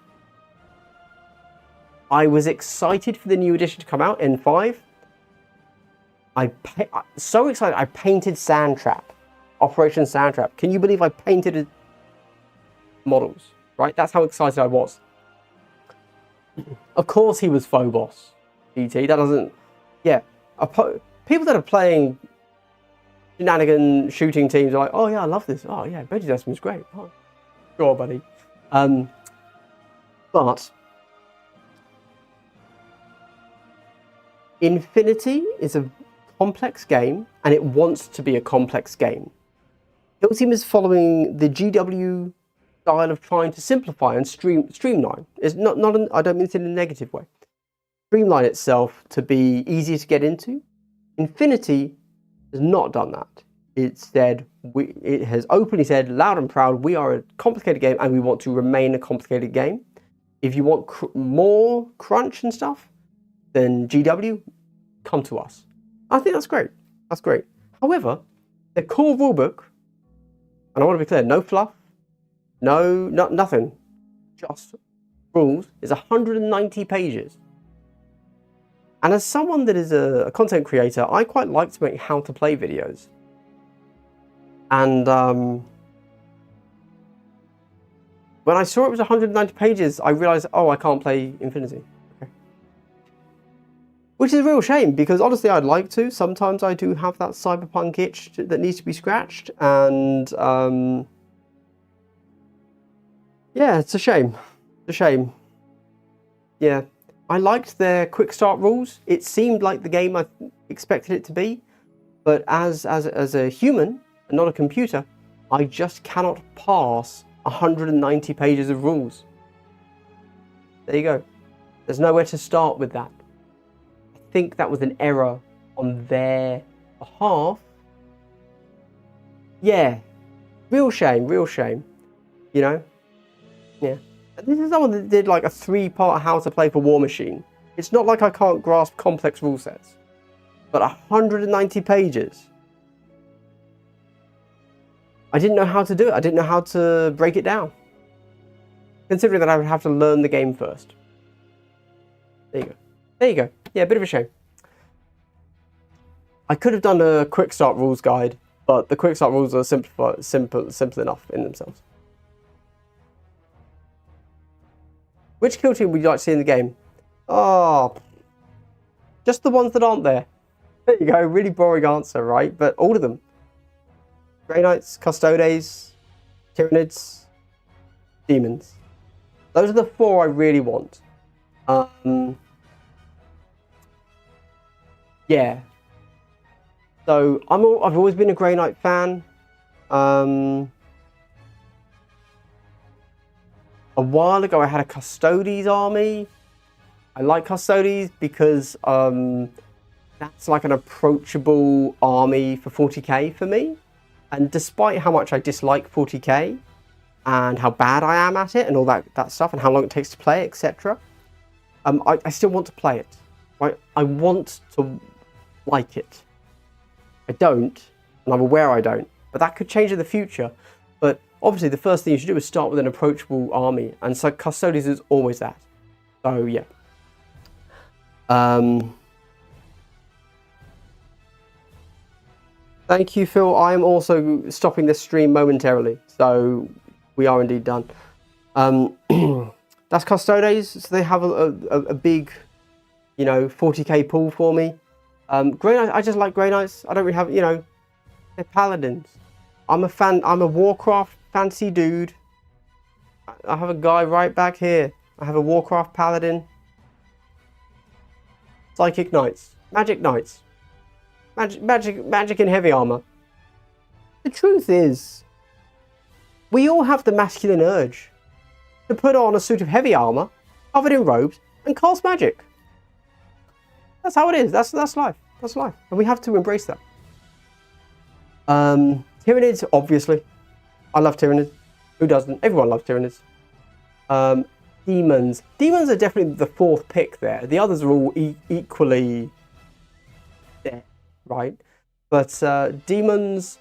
Speaker 1: I was excited for the new edition to come out, N5. So excited, I painted Sandtrap, Operation Sandtrap. Can you believe I painted models, right? That's how excited I was. Of course he was Phobos, GT. That doesn't... Yeah. People that are playing shenanigan shooting teams are like, oh yeah, I love this. Oh yeah, Veggie Desmond's great. Oh, sure, buddy. But Infinity is a complex game, and it wants to be a complex game. Kill Team is following the GW style of trying to simplify and streamline. It's not I don't mean it in a negative way. Streamline itself to be easier to get into. Infinity has not done that. It has openly said, loud and proud, we are a complicated game and we want to remain a complicated game. If you want more crunch and stuff, then GW, come to us. I think that's great. That's great. However, the core rulebook, and I want to be clear, no fluff, nothing, just rules, is 190 pages. And as someone that is a content creator, I quite like to make how to play videos. And when I saw it was 190 pages, I realized, oh, I can't play Infinity. Okay. Which is a real shame, because honestly, I'd like to. Sometimes I do have that cyberpunk itch that needs to be scratched. And yeah, it's a shame. It's a shame. Yeah. I liked their quick start rules. It seemed like the game I expected it to be. But as a human, and not a computer, I just cannot pass 190 pages of rules. There you go. There's nowhere to start with that. I think that was an error on their behalf. Yeah, Real shame, real shame. You know? Yeah. This is someone that did like a 3-part how to play for War Machine. It's not like I can't grasp complex rule sets. But 190 pages. I didn't know how to do it. I didn't know how to break it down. Considering that I would have to learn the game first. There you go. There you go. Yeah, a bit of a shame. I could have done a quick start rules guide, but the quick start rules are simple enough in themselves. Which kill team would you like to see in the game? Oh, just the ones that aren't there. There you go. Really boring answer, right? But all of them. Grey Knights, Custodes, Tyranids, Demons. Those are the 4 I really want. Yeah. So I've always been a Grey Knight fan. A while ago I had a Custodes army. I like Custodes because that's like an approachable army for 40k for me. And despite how much I dislike 40k and how bad I am at it and all that stuff and how long it takes to play, etc., I still want to play it. Right? I want to like it. I don't, and I'm aware I don't, but that could change in the future. But obviously the first thing you should do is start with an approachable army, and so Custodes is always that. So yeah. Thank you, Phil. I am also stopping this stream momentarily, so we are indeed done. That's Custodes, so they have a big, you know, 40k pool for me. Grey Knights, I just like Grey Knights. I don't really have, you know, they're paladins. I'm a fan. I'm a Warcraft fancy dude. I have a guy right back here. I have a Warcraft paladin. Psychic Knights, Magic Knights, magic in heavy armor. The truth is, we all have the masculine urge to put on a suit of heavy armor, covered in robes, and cast magic. That's how it is. That's life. That's life, and we have to embrace that. Tyranids, obviously. I love Tyranids. Who doesn't? Everyone loves Tyranids. Demons. Demons are definitely the 4th pick there. The others are all equally there, right? But Demons,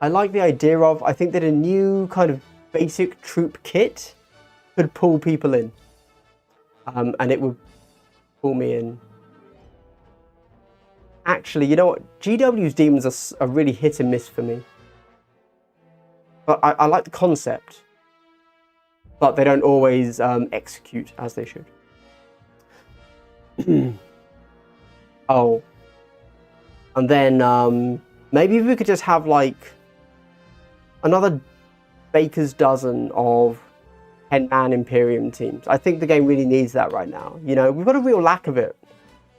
Speaker 1: I like the idea of. I think that a new kind of basic troop kit could pull people in. And it would pull me in. Actually, you know what? GW's Demons are really hit and miss for me. But I like the concept. But they don't always execute as they should. Oh. And then maybe we could just have like another baker's dozen of 10-man Imperium teams. I think the game really needs that right now. You know, we've got a real lack of it.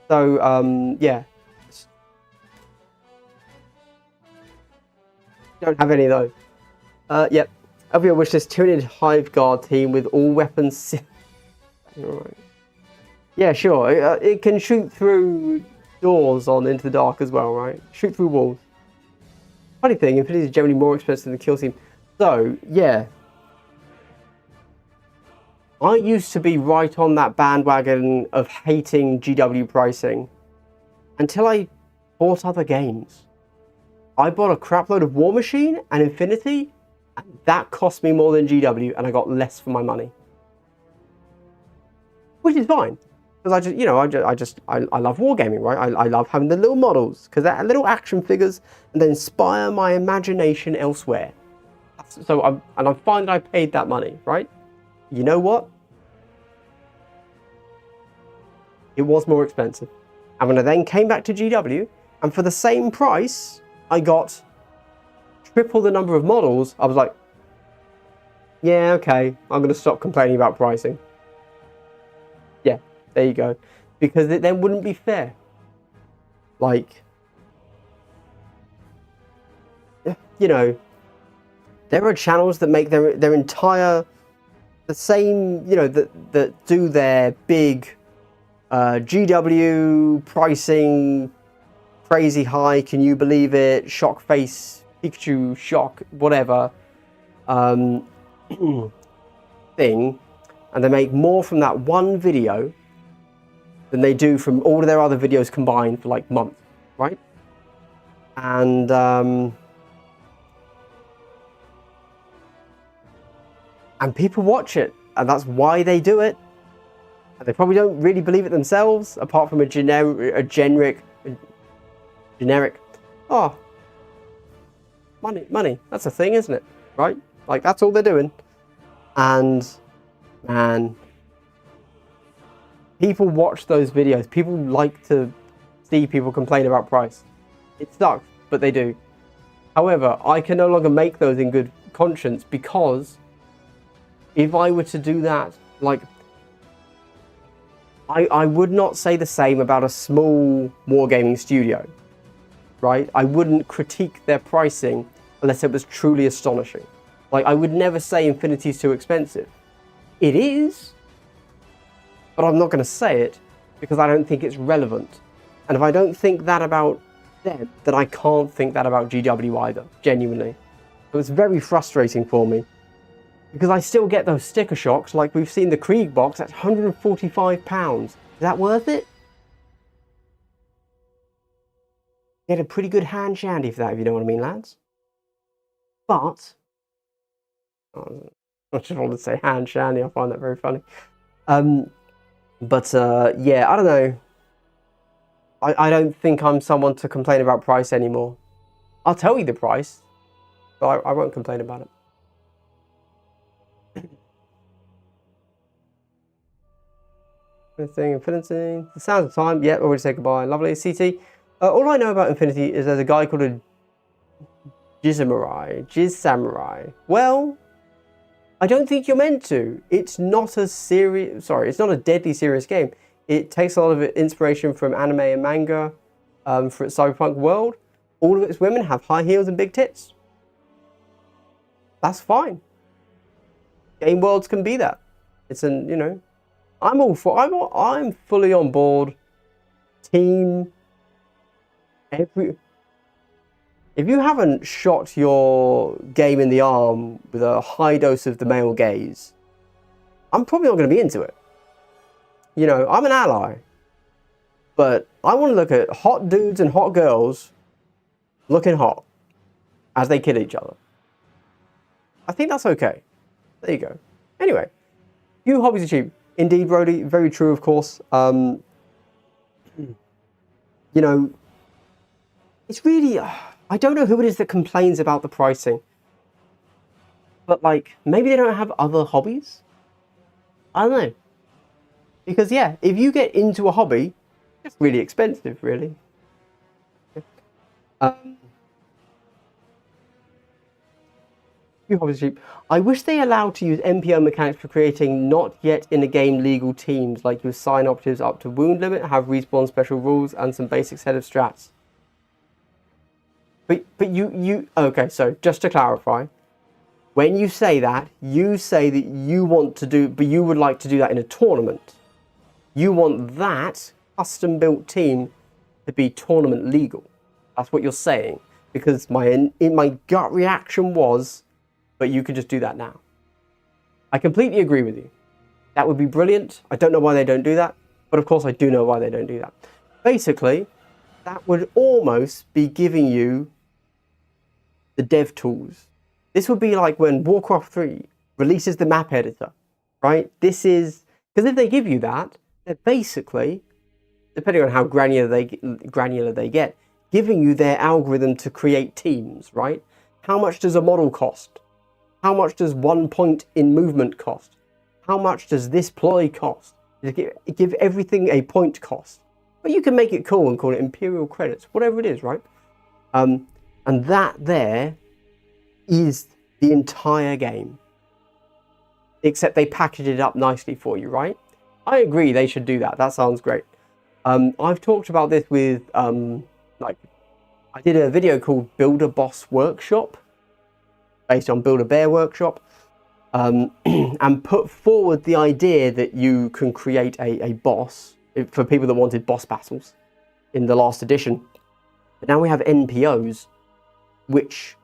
Speaker 1: So, yeah. Don't have any of those. Yep. Over your wishlist, Tyranid Hive Guard team with all weapons. Right. Yeah, sure. It can shoot through doors on Into the Dark as well, right? Shoot through walls. Funny thing, Infinity is generally more expensive than the kill team. So, yeah. I used to be right on that bandwagon of hating GW pricing until I bought other games. I bought a crapload of War Machine and Infinity, and that cost me more than GW, and I got less for my money. Which is fine, because I just, you know, I love wargaming, right? I love having the little models, because they're little action figures, and they inspire my imagination elsewhere. So, I'm fine that I paid that money, right? You know what? It was more expensive. And when I then came back to GW, and for the same price, I got triple the number of models, I was like, yeah, okay, I'm going to stop complaining about pricing. Yeah, there you go. Because it then wouldn't be fair. Like, you know, there are channels that make their entire, the same, you know, that do their big GW pricing, crazy high, can you believe it, shock face, Pikachu, shock, whatever, thing, and they make more from that one video than they do from all of their other videos combined for like months, right? And people watch it, and that's why they do it. And they probably don't really believe it themselves, apart from a generic, oh, money, that's a thing, isn't it? Right? Like, that's all they're doing. And, man, people watch those videos. People like to see people complain about price. It sucks, but they do. However, I can no longer make those in good conscience, because if I were to do that, like, I would not say the same about a small wargaming studio, right? I wouldn't critique their pricing unless it was truly astonishing. Like, I would never say Infinity is too expensive. It is, but I'm not going to say it because I don't think it's relevant. And if I don't think that about them, then I can't think that about GW either, genuinely. So it's very frustrating for me, because I still get those sticker shocks, like we've seen the Krieg box, that's £145. Is that worth it? Get a pretty good hand shandy for that, if you know what I mean, lads. But, I just wanted to say hand shandy, I find that very funny. Yeah, I don't know. I don't think I'm someone to complain about price anymore. I'll tell you the price, but I won't complain about it. Infinity. The Sounds of Time. Yeah, already said goodbye. Lovely. CT. All I know about Infinity is there's a guy called a Jiz Samurai. Well, I don't think you're meant to. It's not a serious. Sorry, it's not a deadly serious game. It takes a lot of inspiration from anime and manga for its cyberpunk world. All of its women have high heels and big tits. That's fine. Game worlds can be that. It's an, you know, I'm all for. I'm fully on board. Team. If you haven't shot your game in the arm with a high dose of the male gaze, I'm probably not going to be into it. You know, I'm an ally, but I want to look at hot dudes and hot girls looking hot as they kill each other. I think that's okay. There you go. Anyway, you hobbies are cheap. Indeed, Brody. Very true, of course. You know, it's really... I don't know who it is that complains about the pricing. But, like, maybe they don't have other hobbies? I don't know. Because, yeah, if you get into a hobby, it's really expensive, really. Few hobbies are cheap. I wish they allowed to use MPO mechanics for creating not yet in a game legal teams, like you assign operatives up to wound limit, have respawn special rules, and some basic set of strats. But you okay, so just to clarify, when you say that you want to do, but you would like to do that in a tournament. You want that custom built team to be tournament legal. That's what you're saying. Because my gut reaction was, but you could just do that now. I completely agree with you. That would be brilliant. I don't know why they don't do that, but of course I do know why they don't do that. Basically, that would almost be giving you the dev tools. This would be like when Warcraft 3 releases the map editor, right? This is, because if they give you that, they're basically, depending on how granular they get, giving you their algorithm to create teams, right? How much does a model cost? How much does 1 point in movement cost? How much does this ploy cost? Give everything a point cost. But you can make it cool and call it Imperial credits, whatever it is, right? And that there is the entire game. Except they package it up nicely for you, right? I agree they should do that. That sounds great. I've talked about this with, like, I did a video called Builder Boss Workshop, based on Builder Bear Workshop, and put forward the idea that you can create a boss for people that wanted boss battles in the last edition. But now we have NPOs, which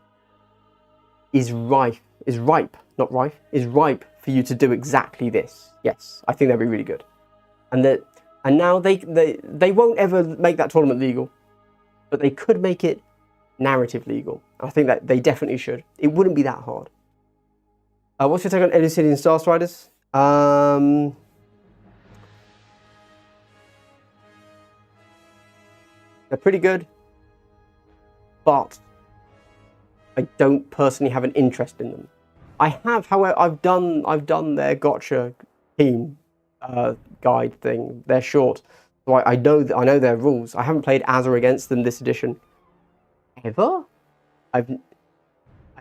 Speaker 1: is rife is ripe, not rife, is ripe for you to do exactly this. Yes, I think that'd be really good. And now they won't ever make that tournament legal, but they could make it narrative legal. I think that they definitely should. It wouldn't be that hard. What's your take on Ellucidian Star Striders? They're pretty good, but I don't personally have an interest in them. I have, however, I've done their gotcha team guide thing. They're short, so I know their rules. I haven't played as or against them this edition ever. I've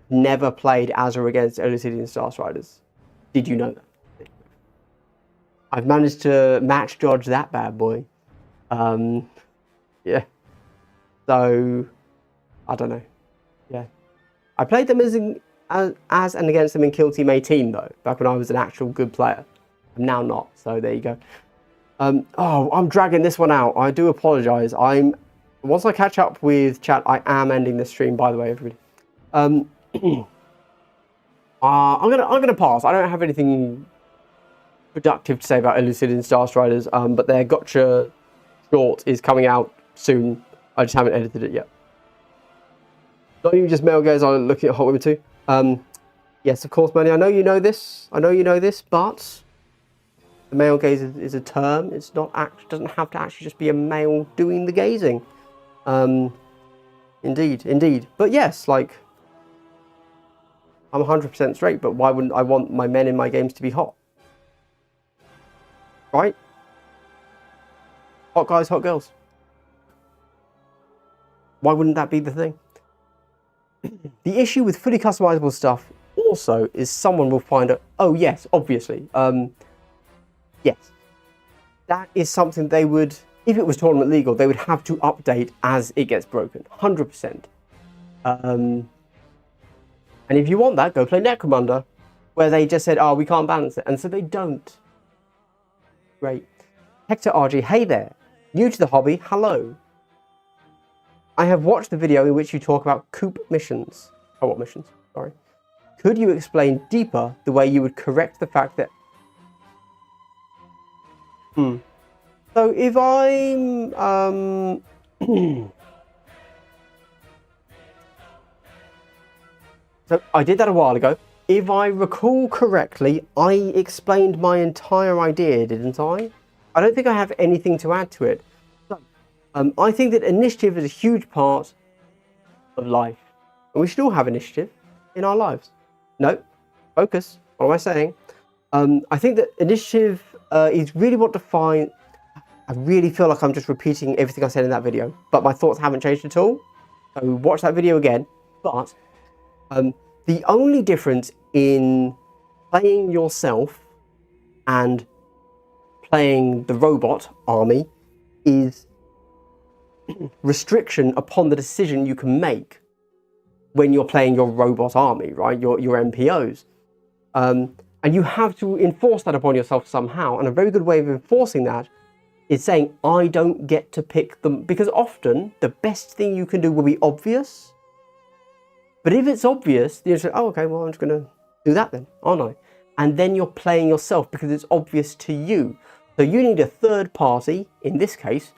Speaker 1: never played as or against Ellucidian Star Striders. Did you know that? I've managed to match dodge that bad boy. Yeah. So I don't know. Yeah. I played them as and against them in Kill Team 18 though, back when I was an actual good player. I'm now not, so there you go. Oh, I'm dragging this one out. I do apologise. Once I catch up with chat, I am ending the stream, by the way, everybody. I'm gonna pass. I don't have anything productive to say about Ellucidian Star Striders, but their gotcha short is coming out soon. I just haven't edited it yet. Not even just male gays are looking at hot women too. Yes, of course, Manny. I know you know this. But the male gaze is a term. It's not doesn't have to actually just be a male doing the gazing. Indeed. But yes, like I'm 100% straight. But why wouldn't I want my men in my games to be hot? Right? Hot guys, hot girls. Why wouldn't that be the thing? The issue with fully customizable stuff also is someone will find out, oh yes, obviously. Yes. That is something they would, if it was tournament legal, they would have to update as it gets broken. 100%. And if you want that, go play Necromunda, where they just said, oh, we can't balance it. And so they don't. Great. Hector RG, hey there. New to the hobby, hello. I have watched the video in which you talk about co-op missions. Sorry. Could you explain deeper the way you would correct the fact that... So if I'm... So I did that a while ago. If I recall correctly, I explained my entire idea, didn't I? I don't think I have anything to add to it. I think that initiative is a huge part of life. And we should all have initiative in our lives. No, focus. What am I saying? I think that initiative is really what defines... I really feel like I'm just repeating everything I said in that video. But my thoughts haven't changed at all. So watch that video again. But the only difference in playing yourself and playing the robot army is restriction upon the decision you can make when you're playing your robot army, right? Your MPOs. And you have to enforce that upon yourself somehow. And a very good way of enforcing that is saying, I don't get to pick them. Because often, the best thing you can do will be obvious. But if it's obvious, you say, oh, okay, well, I'm just going to do that then, aren't I? And then you're playing yourself because it's obvious to you. So you need a third party, in this case,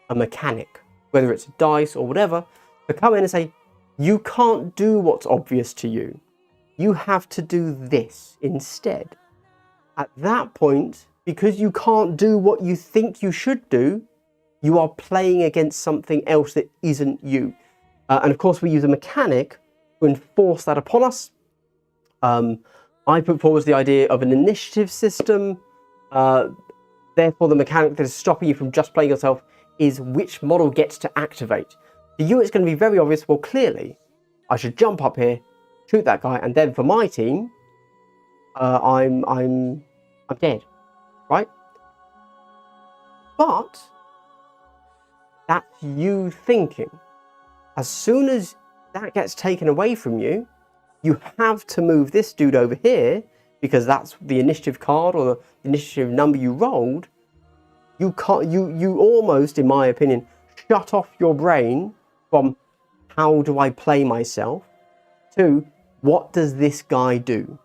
Speaker 1: a mechanic, whether it's a dice or whatever, to come in and say, you can't do what's obvious to you. You have to do this instead. At that point, because you can't do what you think you should do, you are playing against something else that isn't you. And of course, we use a mechanic to enforce that upon us. I put forward the idea of an initiative system. Therefore, the mechanic that is stopping you from just playing yourself is which model gets to activate. To you, it's going to be very obvious. Well, clearly, I should jump up here, shoot that guy, and then for my team, I'm dead, right? But that's you thinking. As soon as that gets taken away from you, you have to move this dude over here because that's the initiative card or the initiative number you rolled. You can't. You almost, in my opinion, shut off your brain from how do I play myself to what does this guy do?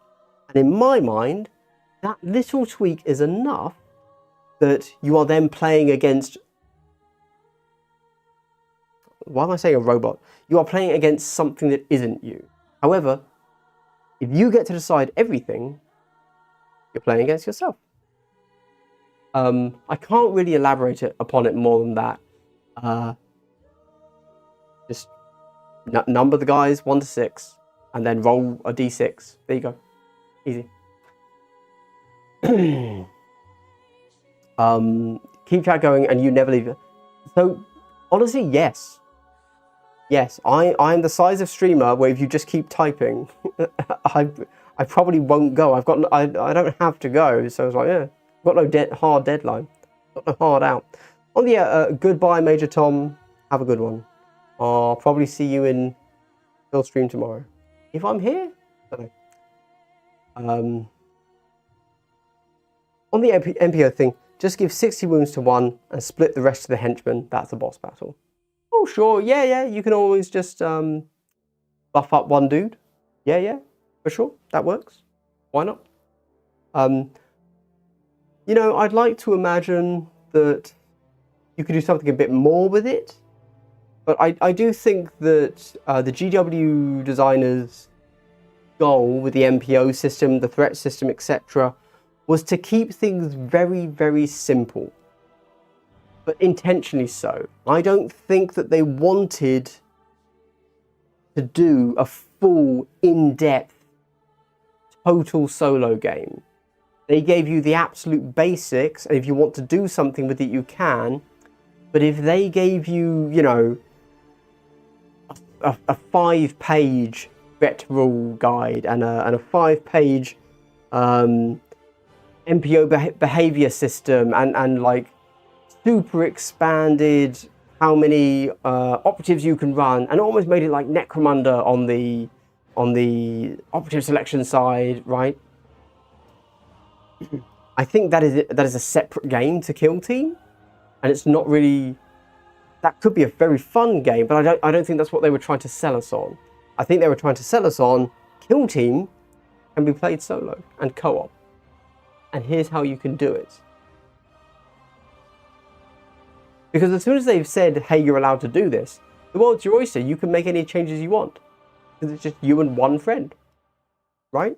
Speaker 1: And in my mind, that little tweak is enough that you are then playing against... Why am I saying a robot? You are playing against something that isn't you. However, if you get to decide everything, you're playing against yourself. I can't really elaborate upon it more than that. Just number the guys 1 to 6, and then roll a d6. There you go. Easy. Keep chat going, and you never leave. So, honestly, yes. Yes, I am the size of streamer where if you just keep typing, I probably won't go. I don't have to go, so it's like, yeah, I've got no hard deadline, got no hard out. Oh yeah, goodbye, Major Tom. Have a good one. I'll probably see you in Phil stream tomorrow if I'm here. I don't know. On the MPO thing, just give 60 wounds to one and split the rest to the henchmen. That's a boss battle. Oh, sure. Yeah. You can always just buff up one dude. Yeah. For sure. That works. Why not? You know, I'd like to imagine that you could do something a bit more with it. But I do think that the GW designers' goal with the MPO system, the threat system, etc., was to keep things very, very simple. But intentionally so. I don't think that they wanted to do a full, in-depth, total solo game. They gave you the absolute basics, and if you want to do something with it, you can. But if they gave you, you know, a 5-page threat rule guide and a 5-page MPO behavior system and like super expanded how many operatives you can run, and almost made it like Necromunda on the operative selection side, right? I think that is a separate game to Kill Team, and it's not really. That could be a very fun game, but I don't think that's what they were trying to sell us on. I think they were trying to sell us on Kill Team can be played solo and co-op, and here's how you can do it. Because as soon as they've said, hey, you're allowed to do this, the world's your oyster. You can make any changes you want. Because it's just you and one friend. Right?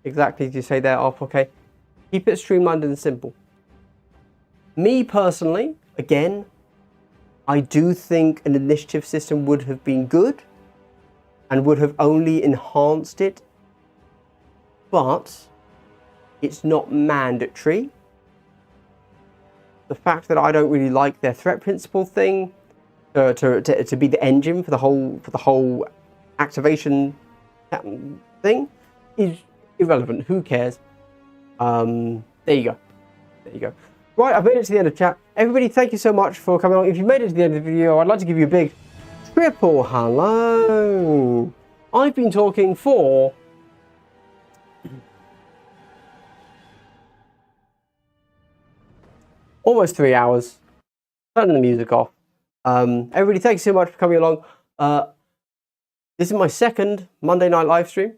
Speaker 1: Exactly as you say there, Arp, okay. Keep it streamlined and simple. Me personally, again, I do think an initiative system would have been good and would have only enhanced it. But it's not mandatory. The fact that I don't really like their threat principle thing to be the engine for the whole activation thing is irrelevant. Who cares? There you go. There you go. Right, I've made it to the end of chat. Everybody, thank you so much for coming along. If you made it to the end of the video, I'd like to give you a big triple hello. I've been talking for almost 3 hours. Turning the music off. Everybody, thank you so much for coming along. This is my second Monday night live stream,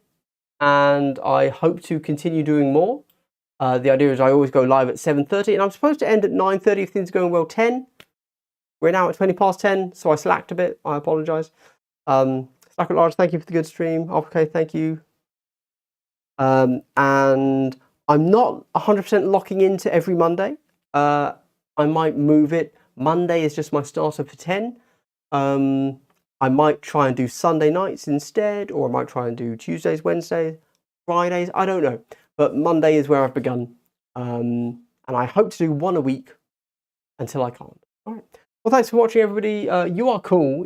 Speaker 1: and I hope to continue doing more. The idea is I always go live at 7:30, and I'm supposed to end at 9:30 if things are going well. 10. We're now at 20 past 10, so I slacked a bit. I apologise. Slack at large, thank you for the good stream. Okay, thank you. And I'm not 100% locking into every Monday. I might move it. Monday is just my starter for 10. I might try and do Sunday nights instead, or I might try and do Tuesdays, Wednesdays, Fridays. I don't know. But Monday is where I've begun. And I hope to do one a week until I can't. All right. Well, thanks for watching, everybody. You are cool.